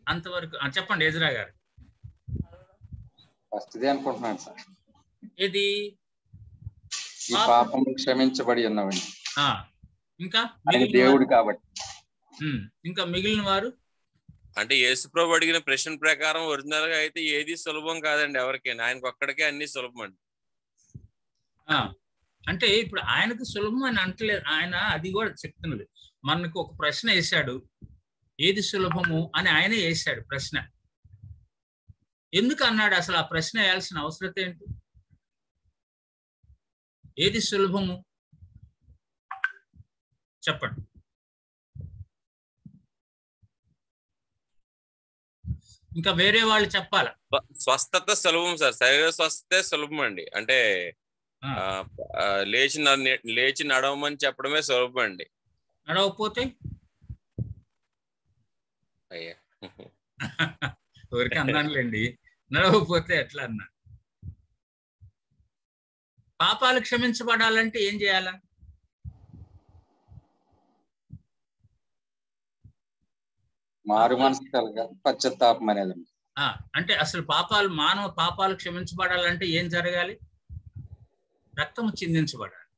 అంతవరకు. చెప్పండి ఎజ్రా గారు. ఫస్ట్దే అనుకుంటున్నాను సార్. ఏది? ఈ పాపములు క్షమించబడి ఉన్నవి. ఇంకా దేవుడు కాబట్టి. ఇంకా మిగిలిన వారు అంటే యేసుప్రభు అడిగిన ప్రశ్న ప్రకారం ఒరిజినల్ గా అయితే ఏది సులభం కాదండి ఎవరికైనా. ఆయనకు ఒక్కడికే అన్ని సులభం అండి. అంటే ఇప్పుడు ఆయనకు సులభం అని అంటలేదు ఆయన, అది కూడా చెప్తున్నది. మనకు ఒక ప్రశ్న వేశాడు, ఏది సులభము అని ఆయనే వేశాడు ప్రశ్న. ఎందుకు అన్నాడు అసలు? ఆ ప్రశ్న వేయాల్సిన అవసరం ఏంటి? ఏది సులభము చెప్పండి. ఇంకా వేరే వాళ్ళు చెప్పాల. స్వస్థత సులభం సార్, శరీర స్వస్థతే సులభం అండి. అంటే లేచి నడవమని చెప్పడమే సులభం అండి. నడవకపోతే అయ్యా ఎవరికి అన్నానులేండి, నడవకపోతే ఎట్లా అన్నా. పాపాలు క్షమించబడాలంటే ఏం చేయాలా? మారు మనసు కలగాలి, పశ్చాత్తాపం అనేది. అంటే అసలు మానవ పాపాలు క్షమించబడాలంటే ఏం జరగాలి? రక్తము చిందించబడాలి,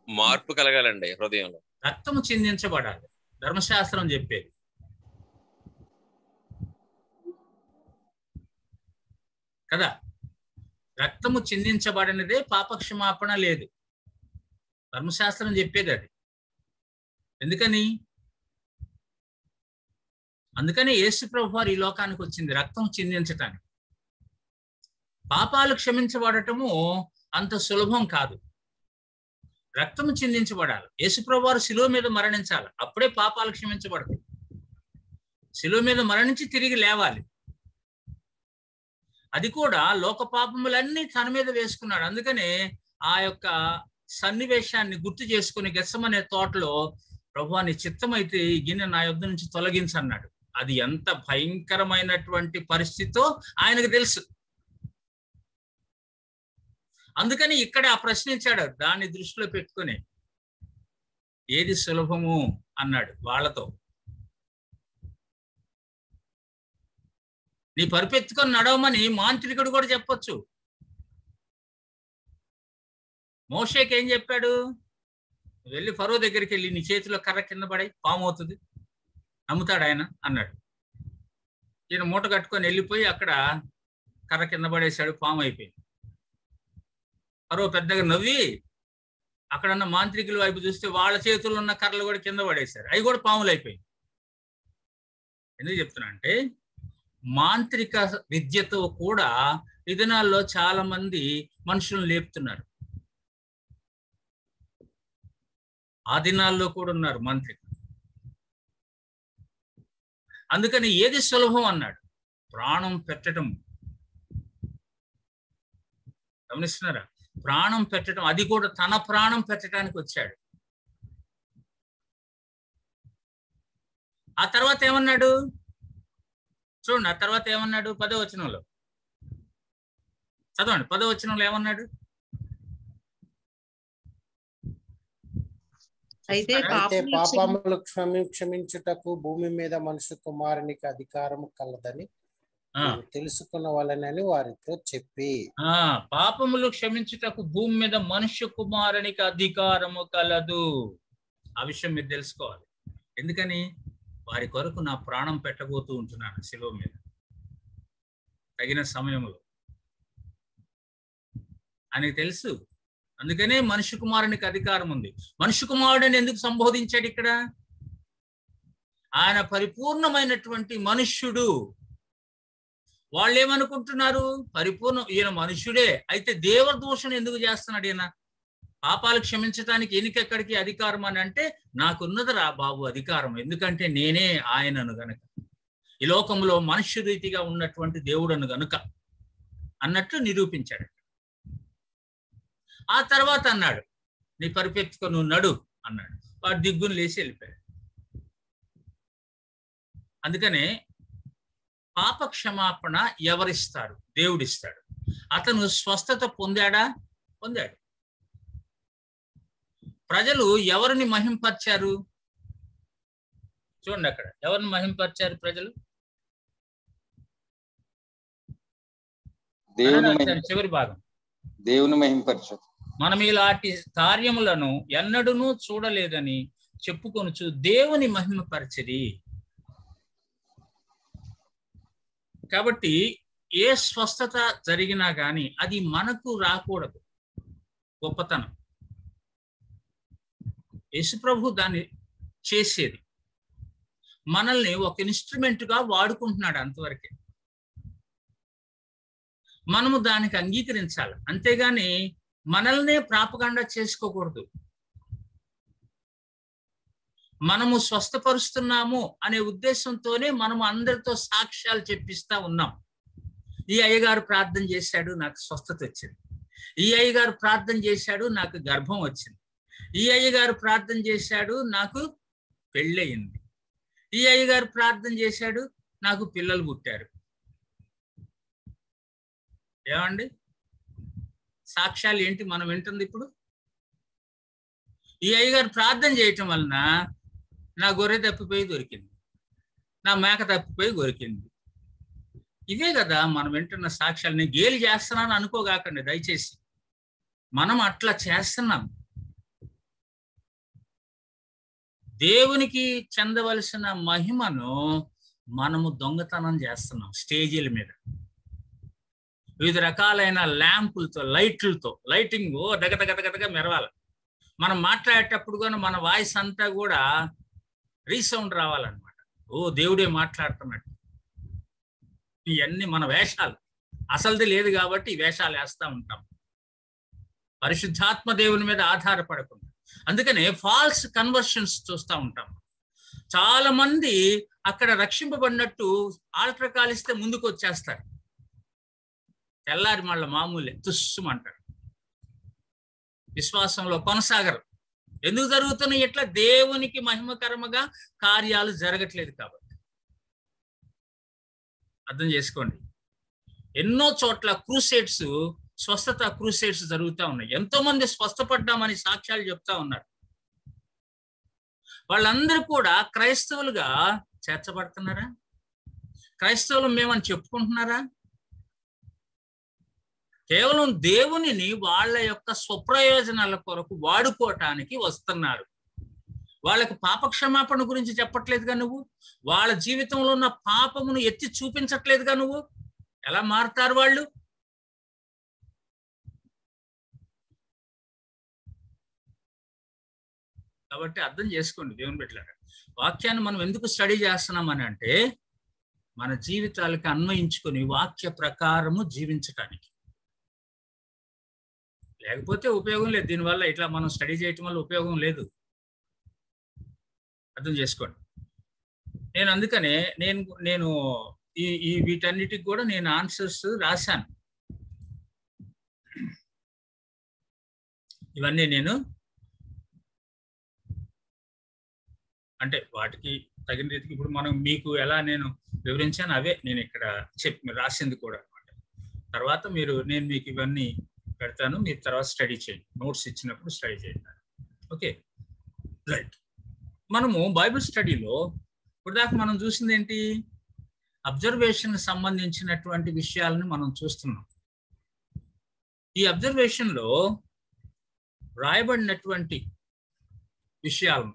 మార్పు కలగాలండి హృదయంలో. రక్తము చిందించబడాలి, ధర్మశాస్త్రం చెప్పేది. కదా, రక్తము చిందించబడినదే పాపక్షమాపణ లేదు, ధర్మశాస్త్రం చెప్పేది అది. అందుకని యేసు ప్రభు వారు ఈ లోకానికి వచ్చింది రక్తం చిందించటానికి. పాపాలు క్షమించబడటము అంత సులభం కాదు. రక్తము చిందించబడాలి. యేసుప్రభువు వారు శిలువ మీద మరణించాలి, అప్పుడే పాపాలు క్షమించబడతాయి. శిలువ మీద మరణించి తిరిగి లేవాలి. అది కూడా లోక పాపములన్నీ తన మీద వేసుకున్నాడు. అందుకనే ఆ యొక్క సన్నివేశాన్ని గుర్తు చేసుకుని గెత్సెమనే తోటలో ప్రభువా నీ చిత్తమైతే ఈ గిన్నె నా యొద్ద నుంచి తొలగించన్నాడు. అది ఎంత భయంకరమైనటువంటి పరిస్థితితో ఆయనకు తెలుసు. అందుకని ఇక్కడ ఆ ప్రశ్నించాడు, దాన్ని దృష్టిలో పెట్టుకుని ఏది సులభము అన్నాడు వాళ్ళతో. నీ పరిపెత్తుకొని నడవమని మాంత్రికుడు కూడా చెప్పొచ్చు. మోషేకి ఏం చెప్పాడు? వెళ్ళి ఫరో దగ్గరికి వెళ్ళి నీ చేతిలో కర్ర కింద పడి పాము అవుతుంది, నమ్ముతాడు ఆయన అన్నాడు. ఈయన మూట కట్టుకొని వెళ్ళిపోయి అక్కడ కర్ర కింద పడేశాడు, పాము అయిపోయింది. ఫరో పెద్దగా నవ్వి అక్కడున్న మాంత్రికుల వైపు చూస్తే వాళ్ళ చేతుల్లో ఉన్న కర్రలు కూడా కింద పడేశారు, అవి కూడా పాములు అయిపోయింది. ఎందుకు చెప్తున్నా అంటే మాంత్రిక విద్యతో కూడా ఈ దినాల్లో చాలా మంది మనుషులను లేపుతున్నారు. ఆ దినాల్లో కూడా ఉన్నారు మాంత్రికులు. అందుకని ఏది సులభం అన్నాడు? ప్రాణం పెట్టడం. గమనిస్తున్నారా? ప్రాణం పెట్టడం, అది కూడా తన ప్రాణం పెట్టడానికి వచ్చాడు. ఆ తర్వాత ఏమన్నాడు చూడండి. ఆ తర్వాత ఏమన్నాడు? 10వ వచనంలో చదవండి. 10వ వచనంలో ఏమన్నాడు? అయితే పాపములు క్షమించుటకు భూమి మీద మనుష్య కుమారునికి అధికారము కలదని తెలుసుకున్న వాళ్ళని వారితో చెప్పి, పాపములు క్షమించుటకు భూమి మీద మనుష్య కుమారునికి అధికారము కలదు. ఆ విషయం మీరు తెలుసుకోవాలి. ఎందుకని? వారి కొరకు నా ప్రాణం పెట్టబోతూ ఉంటున్నాను శిలువ మీద తగిన సమయంలో. ఆయనకు తెలుసు. అందుకనే మనుష్య కుమారునికి అధికారం ఉంది. మనుష్య కుమారుడిని ఎందుకు సంబోధించాడు ఇక్కడ? ఆయన పరిపూర్ణమైనటువంటి మనుష్యుడు. వాళ్ళు ఏమనుకుంటున్నారు? ఈయన మనుష్యుడే, అయితే దేవదూషణ ఎందుకు చేస్తున్నాడు ఈయన? పాపాలు క్షమించడానికి ఈయనకెక్కడికి అధికారం అని అంటే, నాకున్నదిరా బాబు అధికారం, ఎందుకంటే నేనే ఆయనను గనుక, ఈ లోకంలో మనుష్య రీతిగా ఉన్నటువంటి దేవుడను గనుక అన్నట్టు నిరూపించాడు. ఆ తర్వాత అన్నాడు, నీ పరిపెత్తుకో నువ్వు నడు అన్నాడు. వాడు దిగ్గును లేచి వెళ్ళిపోయాడు. అందుకనే పాప క్షమాపణ ఎవరిస్తారు? దేవుడిస్తాడు. అతను స్వస్థత పొందాడా? పొందాడు. ప్రజలు ఎవరిని మహింపరిచారు? చూడండి అక్కడ ఎవరిని మహింపరిచారు ప్రజలు? చివరి భాగం దేవుని మహింపరచారు. మనం ఇలాంటి కార్యములను ఎన్నడూనూ చూడలేదని చెప్పుకొనుచు దేవుని మహిమపరచరి. కాబట్టి ఏ స్వస్థత జరిగినా కానీ అది మనకు రాకూడదు. గొప్పతనం యేసుప్రభు దాన్ని చేసేది. మనల్ని ఒక ఇన్స్ట్రుమెంట్ గా వాడుకుంటున్నాడు, అంతవరకే. మనము దానికి అంగీకరించాలి, అంతేగాని మనల్నే ప్రాపగండా చేసుకోకూడదు. మనము స్వస్థపరుస్తున్నాము అనే ఉద్దేశంతోనే మనము అందరితో సాక్ష్యాలు చెప్పిస్తా ఉన్నాం. ఈ అయ్యగారు ప్రార్థన చేశాడు, నాకు స్వస్థత వచ్చింది. ఈ అయ్యగారు ప్రార్థన చేశాడు, నాకు గర్భం వచ్చింది. ఈ అయ్యగారు ప్రార్థన చేశాడు, నాకు పెళ్ళయింది. ఈ అయ్యగారు ప్రార్థన చేశాడు, నాకు పిల్లలు పుట్టారు. ఏమండి సాక్ష్యాలు ఏంటి మనం వింటుంది ఇప్పుడు? ఈ అయ్యగారు ప్రార్థన చేయటం వలన నా గొర్రె తప్పిపోయి దొరికింది, నా మేక తప్పిపోయి దొరికింది. ఇదే కదా మనం వింటున్న సాక్ష్యాలు. నేను గేలి చేస్తున్నాను అనుకోగాకండి దయచేసి. మనం అట్లా చేస్తున్నాం. దేవునికి చెందవలసిన మహిమను మనము దొంగతనం చేస్తున్నాం స్టేజీల మీద. వివిధ రకాలైన ల్యాంపులతో, లైట్లతో, లైటింగ్ దగదగదగదగా మెరవాలి. మనం మాట్లాడేటప్పుడు కూడా మన వాయిస్ అంతా కూడా రీసౌండ్ రావాలన్నమాట. దేవుడే మాట్లాడుతున్నట్టు. ఇవన్నీ మన వేషాలు. అసలుది లేదు కాబట్టి ఈ వేషాలు వేస్తూ ఉంటాం, పరిశుద్ధాత్మ దేవుని మీద ఆధారపడకుండా. అందుకనే ఫాల్స్ కన్వర్షన్స్ చూస్తూ ఉంటాం. చాలా మంది అక్కడ రక్షింపబడినట్టు ఆల్టర్ కాలిస్తే ముందుకు వచ్చేస్తారు, తెల్లారి మళ్ళీ మామూలే తుస్సుమంటారు, విశ్వాసంలో కొనసాగరు. ఎందుకు జరుగుతున్నాయి ఇట్లా? దేవునికి మహిమకరముగా కార్యాలు జరగట్లేదు కాబట్టి. అర్థం చేసుకోండి. ఎన్నో చోట్ల క్రూసేడ్స్, స్వస్థత క్రూసేడ్స్ జరుగుతూ ఉన్నాయి. ఎంతో మంది స్వస్థపడ్డామని సాక్ష్యాలు చెప్తా ఉన్నారు. వాళ్ళందరూ కూడా క్రైస్తవులుగా చేర్చబడుతున్నారా? క్రైస్తవులు మేమని చెప్పుకుంటున్నారా? కేవలం దేవునిని వాళ్ళ యొక్క స్వప్రయోజనాల కొరకు వాడుకోవటానికి వస్తున్నారు. వాళ్ళకి పాపక్షమాపణ గురించి చెప్పట్లేదుగా నువ్వు, వాళ్ళ జీవితంలో ఉన్న పాపమును ఎత్తి చూపించట్లేదుగా నువ్వు. ఎలా మారుతారు వాళ్ళు? కాబట్టి అర్థం చేసుకోండి దేవుని బిడ్డలారా. వాక్యాన్ని మనం ఎందుకు స్టడీ చేస్తున్నామని అంటే, మన జీవితాలకు అన్వయించుకొని వాక్య ప్రకారము జీవించటానికి. లేకపోతే ఉపయోగం లేదు. దీనివల్ల ఇట్లా మనం స్టడీ చేయటం వల్ల ఉపయోగం లేదు. అర్థం చేసుకోండి. నేను అందుకనే నేను ఈ వీటన్నిటికి కూడా నేను ఆన్సర్స్ రాశాను. ఇవన్నీ నేను అంటే వాటికి తగిన రీతికి ఇప్పుడు మనం మీకు ఎలా నేను వివరించాను అవే నేను ఇక్కడ రాసింది కూడా అనమాట. తర్వాత నేను మీకు ఇవన్నీ పెడతాను, మీరు తర్వాత స్టడీ చేయండి, నోట్స్ ఇచ్చినప్పుడు స్టడీ చేయండి. Okay, right. మనము బైబిల్ స్టడీలో ఇప్పుడు దాకా మనం చూసింది ఏంటి? అబ్జర్వేషన్ సంబంధించినటువంటి విషయాలను మనం చూస్తున్నాం. ఈ అబ్జర్వేషన్లో రాయబడినటువంటి విషయాలను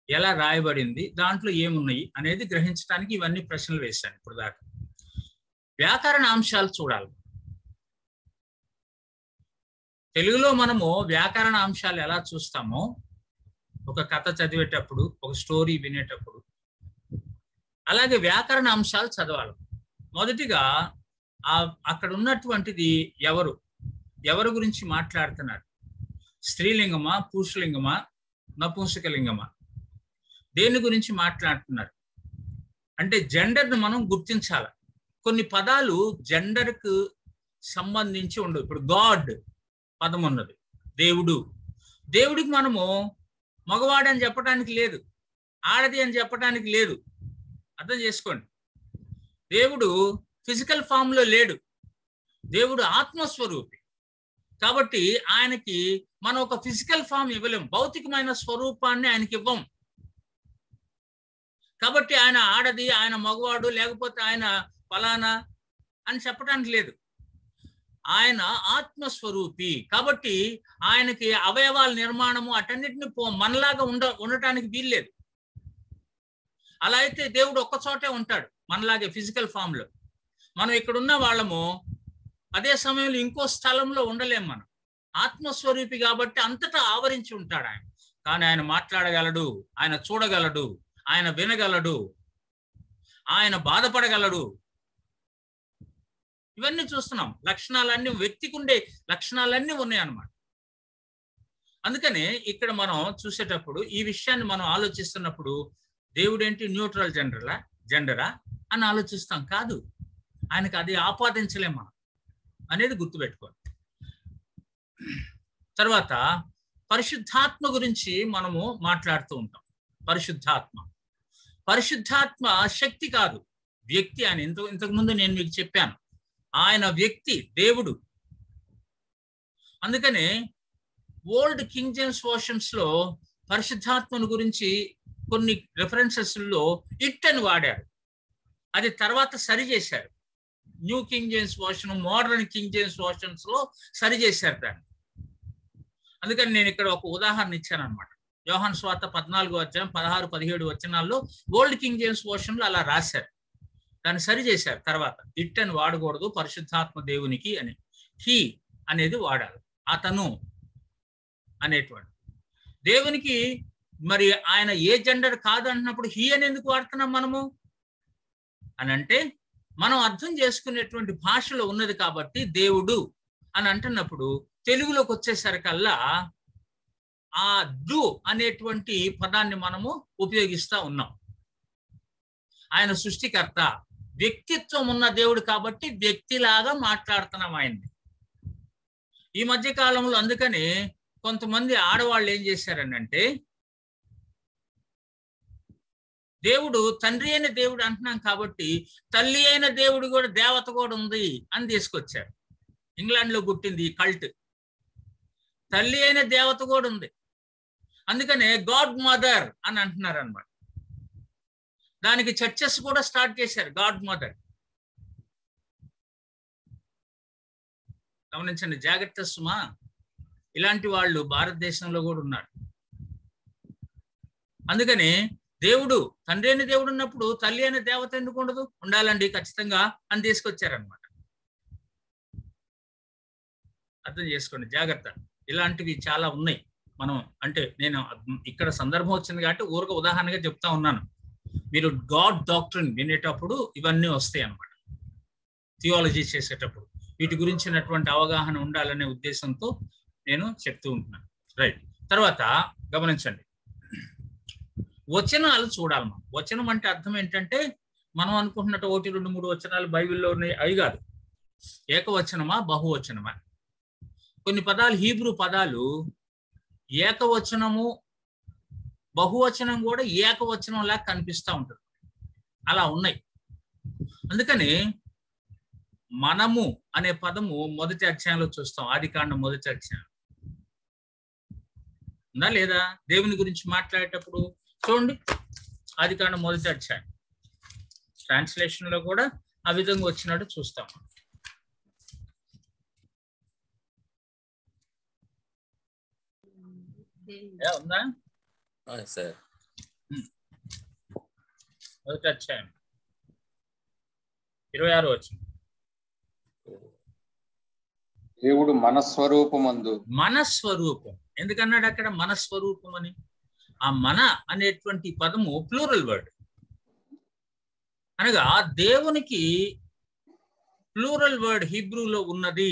ఎలా రాయబడింది, దాంట్లో ఏమున్నాయి అనేది గ్రహించడానికి ఇవన్నీ ప్రశ్నలు వేశాను ఇప్పుడు దాకా. వ్యాకరణ అంశాలు చూడాలి. తెలుగులో మనము వ్యాకరణ అంశాలు ఎలా చూస్తామో, ఒక కథ చదివేటప్పుడు, ఒక స్టోరీ వినేటప్పుడు, అలాగే వ్యాకరణ అంశాలు చదవాలి. మొదటిగా అక్కడ ఉన్నటువంటిది ఎవరు గురించి మాట్లాడుతున్నారు? స్త్రీలింగమా, పురుషలింగమా, నపుంసకలింగమా, దేని గురించి మాట్లాడుతున్నారు అంటే జెండర్ను మనం గుర్తించాలి. కొన్ని పదాలు జెండర్కు సంబంధించి ఉండవు. ఇప్పుడు గాడ్ పదం ఉన్నది, దేవుడికి మనము మగవాడు అని చెప్పడానికి లేదు, ఆడది అని చెప్పడానికి లేదు. అర్థం చేసుకోండి. దేవుడు ఫిజికల్ ఫామ్ లో లేడు, దేవుడు ఆత్మస్వరూపి. కాబట్టి ఆయనకి మనం ఒక ఫిజికల్ ఫామ్ ఇవ్వలేము, భౌతికమైన స్వరూపాన్ని ఆయనకి ఇవ్వం. కాబట్టి ఆయన ఆడది, ఆయన మగవాడు, లేకపోతే ఆయన ఫలానా అని చెప్పడానికి లేదు. ఆయన ఆత్మస్వరూపి. కాబట్టి ఆయనకి అవయవాల నిర్మాణము అటన్నిటిని మనలాగా ఉండటానికి వీల్లేదు. అలా అయితే దేవుడు ఒక్క చోటే ఉంటాడు మనలాగే ఫిజికల్ ఫామ్ లో. మనం ఇక్కడున్న వాళ్ళము అదే సమయంలో ఇంకో స్థలంలో ఉండలేము. మనం ఆత్మస్వరూపి కాబట్టి అంతటా ఆవరించి ఉంటాడు ఆయన. కానీ ఆయన మాట్లాడగలడు, ఆయన చూడగలడు, ఆయన వినగలడు, ఆయన బాధపడగలడు. ఇవన్నీ చూస్తున్నాం. లక్షణాలన్నీ, వ్యక్తికి ఉండే లక్షణాలన్నీ ఉన్నాయి అన్నమాట. అందుకనే ఇక్కడ మనం చూసేటప్పుడు ఈ విషయాన్ని మనం ఆలోచిస్తున్నప్పుడు దేవుడు ఏంటి న్యూట్రల్ జెండరా అని ఆలోచిస్తాం. కాదు, ఆయనకు అది ఆపాదించలేం మనం అనేది గుర్తుపెట్టుకోండి. తర్వాత పరిశుద్ధాత్మ గురించి మనము మాట్లాడుతూ ఉంటాం. పరిశుద్ధాత్మ శక్తి కాదు, వ్యక్తి. అని ఇంతకుముందు నేను మీకు చెప్పాను, ఆయన వ్యక్తి, దేవుడు. అందుకనే ఓల్డ్ కింగ్ జేమ్స్ వర్షన్స్ లో పరిశుద్ధాత్మను గురించి కొన్ని రెఫరెన్సెస్ లో ఇట్ అని వాడారు. అది తర్వాత సరి చేశారు. New king James version, modern king James versions లో సరి చేశారు దాన్ని. అందుకని నేను ఇక్కడ ఒక ఉదాహరణ ఇచ్చాను అనమాట. యోహాను సువార్త 14వ అధ్యాయం 16-17 వచనాల్లో ఓల్డ్ కింగ్ జేమ్స్ వర్షన్ లో అలా రాశారు, దాన్ని సరి చేశారు. తర్వాత ఇట్ అని వాడకూడదు, పరిశుద్ధాత్మ దేవునికి అని హీ అనేది వాడాలి, అతను అనేటువంటి. దేవునికి మరి ఆయన ఏ జెండర్ కాదు అంటున్నప్పుడు హీ అని ఎందుకు వాడుతున్నాం మనము అని అంటే, మనం అర్థం చేసుకునేటువంటి భాషలో ఉన్నది కాబట్టి దేవుడు అని అంటున్నప్పుడు తెలుగులోకి వచ్చేసరికల్లా ఆ డు అనేటువంటి పదాన్ని మనము ఉపయోగిస్తా ఉన్నాం. ఆయన సృష్టికర్త, వ్యక్తిత్వం ఉన్న దేవుడు కాబట్టి వ్యక్తిలాగా మాట్లాడుతున్నాం ఆయన్ని. ఈ మధ్య కాలంలో అందుకని కొంతమంది ఆడవాళ్ళు ఏం చేశారనంటే, దేవుడు తండ్రి అయిన దేవుడు అంటున్నాం కాబట్టి తల్లి అయిన దేవుడు కూడా, దేవత కూడా ఉంది అని తీసుకొచ్చారు. ఇంగ్లాండ్లో పుట్టింది ఈ కల్ట్. తల్లి అయిన దేవత కూడా ఉంది, అందుకనే గాడ్ మదర్ అని అంటున్నారు అన్నమాట. దానికి చర్చెస్ కూడా స్టార్ట్ చేశారు, గాడ్ మదర్. గమనించండి, జాగ్రత్త సుమా. ఇలాంటి వాళ్ళు భారతదేశంలో కూడా ఉన్నారు. అందుకని దేవుడు తండ్రి అయిన దేవుడు ఉన్నప్పుడు తల్లి అయిన దేవత ఎందుకు ఉండదు? ఉండాలండి ఖచ్చితంగా అని తీసుకొచ్చారనమాట. అర్థం చేసుకోండి, జాగ్రత్త. ఇలాంటివి చాలా ఉన్నాయి. మనం అంటే నేను ఇక్కడ సందర్భం వచ్చింది కాబట్టి ఊరక ఉదాహరణగా చెప్తా ఉన్నాను. మీరు గాడ్ డాక్ట్రిన్ వినేటప్పుడు ఇవన్నీ వస్తాయి అన్నమాట. థియాలజీ చేసేటప్పుడు వీటి గురించినటువంటి అవగాహన ఉండాలనే ఉద్దేశంతో నేను చెప్తూ ఉంటున్నాను. రైట్. తర్వాత గమనించండి, వచనాలు చూడాలి మనం. వచనం అంటే అర్థం ఏంటంటే మనం అనుకుంటున్నట్టు 1, 2, 3 వచనాలు బైబిల్లో ఉన్నాయి అవి కాదు. ఏకవచనమా బహువచనమా? కొన్ని పదాలు, హీబ్రూ పదాలు ఏకవచనము, బహువచనం కూడా ఏకవచనం లాగా కనిపిస్తూ ఉంటుంది. అలా ఉన్నాయి. అందుకని మనము అనే పదము మొదటి అధ్యాయంలో చూస్తాం. ఆదికాండం మొదటి అధ్యాయం ఉందా లేదా? దేవుని గురించి మాట్లాడేటప్పుడు చూడండి, ఆదికాండం మొదటి అధ్యాయం ట్రాన్స్లేషన్ లో కూడా ఆ విధంగా వచ్చినట్టు చూస్తాం. ఉందా సార్? మొదటి అధ్యాయం 26వ వచనం. దేవుడు మనస్వరూపమందు. మనస్వరూపం ఎందుకన్నాడు అక్కడ మనస్వరూపం అని? ఆ మన అనేటువంటి పదము ప్లూరల్ వర్డ్, అనగా దేవునికి ప్లూరల్ వర్డ్ హీబ్రూలో ఉన్నది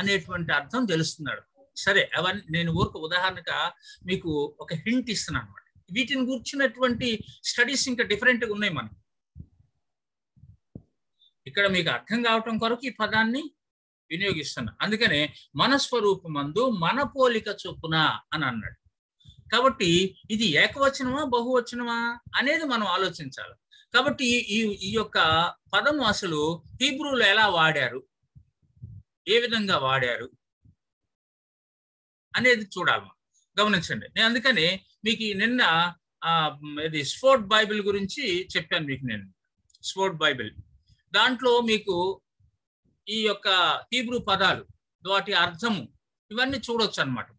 అనేటువంటి అర్థం తెలుస్తున్నాడు. సరే, అవన్నీ నేను ఊరికి ఉదాహరణగా మీకు ఒక హింట్ ఇస్తున్నాను అనమాట. వీటిని కూర్చున్నటువంటి స్టడీస్ ఇంకా డిఫరెంట్గా ఉన్నాయి మనకి. ఇక్కడ మీకు అర్థం కావటం కొరకు ఈ పదాన్ని వినియోగిస్తున్నా. అందుకనే మనస్వరూపమందు మన పోలిక చొప్పున అని అన్నాడు. కాబట్టి ఇది ఏకవచనమా బహువచనమా అనేది మనం ఆలోచించాలి. కాబట్టి ఈ యొక్క పదము అసలు హీబ్రూలో ఎలా వాడారు, ఏ విధంగా వాడారు అనేది చూడాలి. గమనించండి, నేను అందుకని మీకు నిన్న ఇది స్పోర్ట్ బైబిల్ గురించి చెప్పాను మీకు. నేను స్పోర్ట్ బైబిల్ దాంట్లో మీకు ఈ యొక్క హీబ్రూ పదాలు, వాటి అర్థము ఇవన్నీ చూడొచ్చు అన్నమాట.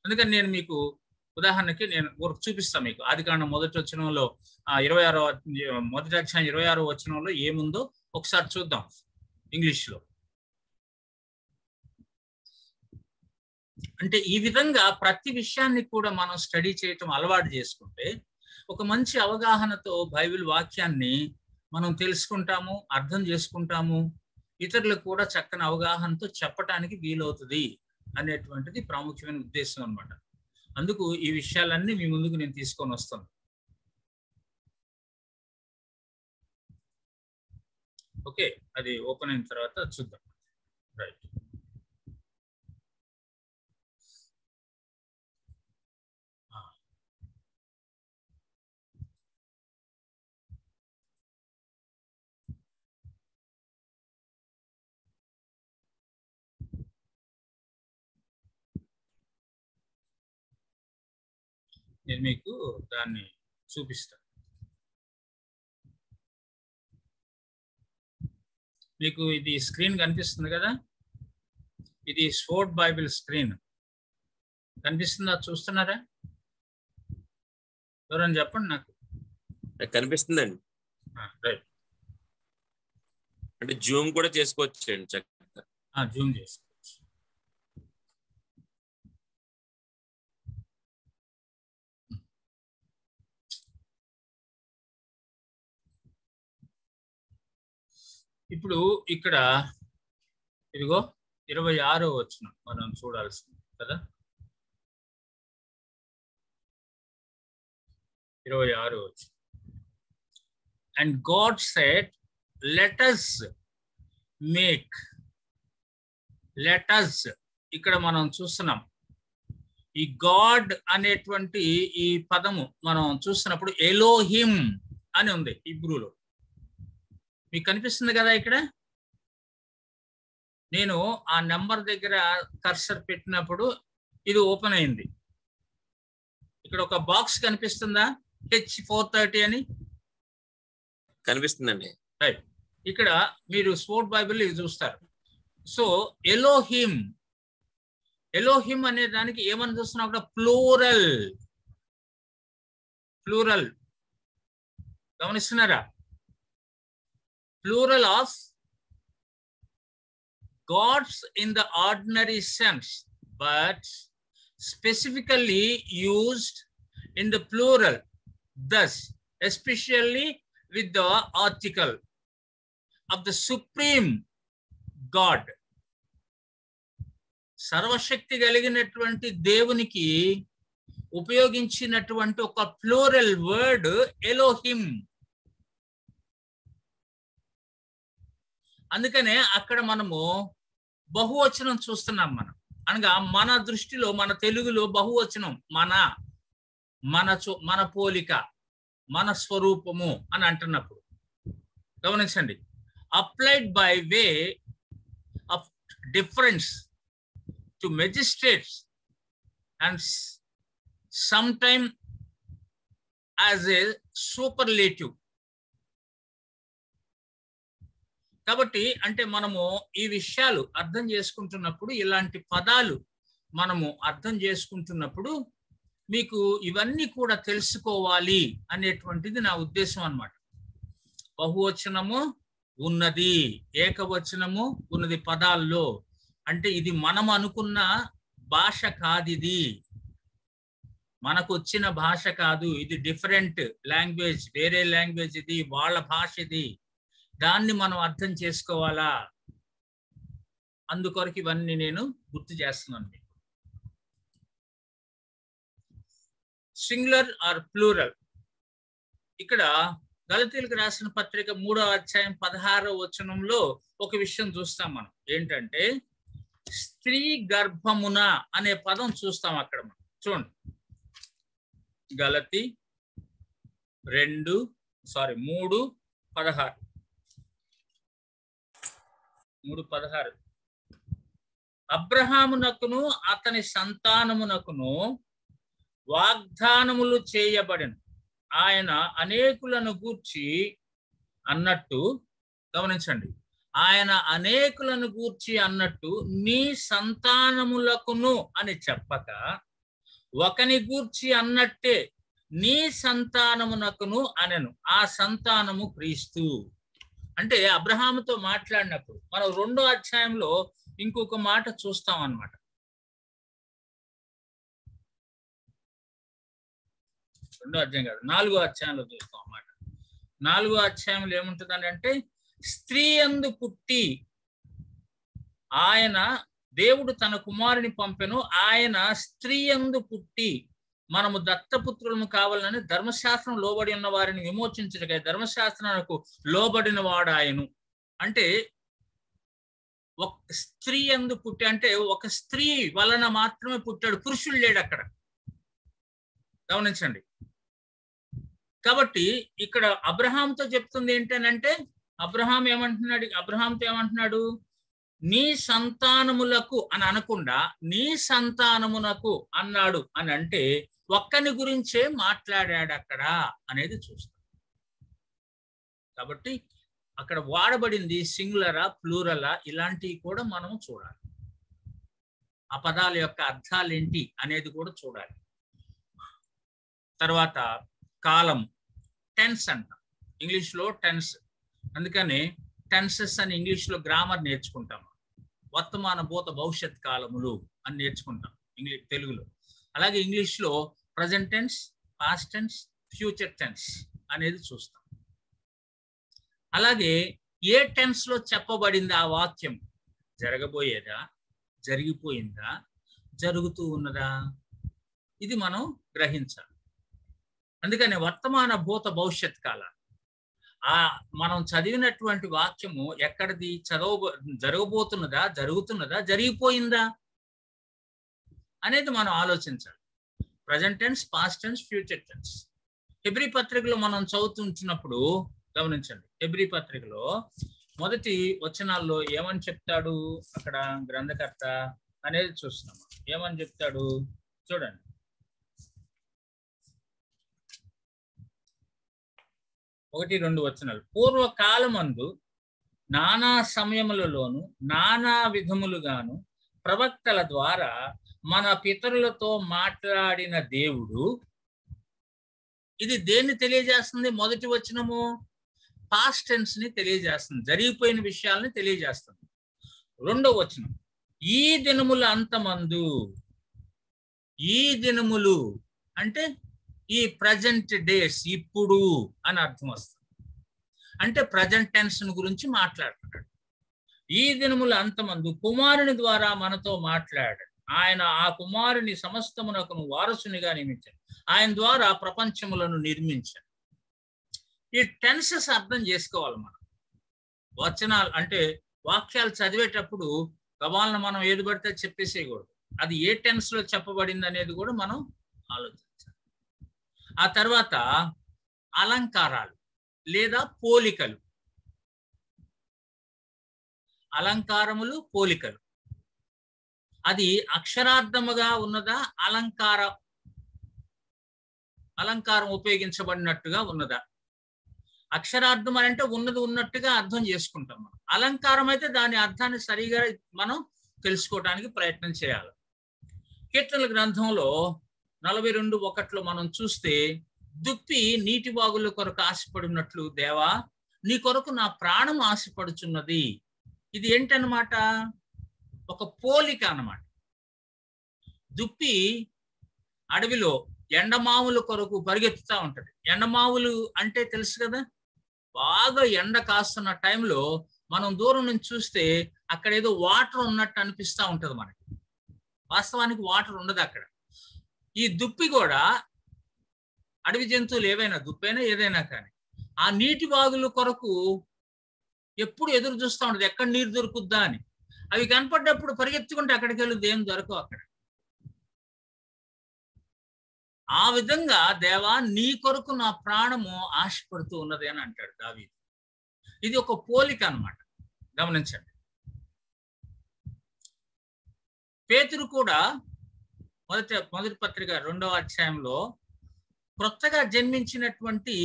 అందుకని నేను మీకు ఉదాహరణకి నేను చూపిస్తాను మీకు. ఆదికాండం మొదటి వచనంలో 26వ మొదటి అధ్యాయం 26వ వచనంలో ఏముందో ఒకసారి చూద్దాం ఇంగ్లీష్లో. అంటే ఈ విధంగా ప్రతి విషయాన్ని కూడా మనం స్టడీ చేయటం అలవాటు చేసుకుంటే ఒక మంచి అవగాహనతో బైబిల్ వాక్యాన్ని మనం తెలుసుకుంటాము, అర్థం చేసుకుంటాము, ఇతరులకు కూడా చక్కని అవగాహనతో చెప్పటానికి వీలవుతుంది అనేటువంటిది ప్రాముఖ్యమైన ఉద్దేశం అన్నమాట. అందుకు ఈ విషయాలన్నీ మీ ముందుకు నేను తీసుకొని వస్తాను. ఓకే, అది ఓపెన్ అయిన తర్వాత చూద్దాం. రైట్. నేను మీకు దాన్ని చూపిస్తాను. మీకు ఇది స్క్రీన్ కనిపిస్తుంది కదా, ఇది స్పోర్ట్ బైబిల్ స్క్రీన్ కనిపిస్తుందా? చూస్తున్నారా? ఎవరని చెప్పండి నాకు. కనిపిస్తుందండి. రైట్. అంటే జూమ్ కూడా చేసుకోవచ్చండి చక్కగా. జూమ్ చేసుకోవచ్చు. ఇప్పుడు ఇక్కడ ఇదిగో 26వ వచనం మనం చూడాల్సింది కదా. 26వ వచనం. And God said, let us make. let us ఇక్కడ మనం చూస్తున్నాం. ఈ గాడ్ అనేటువంటి ఈ పదము మనం చూస్తున్నప్పుడు ఎలోహిం అని ఉంది హీబ్రూలో. మీకు కనిపిస్తుంది కదా ఇక్కడ. నేను ఆ నెంబర్ దగ్గర కర్సర్ పెట్టినప్పుడు ఇది ఓపెన్ అయింది. ఇక్కడ ఒక బాక్స్ కనిపిస్తుందా, H430 అని కనిపిస్తుందండి. రైట్. ఇక్కడ మీరు స్పోర్ట్ బైబిల్ ఇది చూస్తారు. సో ఎలోహిం, ఎలోహిం అనే దానికి ఏమని చూస్తున్నాం అక్కడ, ప్లూరల్. ప్లూరల్ గమనిస్తున్నారా? Plural of gods in the ordinary sense, but specifically used in the plural, thus especially with the article of the supreme God. సర్వశక్తి కలిగినటువంటి దేవునికి ఉపయోగించినటువంటి ఒక ప్లూరల్ వర్డ్ ఎలోహిం. అందుకనే అక్కడ మనము బహువచనం చూస్తున్నాం. మనం అనగా మన దృష్టిలో, మన తెలుగులో బహువచనం మన పోలిక, మన స్వరూపము అని అంటున్నప్పుడు గమనించండి. Applied by way of difference to magistrates and sometime as a superlative. కాబట్టి అంటే మనము ఈ విషయాలు అర్థం చేసుకుంటున్నప్పుడు, ఇలాంటి పదాలు మనము అర్థం చేసుకుంటున్నప్పుడు మీకు ఇవన్నీ కూడా తెలుసుకోవాలి అనేటువంటిది నా ఉద్దేశం అన్నమాట. బహువచనము ఉన్నది, ఏకవచనము ఉన్నది పదాల్లో. అంటే ఇది మనం అనుకున్న భాష కాదు, ఇది మనకు వచ్చిన భాష కాదు, ఇది డిఫరెంట్ లాంగ్వేజ్, వేరే లాంగ్వేజ్, ఇది వాళ్ళ భాష, ఇది. దాన్ని మనం అర్థం చేసుకోవాలా. అందుకొరకు ఇవన్నీ నేను గుర్తు చేస్తున్నాను మీకు. Singular or plural. ఇక్కడ గలతీయులకు రాసిన పత్రిక 3వ అధ్యాయం 16వ వచనంలో ఒక విషయం చూస్తాం మనం. ఏంటంటే స్త్రీ గర్భమున అనే పదం చూస్తాం అక్కడ మనం. చూడండి, గలతీ 3:16. 3:16. అబ్రహామునకును అతని సంతానమునకును వాగ్దానములు చేయబడిన ఆయన అనేకులను గూర్చి అన్నట్టు, గమనించండి, ఆయన అనేకులను గూర్చి అన్నట్టు నీ సంతానములకును అని చెప్పక ఒకని గూర్చి అన్నట్టే నీ సంతానమునకును అనెను. ఆ సంతానము క్రీస్తు. అంటే అబ్రహాముతో మాట్లాడినప్పుడు మనం 2వ అధ్యాయంలో ఇంకొక మాట చూస్తాం అన్నమాట. 2వ అధ్యాయం కాదు, 4వ అధ్యాయంలో చూస్తాం అన్నమాట. 4వ అధ్యాయంలో ఏముంటుందని అంటే, స్త్రీ యందు పుట్టి ఆయన, దేవుడు తన కుమారుని పంపెను, ఆయన స్త్రీ యందు పుట్టి మనము దత్తపుత్రులను కావాలని ధర్మశాస్త్రం లోబడి ఉన్న వారిని విమోచించగా ధర్మశాస్త్రానికి లోబడిన వాడు ఆయను. అంటే ఒక స్త్రీ యందు పుట్టి అంటే ఒక స్త్రీ వలన మాత్రమే పుట్టాడు, పురుషుడు లేడు అక్కడ. గమనించండి. కాబట్టి ఇక్కడ అబ్రహాంతో చెప్తుంది ఏంటనంటే, అబ్రహాంతో ఏమంటున్నాడు, నీ సంతానములకు అని అనకుండా నీ సంతానమునకు అన్నాడు అని అంటే ఒక్కని గురించే మాట్లాడాడు అక్కడ అనేది చూస్తాం. కాబట్టి అక్కడ వాడబడింది సింగులరా ప్లూరలా ఇలాంటివి కూడా మనం చూడాలి. ఆ పదాల యొక్క అర్థాలు ఏంటి అనేది కూడా చూడాలి. తర్వాత కాలం, టెన్స్ అంట ఇంగ్లీష్లో, టెన్స్. అందుకని టెన్సెస్ అని ఇంగ్లీష్లో గ్రామర్ నేర్చుకుంటాం. వర్తమాన భూత భవిష్యత్ కాలములు అని నేర్చుకుంటాం తెలుగులో. అలాగే ఇంగ్లీష్లో present tense, past tense, future tense అనేది చూస్తాం. అలాగే ఏ టెన్స్ లో చెప్పబడింది ఆ వాక్యం? జరగబోయేదా, జరిగిపోయిందా, జరుగుతూ ఉన్నదా? ఇది మనం గ్రహించాలి. అందుకని వర్తమాన భూత భవిష్యత్ కాల మనం చదివినటువంటి వాక్యము ఎక్కడిది? జరగబోతున్నదా, జరుగుతున్నదా, జరిగిపోయిందా అనేది మనం ఆలోచించాలి. Present tense, past tense, future tense. హెబ్రీ పత్రికలో మనం చదువుతుంటున్నప్పుడు గమనించండి, హెబ్రీ పత్రికలో మొదటి వచనాల్లో ఏమని చెప్తాడు అక్కడ గ్రంథకర్త అనేది చూస్తున్నాము. ఏమని చెప్తాడు చూడండి. ఒకటి రెండు వచనాలు. పూర్వకాలమందు నానా సమయములలోను నానా విధములుగాను ప్రవక్తల ద్వారా మన పితరులతో మాట్లాడిన దేవుడు. ఇది దేన్ని తెలియజేస్తుంది? మొదటి వచనము పాస్ట్ టెన్స్ ని తెలియజేస్తుంది, జరిగిపోయిన విషయాలని తెలియజేస్తుంది. రెండో వచనం ఈ దినముల అంతమందు. ఈ దినములు అంటే ఈ ప్రజెంట్ డేస్, ఇప్పుడు అని అర్థం వస్తుంది. అంటే ప్రజెంట్ టెన్స్ గురించి మాట్లాడుతున్నాడు. ఈ దినముల అంతమందు కుమారుని ద్వారా మనతో మాట్లాడాడు. ఆయన ఆ కుమారుని సమస్తమునకు వారసునిగా నియమించాడు. ఆయన ద్వారా ప్రపంచములను నిర్మించాడు. ఈ టెన్సెస్ అర్థం చేసుకోవాలి మనం. వచనాలు అంటే వాక్యాలు చదివేటప్పుడు గబాలను మనం ఏది పడితే చెప్పేసేయకూడదు. అది ఏ టెన్స్ లో చెప్పబడింది అనేది కూడా మనం ఆలోచించాలి. ఆ తర్వాత అలంకారాలు లేదా పోలికలు. అలంకారములు, పోలికలు. అది అక్షరార్థముగా ఉన్నదా, అలంకారం ఉపయోగించబడినట్టుగా ఉన్నదా? అక్షరార్థం అంటే ఉన్నది ఉన్నట్టుగా అర్థం చేసుకుంటాం మనం. అలంకారం అయితే దాని అర్థాన్ని సరిగా మనం తెలుసుకోవడానికి ప్రయత్నం చేయాలి. కీర్తనల గ్రంథంలో 42:1 మనం చూస్తే, దుప్పి నీటి వాగుల కొరకు ఆశపడినట్లు దేవా నీ కొరకు నా ప్రాణం ఆశపడుచున్నది. ఇది ఏంటన్నమాట? ఒక పోలిక అన్నమాట. దుప్పి అడవిలో ఎండమావుల కొరకు పరిగెత్తుతూ ఉంటది. ఎండమావులు అంటే తెలుసు కదా, బాగా ఎండ కాస్తున్న టైంలో మనం దూరం నుంచి చూస్తే అక్కడ ఏదో వాటర్ ఉన్నట్టు అనిపిస్తూ ఉంటది మనకి. వాస్తవానికి వాటర్ ఉండదు అక్కడ. ఈ దుప్పి కూడా అడవి జంతువులు ఏవైనా, దుప్పైనా ఏదైనా కానీ, ఆ నీటి వాగుల కొరకు ఎప్పుడు ఎదురు చూస్తూ ఉంటది, ఎక్కడ నీరు దొరుకుద్దా అని. అవి కనపడ్డప్పుడు పరిగెత్తుకుంటే అక్కడికి వెళ్ళి దేని దొరకవు అక్కడ. ఆ విధంగా దేవా నీ కొరకు నా ప్రాణము ఆశపడుతూ ఉన్నది అని అంటాడు దావీదు. ఇది ఒక పోలిక అన్నమాట. గమనించండి. పేతురు కూడా మొదటి పత్రిక 2వ అధ్యాయంలో కొత్తగా జన్మించినటువంటి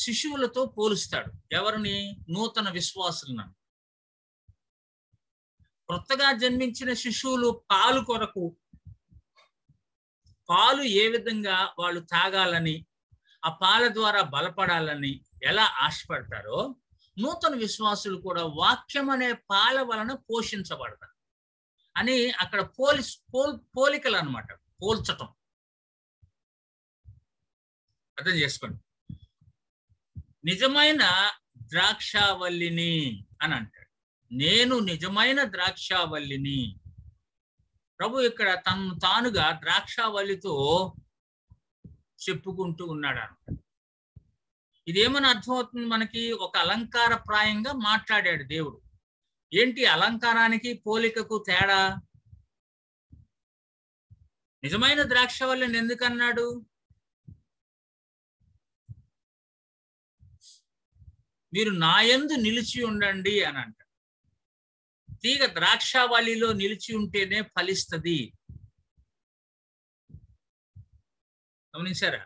శిశువులతో పోలుస్తాడు. ఎవరిని? నూతన విశ్వాసులను. కొత్తగా జన్మించిన శిశువులు పాలు కొరకు, పాలు ఏ విధంగా వాళ్ళు తాగాలని, ఆ పాల ద్వారా బలపడాలని ఎలా ఆశపడతారో, నూతన విశ్వాసులు కూడా వాక్యం అనే పాల వలన పోషించబడతారు అని అక్కడ పోలికలు అన్నమాట. పోల్చటం అర్థం చేసుకోండి. నిజమైన ద్రాక్షావల్లిని అని అంటాడు. నేను నిజమైన ద్రాక్షావల్లిని. ప్రభు ఇక్కడ తను తానుగా ద్రాక్షావల్లితో చెప్పుకుంటూ ఉన్నాడు అన్నమాట. ఇదేమని అర్థమవుతుంది మనకి? ఒక అలంకార ప్రాయంగా మాట్లాడాడు దేవుడు. ఏంటి అలంకారానికి పోలికకు తేడా? నిజమైన ద్రాక్షావల్లిని ఎందుకన్నాడు? మీరు నాయందు నిలిచి ఉండండి అని అంట. తీగ ద్రాక్షావల్లిలో నిలిచి ఉంటేనే ఫలిస్తుంది. గమనించారా?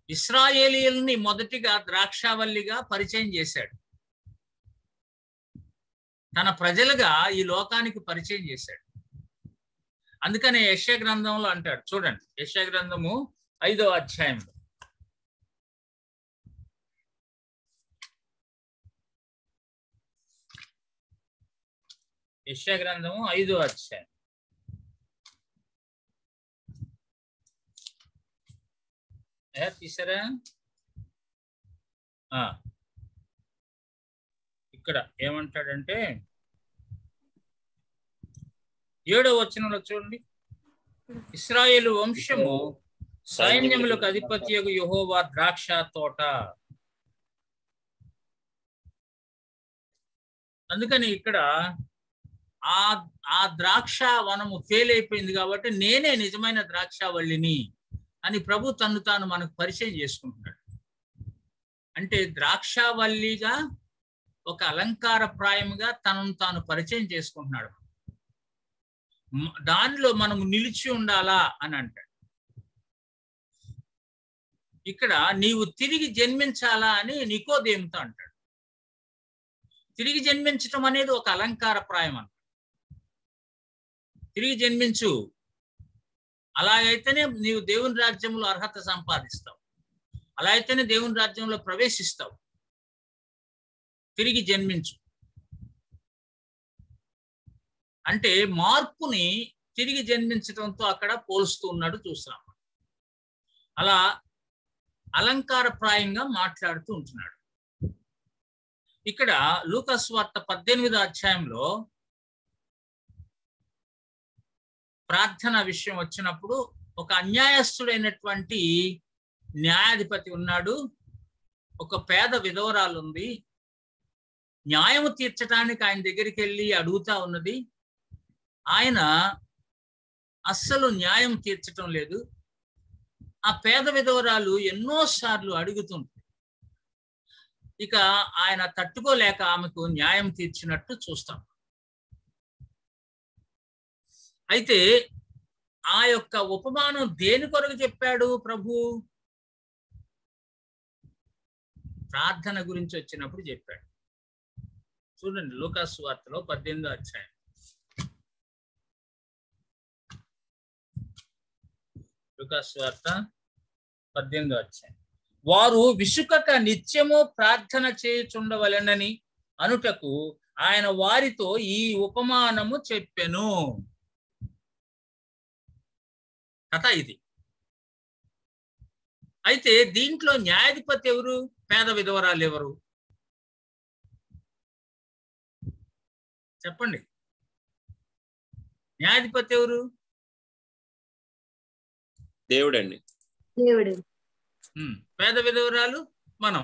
ఇశ్రాయేలీయుల్ని మొదటిగా ద్రాక్షావల్లిగా పరిచయం చేశాడు. తన ప్రజలుగా ఈ లోకానికి పరిచయం చేశాడు. అందుకనే యెషయా గ్రంథంలో అంటాడు. చూడండి, యెషయా గ్రంథము 5వ అధ్యాయంలో యెషయా గ్రంథము 5వ అధ్యాయం తీసారా? ఇక్కడ ఏమంటాడంటే 7వ వచనంలో చూడండి, ఇశ్రాయేలు వంశము సైన్యములకు అధిపతియగు యెహోవా ద్రాక్ష తోట. అందుకని ఇక్కడ ఆ ద్రాక్ష వనము ఫెయిల్ అయిపోయింది కాబట్టి నేనే నిజమైన ద్రాక్షావల్లిని అని ప్రభు తను తాను మనకు పరిచయం చేసుకుంటున్నాడు. అంటే ద్రాక్షావల్లిగా ఒక అలంకార ప్రాయముగా తనను తాను పరిచయం చేసుకుంటున్నాడు. దానిలో మనము నిలిచి ఉండాలా అని అంటాడు. ఇక్కడ నీవు తిరిగి జన్మించాలా అని నికోదేముతో అంటాడు. తిరిగి జన్మించటం అనేది ఒక అలంకార ప్రాయం అంట. తిరిగి జన్మించు, అలాగైతేనే నీవు దేవుని రాజ్యంలో అర్హత సంపాదిస్తావు, అలా అయితేనే దేవుని రాజ్యంలో ప్రవేశిస్తావు. తిరిగి జన్మించు అంటే మార్పుని తిరిగి జన్మించడంతో అక్కడ పోలుస్తూ ఉన్నాడు చూస్తున్నాం. అలా అలంకార ప్రాయంగా మాట్లాడుతూ ఉంటున్నాడు. ఇక్కడ లూకా సువార్త 18వ అధ్యాయంలో ప్రార్థన విషయం వచ్చినప్పుడు ఒక అన్యాయస్తుడైనటువంటి న్యాయాధిపతి ఉన్నాడు, ఒక పేద విధవరాలు ఉంది. న్యాయము తీర్చడానికి ఆయన దగ్గరికి వెళ్ళి అడుగుతా ఉన్నది. ఆయన అస్సలు న్యాయం తీర్చటం లేదు. ఆ పేద విధవరాలు ఎన్నోసార్లు అడుగుతుంది. ఇక ఆయన తట్టుకోలేక ఆమెకు న్యాయం తీర్చినట్టు చూస్తాం. అయితే ఆ యొక్క ఉపమానం దేని కొరకు చెప్పాడు ప్రభు? ప్రార్థన గురించి వచ్చినప్పుడు చెప్పాడు. చూడండి లూకా సువార్తలో 18వ అధ్యాయం. లూకా సువార్త 18వ అధ్యాయం. వారు విసుకక నిత్యము ప్రార్థన చేయుచుండవలెనని అనుటకు ఆయన వారితో ఈ ఉపమానము చెప్పెను. కథ ఇది. అయితే దీంట్లో న్యాయాధిపతి ఎవరు? పేద విధవరాలు ఎవరు? చెప్పండి. న్యాయాధిపతి ఎవరు? దేవుడండి. దేవుడు. పేద విధవరాలు మనం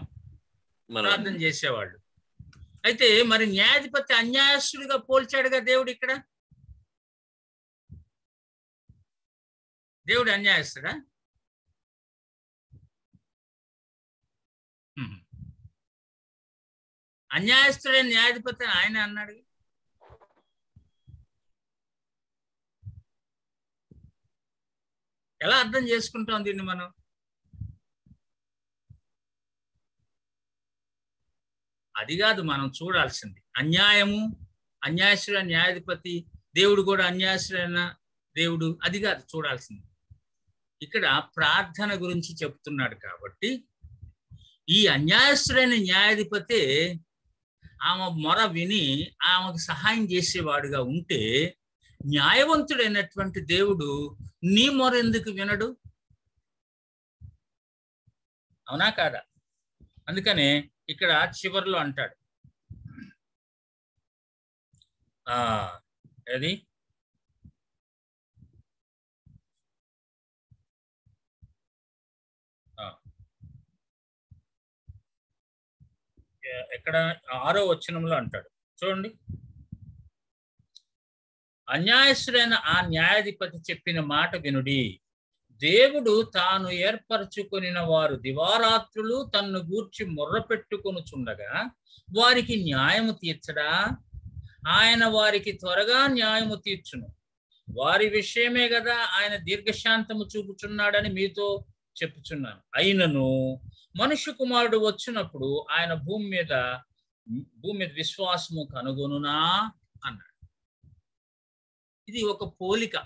ప్రార్థన చేసేవాళ్ళు. అయితే మరి న్యాయాధిపతి అన్యాయస్తుడిగా పోల్చాడుగా దేవుడు. ఇక్కడ దేవుడు అన్యాయస్తుడా? అన్యాయస్తుడైన న్యాయాధిపతి ఆయన అన్నాడు. ఎలా అర్థం చేసుకుంటాం దీన్ని మనం? అది కాదు మనం చూడాల్సింది. అన్యాయస్తుడైన న్యాయాధిపతి, దేవుడు కూడా అన్యాయస్తుడైన దేవుడు, అది కాదు చూడాల్సింది. ఇక్కడ ప్రార్థన గురించి చెప్తున్నాడు కాబట్టి ఈ అన్యాయస్తుడైన న్యాయాధిపతే ఆమె మొర విని ఆమెకు సహాయం చేసేవాడుగా ఉంటే, న్యాయవంతుడైనటువంటి దేవుడు నీ మొర ఎందుకు వినడు? అవునా కాదా? అందుకనే ఇక్కడ చివరిలో అంటాడు, అది ఎక్కడ 6వ వచనంలో అంటాడు చూడండి. అన్యాయస్తుడైన ఆ న్యాయాధిపతి చెప్పిన మాట వినుడి. దేవుడు తాను ఏర్పరచుకొనిన వారు దివారాత్రులు తన్ను గూర్చి మొర్ర పెట్టుకొనుచుండగా వారికి న్యాయము తీర్చడా? ఆయన వారికి త్వరగా న్యాయము తీర్చును. వారి విషయమే కదా ఆయన దీర్ఘశాంతము చూపుచున్నాడని మీతో చెప్పుచున్నాను. అయినను మనుష్య కుమారుడు వచ్చినప్పుడు ఆయన భూమి మీద విశ్వాసము కనుగొనునా అన్నాడు. ఇది ఒక పోలిక,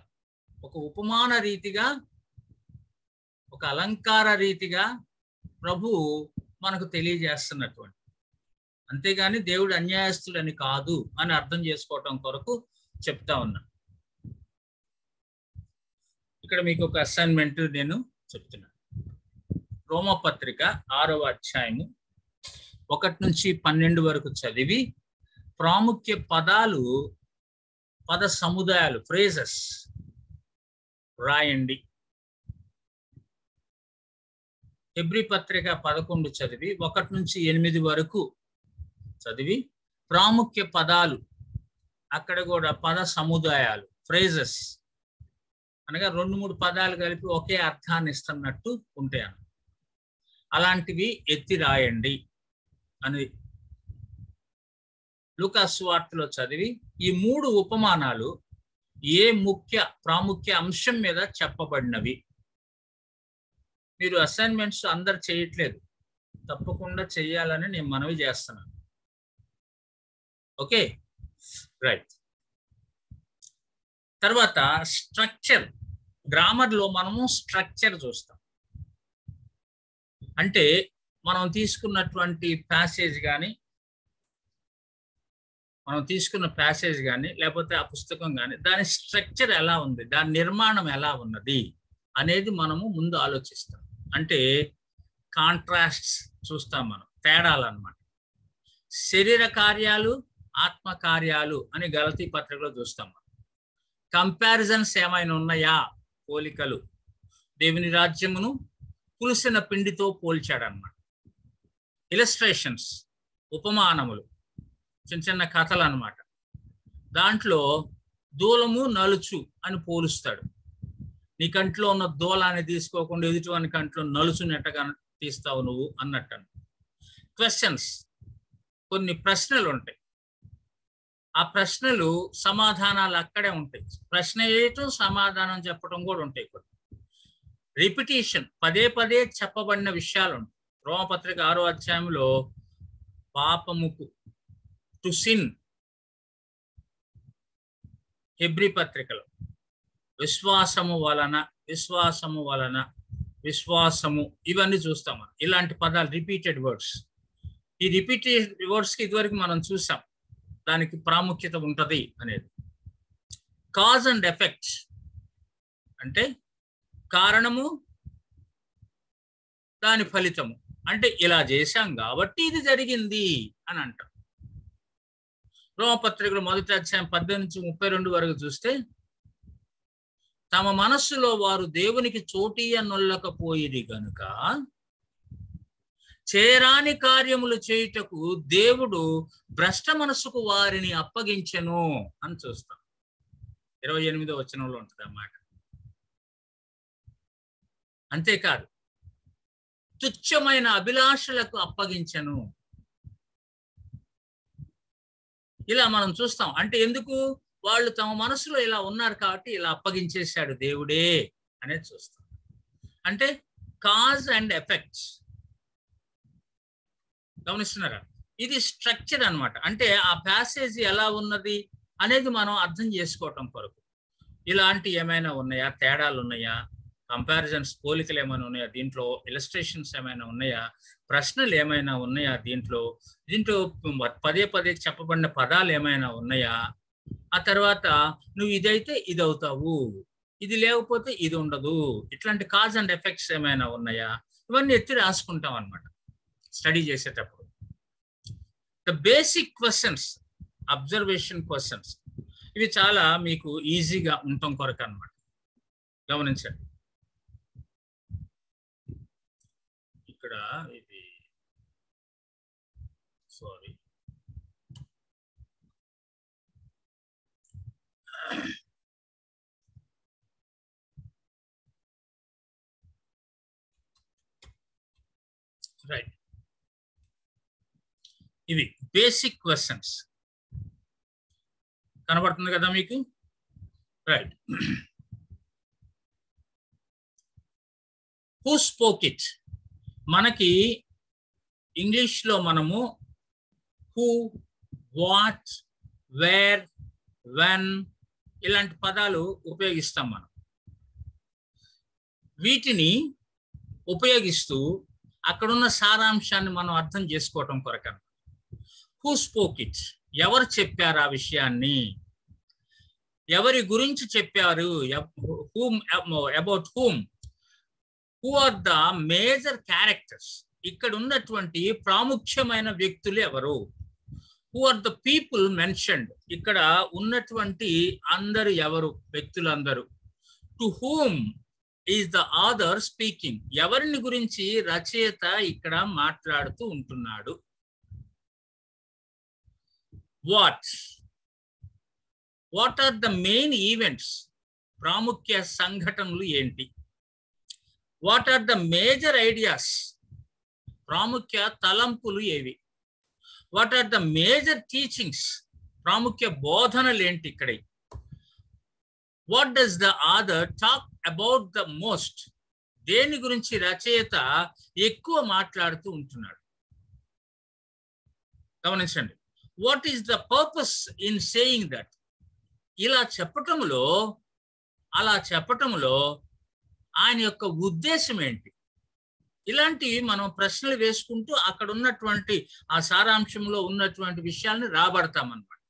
ఒక ఉపమాన రీతిగా, ఒక అలంకార రీతిగా ప్రభు మనకు తెలియజేస్తున్నటువంటి. అంతేగాని దేవుడు అన్యాయస్తుడని కాదు అని అర్థం చేసుకోవటం కొరకు చెప్తా ఉన్నా. ఇక్కడ మీకు ఒక అసైన్మెంట్ నేను చెప్తున్నా. రోమపత్రిక 6వ అధ్యాయము 1 నుంచి 12 వరకు చదివి ప్రాముఖ్య పదాలు, పద సముదాయాలు, ఫ్రేజెస్ రాయండి. హెబ్రీ పత్రిక 11 చదివి 1 నుంచి 8 వరకు చదివి ప్రాముఖ్య పదాలు, అక్కడ కూడా పద సముదాయాలు, ఫ్రేజెస్ అనగా 2-3 పదాలు కలిపి ఒకే అర్థాన్ని ఇస్తున్నట్టు ఉంటాయి. అలాంటివి ఎత్తి రాయండి అని లూకా సువార్తలో చదివి ఈ 3 ఉపమానాలు ఏ ప్రాముఖ్య అంశం మీద చెప్పబడినవి. మీరు అసైన్మెంట్స్ అందరు చేయట్లేదు, తప్పకుండా చేయాలని నేను మనవి చేస్తున్నాను. Okay, right. తర్వాత స్ట్రక్చర్. గ్రామర్లో మనము స్ట్రక్చర్ చూస్తాం. అంటే మనం తీసుకున్నటువంటి ప్యాసేజ్ కానీ లేకపోతే ఆ పుస్తకం కానీ దాని స్ట్రక్చర్ ఎలా ఉంది, దాని నిర్మాణం ఎలా ఉన్నది అనేది మనము ముందు ఆలోచిస్తాం. అంటే కాంట్రాస్ట్స్ చూస్తాం, మనం తేడాలు అన్నమాట. శరీర కార్యాలు, ఆత్మ కార్యాలు అని గలతీ పత్రికలో చూస్తాం. కంపారిజన్స్ ఏమైనా ఉన్నాయా, పోలికలు. దేవుని రాజ్యమును పులిసిన పిండితో పోల్చాడన్నమాట. ఇలస్ట్రేషన్స్, ఉపమానములు, చిన్న చిన్న కథలు అన్నమాట. దాంట్లో దూలము నలుచు అని పోలుస్తాడు. నీ కంట్లో ఉన్న దూలాన్ని తీసుకోకుండా ఎదుటివాని కంట్లో నలుచుని ఎట్టగా తీస్తావు నువ్వు అన్నట్టు. క్వశ్చన్స్, కొన్ని ప్రశ్నలు ఉంటాయి. ఆ ప్రశ్నలు సమాధానాలు అక్కడే ఉంటాయి. ప్రశ్న ఏటో సమాధానం చెప్పడం కూడా ఉంటాయి. కొన్ని రిపిటేషన్, పదే పదే చెప్పబడిన విషయాలు ఉంటాయి. రోమపత్రిక 6వ అధ్యాయంలో పాపముకు, టు సిన్. హెబ్రీ పత్రికలో విశ్వాసము వలన, ఇవన్నీ చూస్తాం మనం. ఇలాంటి పదాలు రిపీటెడ్ వర్డ్స్. ఈ రిపీటెడ్ వర్డ్స్కి ఇదివరకు మనం చూసాం, దానికి ప్రాముఖ్యత ఉంటుంది అనేది. కాజ్ అండ్ ఎఫెక్ట్ అంటే కారణము, దాని ఫలితము. అంటే ఇలా చేశాం కాబట్టి ఇది జరిగింది అని అంటాం. రోమపత్రికలో 1వ అధ్యాయం 18 నుంచి 32 వరకు చూస్తే, తమ మనస్సులో వారు దేవునికి చోటీయనొల్లకపోయిరి గనుక చేరాని కార్యములు చేయుటకు దేవుడు భ్రష్ట మనసుకు వారిని అప్పగించెను అని చూస్తాం. 28వ వచనంలో ఉంటుంది అన్నమాట. అంతేకాదు, తుచ్చమైన అభిలాషలకు అప్పగించెను. ఇలా మనం చూస్తాం. అంటే ఎందుకు? వాళ్ళు తమ మనసులో ఇలా ఉన్నారు కాబట్టి ఇలా అప్పగించేశాడు దేవుడే అనేది చూస్తాం. అంటే కాజ్ అండ్ ఎఫెక్ట్స్. గమనిస్తున్నారా? ఇది స్ట్రక్చర్ అన్నమాట. అంటే ఆ ప్యాసేజ్ ఎలా ఉన్నది అనేది మనం అర్థం చేసుకోవటం కొరకు. ఇలాంటి ఏమైనా ఉన్నాయా, తేడాలు ఉన్నాయా, కంపారిజన్స్, పోలికలు ఏమైనా ఉన్నాయా, దీంట్లో ఇలస్ట్రేషన్స్ ఏమైనా ఉన్నాయా, ప్రశ్నలు ఏమైనా ఉన్నాయా, దీంట్లో పదే పదే చెప్పబడిన పదాలు ఏమైనా ఉన్నాయా, ఆ తర్వాత నువ్వు ఇదైతే ఇది అవుతావు, ఇది లేకపోతే ఇది ఉండదు, ఇట్లాంటి కాజ్ అండ్ ఎఫెక్ట్స్ ఏమైనా ఉన్నాయా, ఇవన్నీ ఎత్తి రాసుకుంటాం అన్నమాట స్టడీ చేసేటప్పుడు. The basic questions, observation questions, ఇవి చాలా మీకు ఈజీగా ఉండటం కొరకు అన్నమాట. గమనించండి. ఇక్కడ ఇది సారీ రైట్, ఇవి బేసిక్ క్వశ్చన్స్. కనబడుతుంది కదా మీకు? రైట్. Who spoke it? మనకి ఇంగ్లీష్లో మనము హూ, వాట్, వేర్, వెన్ ఇలాంటి పదాలు ఉపయోగిస్తాం మనం. వీటిని ఉపయోగిస్తూ అక్కడున్న సారాంశాన్ని మనం అర్థం చేసుకోవటం కొరకు. Who spoke it? ఎవరు చెప్పారు ఆ విషయాన్ని, ఎవరి గురించి చెప్పారు, about whom, who are the major characters, ఇక్కడ ఉన్నటువంటి ప్రాముఖ్యమైన వ్యక్తులు ఎవరు, who are the people mentioned, ఇక్కడ ఉన్నటువంటి అందరు ఎవరు, వ్యక్తులందరూ. To whom is the author speaking, ఎవరిని గురించి రచయిత ఇక్కడ మాట్లాడుతూ ఉంటున్నాడు. What are the main events, ప్రాముఖ్య సంఘటనలు ఏంటి. What are the major ideas, ప్రాముఖ్య తలంపులు ఏవి. What are the major teachings, ప్రాముఖ్య బోధనలు ఏంటి ఇక్కడ. What does the author talk about the most, దేని గురించి రచయిత ఎక్కువ మాట్లాడుతూ ఉంటున్నాడు. గమనించండి. What is the purpose in saying that, ఇలా చెప్పటంలో, అలా చెప్పటంలో ఆయన యొక్క ఉద్దేశం ఏంటి. ఇలాంటివి మనం ప్రశ్నలు వేసుకుంటూ అక్కడ ఉన్నటువంటి ఆ సారాంశంలో ఉన్నటువంటి విషయాల్ని రాబడతామన్నమాట.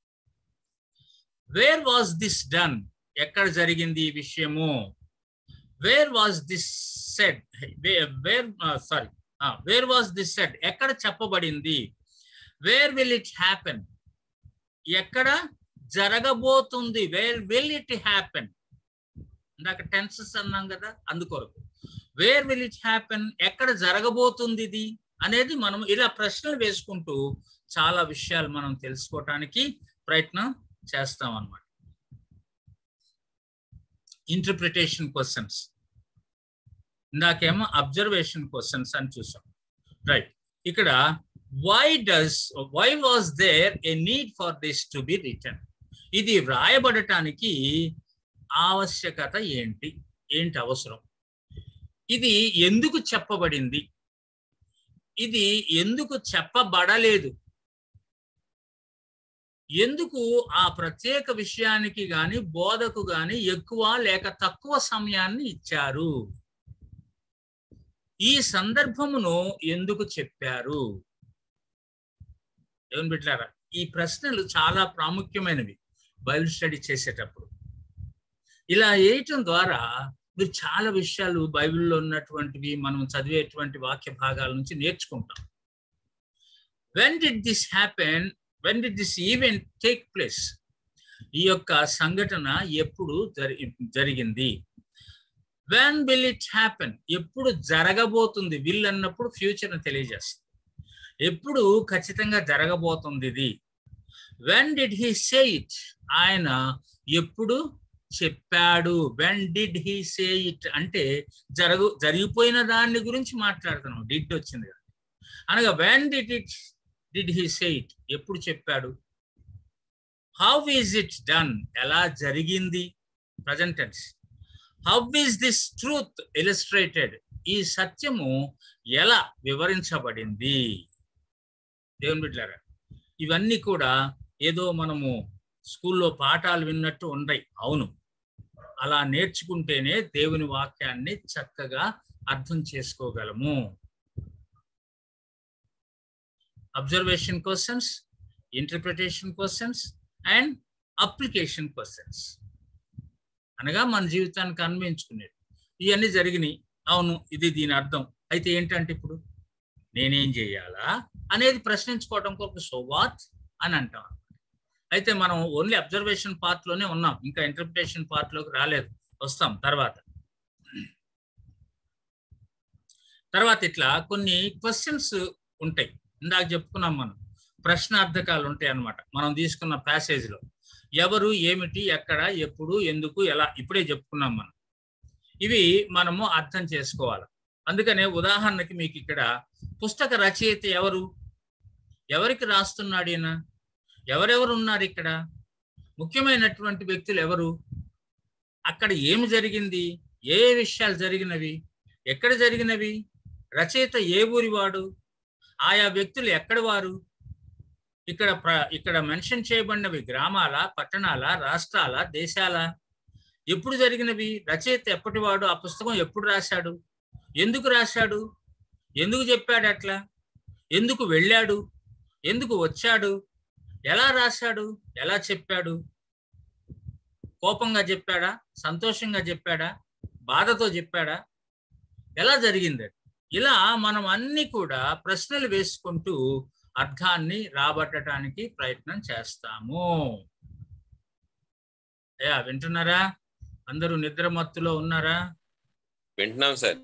వేర్ వాజ్ దిస్ డన్, ఎక్కడ జరిగింది ఈ విషయము. Where was this said, where was this said, ఎక్కడ చెప్పబడింది. వేర్ విల్ ఇట్ హ్యాపెన్, ఎక్కడ జరగబోతుంది. వేర్ విల్ ఇట్ హ్యాపెన్, ఇందాక టెన్సెస్ అన్నాం కదా, అందుకొరకు. వేర్ విల్ ఇట్ హ్యాపెన్, ఎక్కడ జరగబోతుంది ఇది అనేది మనం ఇలా ప్రశ్నలు వేసుకుంటూ చాలా విషయాలు మనం తెలుసుకోవటానికి ప్రయత్నం చేస్తాం అన్నమాట. ఇంటర్ప్రిటేషన్ క్వశ్చన్స్, ఇందాకేమో అబ్జర్వేషన్ క్వశ్చన్స్ అని చూసాం. రైట్, ఇక్కడ why was there a need for this to be written, ఇది వ్రాయబడటానికి ఆవశ్యకత ఏంటి, ఏంటి అవసరం. ఇది ఎందుకు చెప్పబడింది, ఇది ఎందుకు చెప్పబడలేదు, ఎందుకు ఆ ప్రత్యేక విషయానికి గాని బోధకు గాని ఎక్కువ లేక తక్కువ సమయాన్ని ఇచ్చారు, ఈ సందర్భమును ఎందుకు చెప్పారు. ఏమని పెట్టారా, ఈ ప్రశ్నలు చాలా ప్రాముఖ్యమైనవి బైబిల్ స్టడీ చేసేటప్పుడు. ఇలా వేయటం ద్వారా మీరు చాలా విషయాలు బైబిల్లో ఉన్నటువంటివి మనం చదివేటువంటి వాక్య భాగాల నుంచి నేర్చుకుంటాం. When did this happen, when did this event take place, ఈ యొక్క సంఘటన ఎప్పుడు జరిగింది. వెన్ విల్ ఇట్ హ్యాపెన్, ఎప్పుడు జరగబోతుంది. విల్ అన్నప్పుడు ఫ్యూచర్ని తెలియజేస్తుంది, ఎప్పుడు ఖచ్చితంగా జరగబోతుంది ఇది. When did he say it, ఆయన ఎప్పుడు చెప్పాడు. When did he say it అంటే జరిగిపోయిన దాని గురించి మాట్లాడుతున్నాం, డిడ్ వచ్చింది కదా. అనగా when did he say it, ఎప్పుడు చెప్పాడు. హౌ ఈజ్ ఇట్ డన్, ఎలా జరిగింది, present tense. How is this truth illustrated, ఈ సత్యము ఎలా వివరించబడింది. దేవుని బిడ్డలారా, ఇవన్నీ కూడా ఏదో మనము స్కూల్లో పాఠాలు విన్నట్టు ఉండయి. అవును, అలా నేర్చుకుంటేనే దేవుని వాక్యాన్ని చక్కగా అర్థం చేసుకోగలము. Observation questions, interpretation questions and application questions, అనగా మన జీవితానికి అన్వయించుకునేది. ఇవన్నీ జరిగినాయి, అవును ఇది దీని అర్థం. అయితే ఏంటంటే ఇప్పుడు నేనేం చేయాలా అనేది ప్రశ్నించుకోవడం కొరకు సో వాట్ అని అంటాం. అయితే మనం ఓన్లీ అబ్జర్వేషన్ పార్ట్ లోనే ఉన్నాం, ఇంకా ఇంటర్ప్రిటేషన్ పార్ట్ లోకి రాలేదు, వస్తాం తర్వాత. ఇట్లా కొన్ని క్వశ్చన్స్ ఉంటాయి. ఇందాక చెప్పుకున్నాం మనం, ప్రశ్నార్థకాలు ఉంటాయి అన్నమాట. మనం తీసుకున్న ప్యాసేజ్ లో ఎవరు, ఏమిటి, ఎక్కడ, ఎప్పుడు, ఎందుకు, ఎలా, ఇప్పుడే చెప్పుకున్నాం మనం. ఇవి మనము అర్థం చేసుకోవాలి. అందుకనే ఉదాహరణకి మీకు ఇక్కడ పుస్తక రచయిత ఎవరు, ఎవరికి రాస్తున్నాడు ఈయన, ఎవరెవరు ఉన్నారు ఇక్కడ, ముఖ్యమైనటువంటి వ్యక్తులు ఎవరు, అక్కడ ఏమి జరిగింది, ఏ విషయాలు జరిగినవి, ఎక్కడ జరిగినవి, రచయిత ఏ ఊరి వాడు, ఆయా వ్యక్తులు ఎక్కడి వారు, ఇక్కడ మెన్షన్ చేయబడినవి గ్రామాల, పట్టణాల, రాష్ట్రాల, దేశాల, ఎప్పుడు జరిగినవి, రచయిత ఎప్పటివాడు, ఆ పుస్తకం ఎప్పుడు రాశాడు, ఎందుకు రాశాడు, ఎందుకు చెప్పాడు అట్లా, ఎందుకు వెళ్ళాడు, ఎందుకు వచ్చాడు, ఎలా రాశాడు, ఎలా చెప్పాడు, కోపంగా చెప్పాడా, సంతోషంగా చెప్పాడా, బాధతో చెప్పాడా, ఎలా జరిగింది. ఇలా మనం అన్ని కూడా ప్రశ్నలు వేసుకుంటూ అర్థాన్ని రాబట్టడానికి ప్రయత్నం చేస్తాము. అయ్యా వింటున్నారా? అందరూ నిద్ర మత్తులో ఉన్నారా? వింటున్నాం సార్.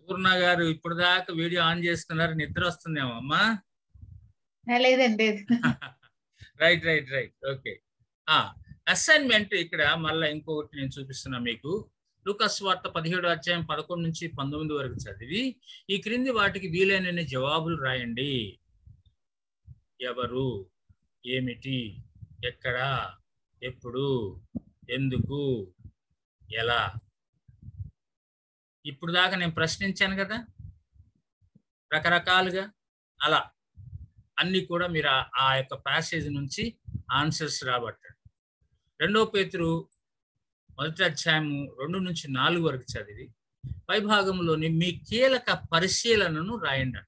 పూర్ణ గారు ఇప్పుడు దాకా వీడియో ఆన్ చేసుకున్నారు, నిద్ర వస్తుందేమో అమ్మా? లేదండి. Right right right okay. Assignment ఇక్కడ మళ్ళీ ఇంకొకటి నేను చూపిస్తున్నా మీకు. లూకాసు వార్త 17వ అధ్యాయం 11 నుంచి 19 వరకు చదివి ఈ క్రింది వాటికి వీలైన జవాబులు రాయండి. ఎవరు, ఏమిటి, ఎక్కడ, ఎప్పుడు, ఎందుకు, ఎలా. ఇప్పుడు దాకా నేను ప్రశ్నించాను కదా రకరకాలుగా, అలా అన్ని కూడా మీరు ఆ యొక్క ప్యాసేజ్ నుంచి ఆన్సర్స్ రాబట్టండి. 2వ పేతురు 1వ అధ్యాయము 2 నుంచి 4 వరకు చదివి పై భాగంలోని మీ కీలక పరిశీలనను రాయండి.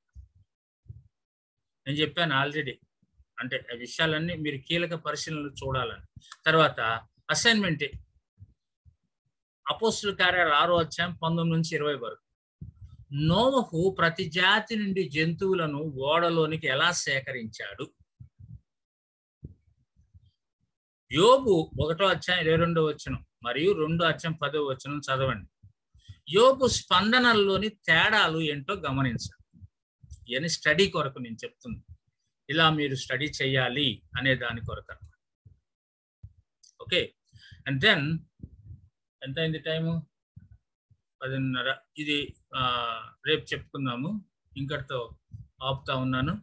నేను చెప్పాను ఆల్రెడీ, అంటే ఆ విషయాలన్నీ మీరు కీలక పరిశీలనలు చూడాలని. తర్వాత అసైన్మెంట్ అపోస్తుల కార్యాలు 6వ అధ్యాయం 19 నుంచి 20 వరకు. నోవహు ప్రతి జాతి నుండి జంతువులను ఓడలోనికి ఎలా సేకరించాడు? యోబు 1వ అధ్యాయం 22వ వచనం మరియు 2వ అధ్యాయం 10వ వచనం చదవండి. యోబు స్పందనల్లోని తేడాలు ఏంటో గమనించండి. ఇవన్నీ స్టడీ కొరకు నేను చెప్తుంది, ఇలా మీరు స్టడీ చేయాలి అనే దాని కొరకు. ఓకే. అండ్ దెన్ ఎంత అయింది టైము? 10:30. ఇది రేపు చెప్పుకుందాము. ఇంకటితో ఆపుతా ఉన్నాను,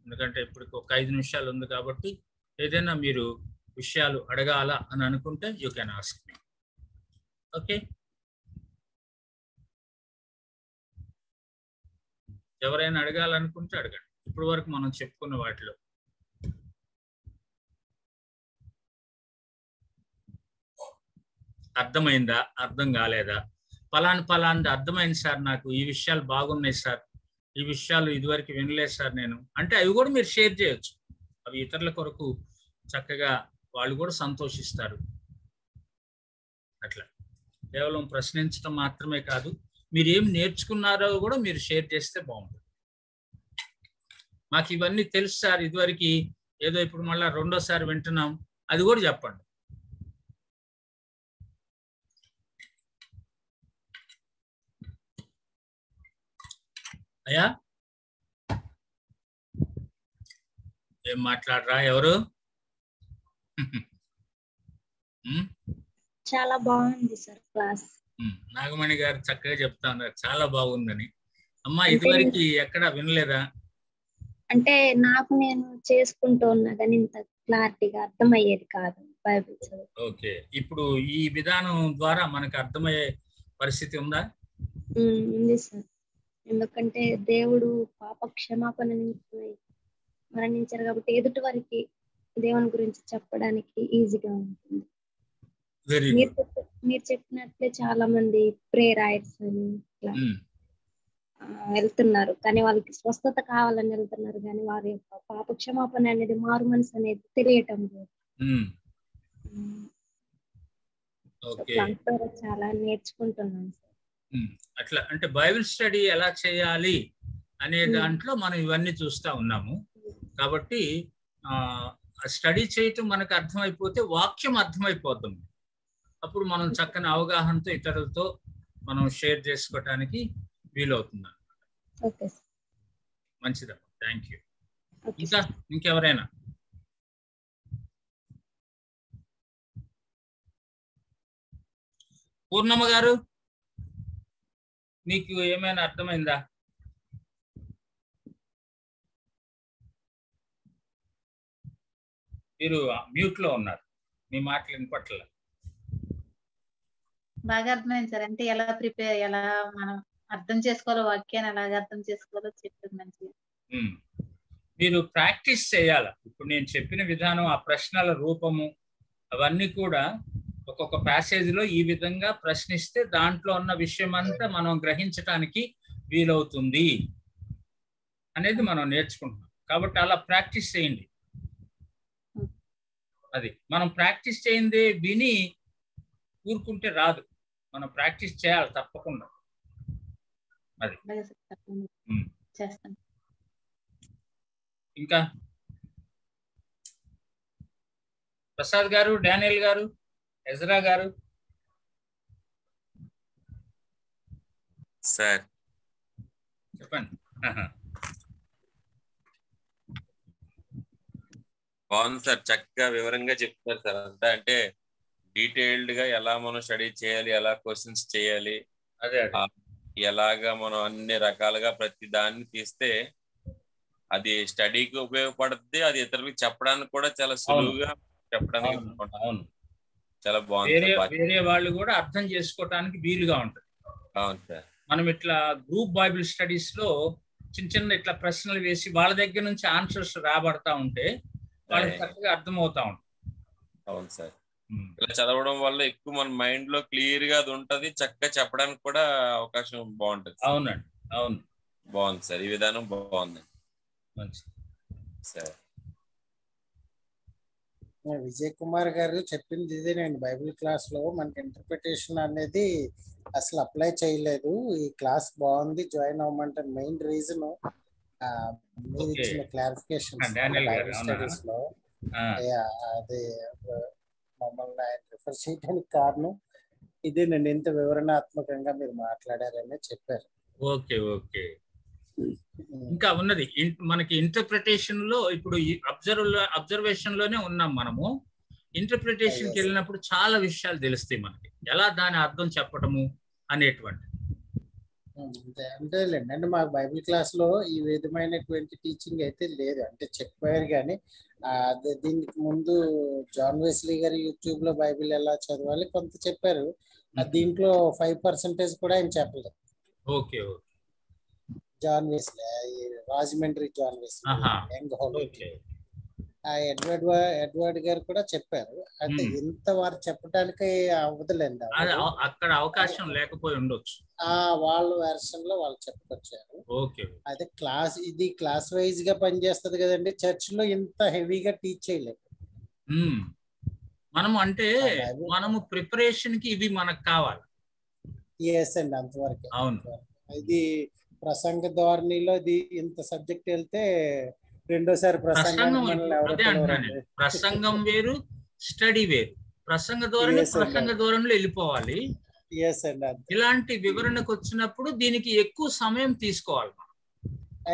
ఎందుకంటే ఇప్పటికి ఒక 5 నిమిషాలు ఉంది కాబట్టి ఏదైనా మీరు విషయాలు అడగాల అని అనుకుంటే you can ask me. Okay. ఎవరైనా అడగాలనుకుంటే అడగండి. ఇప్పటి వరకు మనం చెప్పుకున్న వాటిలో. అర్థమైందా, అర్థం కాలేదా, పలాంటి అర్థమైంది సార్, నాకు ఈ విషయాలు బాగున్నాయి సార్, ఈ విషయాలు ఇదివరకు వినలేదు సార్ నేను అంటే, అవి కూడా మీరు షేర్ చేయొచ్చు. అవి ఇతరుల కొరకు చక్కగా వాళ్ళు కూడా సంతోషిస్తారు. అట్లా కేవలం ప్రశ్నించడం మాత్రమే కాదు, మీరు ఏం నేర్చుకున్నారో కూడా మీరు షేర్ చేస్తే బాగుంటుంది. మాకు ఇవన్నీ తెలుసు సార్, ఇదివరకు ఏదో ఇప్పుడు మళ్ళీ 2వ సారి వింటున్నాం, అది కూడా చెప్పండి. అయ్యా ఏం మాట్లాడరా ఎవరు? చాలా బాగుంది సార్ క్లాస్. నాగమణి గారు చక్కగా చెప్తా ఉన్నారు చాలా బాగుందని. అమ్మా ఇదివరకు ఎక్కడ వినలేదా? అంటే నాకు నేను చేసుకుంటూ ఉన్నా కానీ ఇంత క్లారిటీగా అర్థమయ్యేది కాదు బైబిల్ చదువు. ఓకే, ఇప్పుడు ఈ విధానం ద్వారా మనకు అర్థమయ్యే పరిస్థితి ఉందా? ఉంది సార్. ఎందుకంటే దేవుడు పాప క్షమాపణ మరణించారు కాబట్టి ఎదుటి వారికి దేవుని గురించి చెప్పడానికి ఈజీగా ఉంటుంది. మీరు చెప్పినట్లే చాలా మంది ప్రేయర్స్ అని ఇట్లా వెళ్తున్నారు, కానీ వాళ్ళకి స్వస్థత కావాలని వెళ్తున్నారు, కానీ వారి యొక్క పాప క్షమాపణ అనేది, మారు మనసు అనేది తెలియటం లేదు. చాలా నేర్చుకుంటున్నాను సార్. అట్లా అంటే బైబిల్ స్టడీ ఎలా చేయాలి అనే దాంట్లో మనం ఇవన్నీ చూస్తా ఉన్నాము. కాబట్టి స్టడీ చేయటం మనకు అర్థమైపోతే వాక్యం అర్థమైపోతుంది. అప్పుడు మనం చక్కని అవగాహనతో ఇతరులతో మనం షేర్ చేసుకోవటానికి వీలవుతుంది. మంచిదమ్మా, థ్యాంక్ యూ. ఇంకా ఇంకెవరైనా? పూర్ణమ్మ గారు మీకు ఏమైనా అర్థమైందా? మీరు మ్యూట్ లో ఉన్నారు, మీ మాటలు వినపట్ల. బాగా అర్థమైంది సార్. అంటే ఎలా మనం అర్థం చేసుకోవాలో, వాక్యాన్ని ఎలాగ అర్థం చేసుకోవాలో చెప్పారు మంచిగా. మీరు ప్రాక్టీస్ చేయాలి. ఇప్పుడు నేను చెప్పిన విధానం, ఆ ప్రశ్నల రూపము అవన్నీ కూడా ఒక్కొక్క ప్యాసేజ్ లో ఈ విధంగా ప్రశ్నిస్తే దాంట్లో ఉన్న విషయం అంతా మనం గ్రహించటానికి వీలవుతుంది అనేది మనం నేర్చుకుంటున్నాం. కాబట్టి అలా ప్రాక్టీస్ చేయండి. అది మనం ప్రాక్టీస్ చేయిందే విని ఊరుకుంటే రాదు, మనం ప్రాక్టీస్ చేయాలి తప్పకుండా. అది చేస్తాను. ఇంకా ప్రసాద్ గారు, డానియల్ గారు, ఎజ్రా గారు. సార్ చెప్పండి. బాగుంది సార్, చక్కగా వివరంగా చెప్తారు సార్. అంతా అంటే డీటెయిల్డ్ గా ఎలా మనం స్టడీ చేయాలి, ఎలా క్వశ్చన్స్ చేయాలి, అదే ఎలాగా మనం అన్ని రకాలుగా ప్రతి దాన్ని తీస్తే అది స్టడీకి ఉపయోగపడుతుంది, అది ఇతరులకు చెప్పడానికి కూడా చాలా సులువుగా చెప్పడానికి అవును, చాలా బాగుంది. వేరే వాళ్ళు కూడా అర్థం చేసుకోవడానికి వీలుగా ఉంటుంది. అవును సార్. మనం ఇట్లా గ్రూప్ బైబిల్ స్టడీస్ లో చిన్న చిన్న ఇట్లా ప్రశ్నలు వేసి వాళ్ళ దగ్గర నుంచి ఆన్సర్స్ రాబడతా ఉంటే వాళ్ళకి చక్కగా అర్థమవుతా ఉంటుంది. అవును సార్. ఇలా చదవడం వల్ల ఎక్కువ మన మైండ్ లో క్లియర్ గా అది ఉంటది, చక్కగా చెప్పడానికి కూడా అవకాశం బాగుంటది. అవునండి, అవును, బాగుంది సార్, ఈ విధానం బాగుంది సార్. విజయ్ కుమార్ గారు చెప్పింది ఇదేనండి. బైబిల్ క్లాస్ లో మనకి ఇంటర్ప్రిటేషన్ అనేది అసలు అప్లై చేయలేదు. ఈ క్లాస్ బాగుంది, జాయిన్ అవ్వమంటే మెయిన్ రీజన్ మీరు ఇచ్చిన క్లారిఫికేషన్ బైబిల్ స్టడీస్ లో అది మమ్మల్ని ఆయన రిఫర్ చేయడానికి కారణం ఇదేనండి. ఇంత వివరణాత్మకంగా మీరు మాట్లాడారని చెప్పారు. Okay okay. ఇంకా ఉన్నది మనకి ఇంటర్ప్రిటేషన్ లో ఇప్పుడు అబ్జర్వేషన్ లోనే ఉన్నాం మనము. ఇంటర్ప్రిటేషన్ కి వెళ్ళినప్పుడు చాలా విషయాలు తెలుస్తాయి మనకి, ఎలా దాని అర్థం చెప్పటము అనేటువంటి. అంతేలేండి. అంటే మాకు బైబిల్ క్లాస్ లో ఈ విధమైనటువంటి టీచింగ్ అయితే లేదు. అంటే చెప్పారు కానీ దీనికి ముందు జాన్ వెస్లీ గారు యూట్యూబ్ లో బైబిల్ ఎలా చదవాలి కొంత చెప్పారు. దీంట్లో 5% కూడా ఆయన చెప్పలేదు. Okay okay. John Wesley, Rajahmundry John Wesley, Edward గారు కూడా చెప్పారు. అయితే ఇంత వారు చెప్పడానికి అవ్వదులేండి, అక్కడ అవకాశం లేకపోయి ఉండొచ్చు. వాళ్ళ వెర్షన్ లో వాళ్ళు చెప్పుకొచ్చారు. అయితే ఇది క్లాస్ వైజ్ గా పనిచేస్తుంది కదండి. చర్చ్ లో ఇంత హెవీగా టీచ్ చేయలేదు మనము. అంటే మనము ప్రిపరేషన్ కి ఇవి మనకు కావాలి. ఎస్ అండి, అంతవరకు. అవును. ఇది ప్రసంగ ధోరణిలో ఇది ఇంత సబ్జెక్ట్ వెళ్తే రెండోసారి ప్రసంగం వేరు, స్టడీ వేరు. ప్రసంగ ధోరణిలో వెళ్ళిపోవాలి. ఇలాంటి వివరణకు వచ్చినప్పుడు దీనికి ఎక్కువ సమయం తీసుకోవాలి.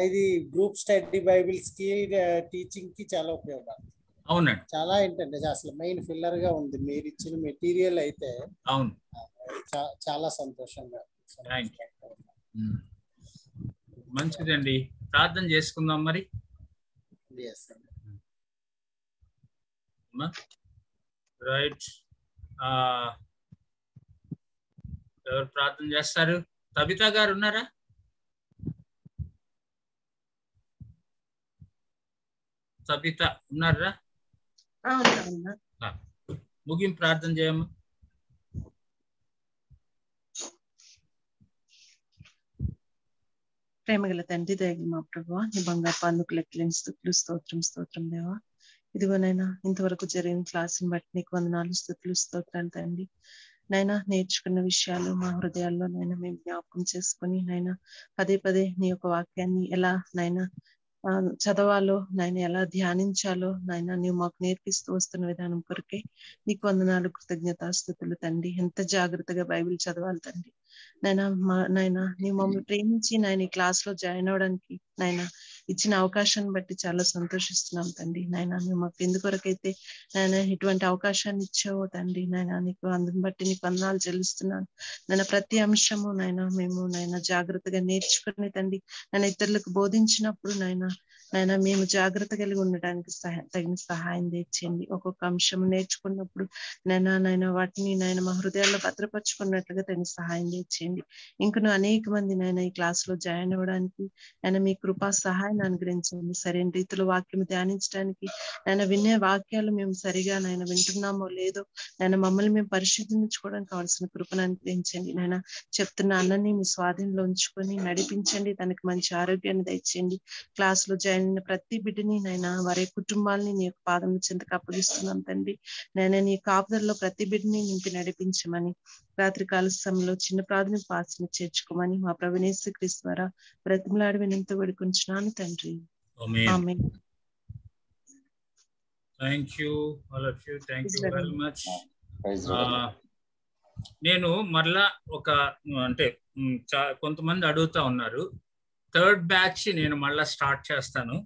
ఇది గ్రూప్ స్టడీ బైబిల్స్ కి టీచింగ్ కి చాలా ఉపయోగపడుతుంది. అవునండి, చాలా ఏంటంటే అసలు మెయిన్ ఫిల్లర్ గా ఉంది మీరు ఇచ్చిన మెటీరియల్ అయితే. అవును, చాలా సంతోషంగా. మంచిదండి, ప్రార్థన చేసుకుందాం మరి. రైట్, ఎవరు ప్రార్థన చేస్తారు? తబితా గారు ఉన్నారా? తబితా ఉన్నారా? ముగింపు ప్రార్థన చేయమ్మా. ప్రేమగల తండ్రి, దయగల మా ప్రభువా, నీ బంగారు పాదుకు లెక్కలేని స్తుతులు, స్తోత్రం దేవా. ఇదిగోనైనా ఇంతవరకు జరిగిన క్లాసుని బట్టి నీకు వందనాలు, స్తుతులు, స్తోత్రాలు తండ్రి. నైనా నేర్చుకున్న విషయాలు మా హృదయాల్లో నైనా మేము జ్ఞాపకం చేసుకుని నైనా పదే పదే నీ యొక్క వాక్యాన్ని ఎలా నైనా చదవాలో నైనా ఎలా ధ్యానించాలో నైనా నీవు మాకు నేర్పిస్తూ వస్తున్న విధానం కొరకే నీకు వందనాలు, కృతజ్ఞతాస్తుతులు తండ్రి. ఎంత జాగ్రత్తగా బైబిల్ చదవాలి తండ్రి. నైనా నీవు మమ్మల్ని ప్రేమించి నాయన ఈ క్లాస్ లో జాయిన్ అవడానికి నాయన ఇచ్చిన అవకాశాన్ని బట్టి చాలా సంతోషిస్తున్నాం తండ్రి. నాయన నువ్వు మాకు ఎందుకొరకైతే నాయన ఇటువంటి అవకాశాన్ని ఇచ్చావో తండ్రి, నాయన నీకు అందుని బట్టి నీకు వందనాలు చెల్లిస్తున్నాను. నాయన ప్రతి అంశము మేము జాగ్రత్తగా నేర్చుకుని తండ్రి నేను ఇతరులకు బోధించినప్పుడు నాయన మేము జాగ్రత్త కలిగి ఉండడానికి తగిన సహాయం తెచ్చేయండి. ఒక్కొక్క అంశం నేర్చుకున్నప్పుడు నైనా వాటిని మా హృదయాల్లో భద్రపరుచుకున్నట్లుగా తగిన సహాయం తెచ్చేయండి. ఇంకను అనేక మంది ఈ క్లాస్ లో జాయిన్ అవ్వడానికి మీ కృపా సహాయాన్ని అనుగ్రహించండి. సరైన రీతిలో వాక్యం ధ్యానించడానికి వినే వాక్యాలు మేము సరిగా వింటున్నామో లేదో మమ్మల్ని మేము పరిశీలించుకోవడానికి కావాల్సిన కృపను అనుగ్రహించండి. చెప్తున్న అన్నని మీ స్వాధీనంలో ఉంచుకొని నడిపించండి. తనకి మంచి ఆరోగ్యాన్ని దయచేయండి. క్లాస్ లో జాయిన్ అయిన ప్రతి బిడ్డని వారి కుటుంబాలని నీ యొక్క పాదం చెంతకు అప్పగిస్తున్నాం తండ్రి. నీ కాపుదల్లో ప్రతి బిడ్డని నింపి నడిపించమని, రాత్రి కాల సమయంలో చిన్న ప్రాథమిక పాసన చేర్చుకోమని మా ప్రభువు యేసు క్రీస్తు ద్వారా బ్రతిమలాడి వినంత వేడుకొంచున్నాను తండ్రి. Amen. Thank you all of you, thank you very much. Praise Lord. నేను మరలా ఒక అంటే కొంతమంది అడుగుతా ఉన్నారు, థర్డ్ బ్యాచ్ నేను మళ్ళా స్టార్ట్ చేస్తాను.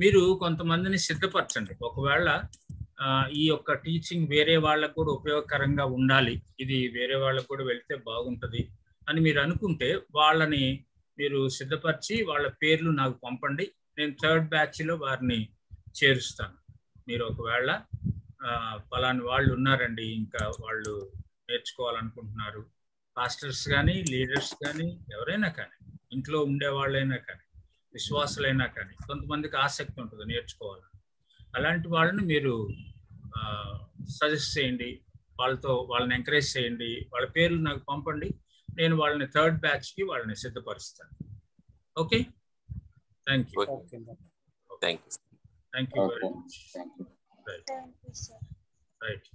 మీరు కొంతమందిని సిద్ధపరచండి. ఒకవేళ ఈ యొక్క టీచింగ్ వేరే వాళ్ళకు కూడా ఉపయోగకరంగా ఉండాలి, ఇది వేరే వాళ్ళకు కూడా వెళ్తే బాగుంటుంది అని మీరు అనుకుంటే వాళ్ళని మీరు సిద్ధపరిచి వాళ్ళ పేర్లు నాకు పంపండి. నేను థర్డ్ బ్యాచ్లో వారిని చేరుస్తాను. మీరు ఒకవేళ పలాని వాళ్ళు ఉన్నారండి, ఇంకా వాళ్ళు నేర్చుకోవాలనుకుంటున్నారు, పాస్టర్స్ కానీ లీడర్స్ కానీ ఎవరైనా కానీ, ఇంట్లో ఉండే వాళ్ళైనా కానీ, విశ్వాసులైనా కానీ, కొంతమందికి ఆసక్తి ఉంటుంది నేర్చుకోవాలని, అలాంటి వాళ్ళని మీరు సజెస్ట్ చేయండి, వాళ్ళని ఎంకరేజ్ చేయండి, వాళ్ళ పేర్లు నాకు పంపండి. నేను వాళ్ళని థర్డ్ బ్యాచ్కి వాళ్ళని సిద్ధపరుస్తాను. Okay, thank you. Thank you thank you very much. Right.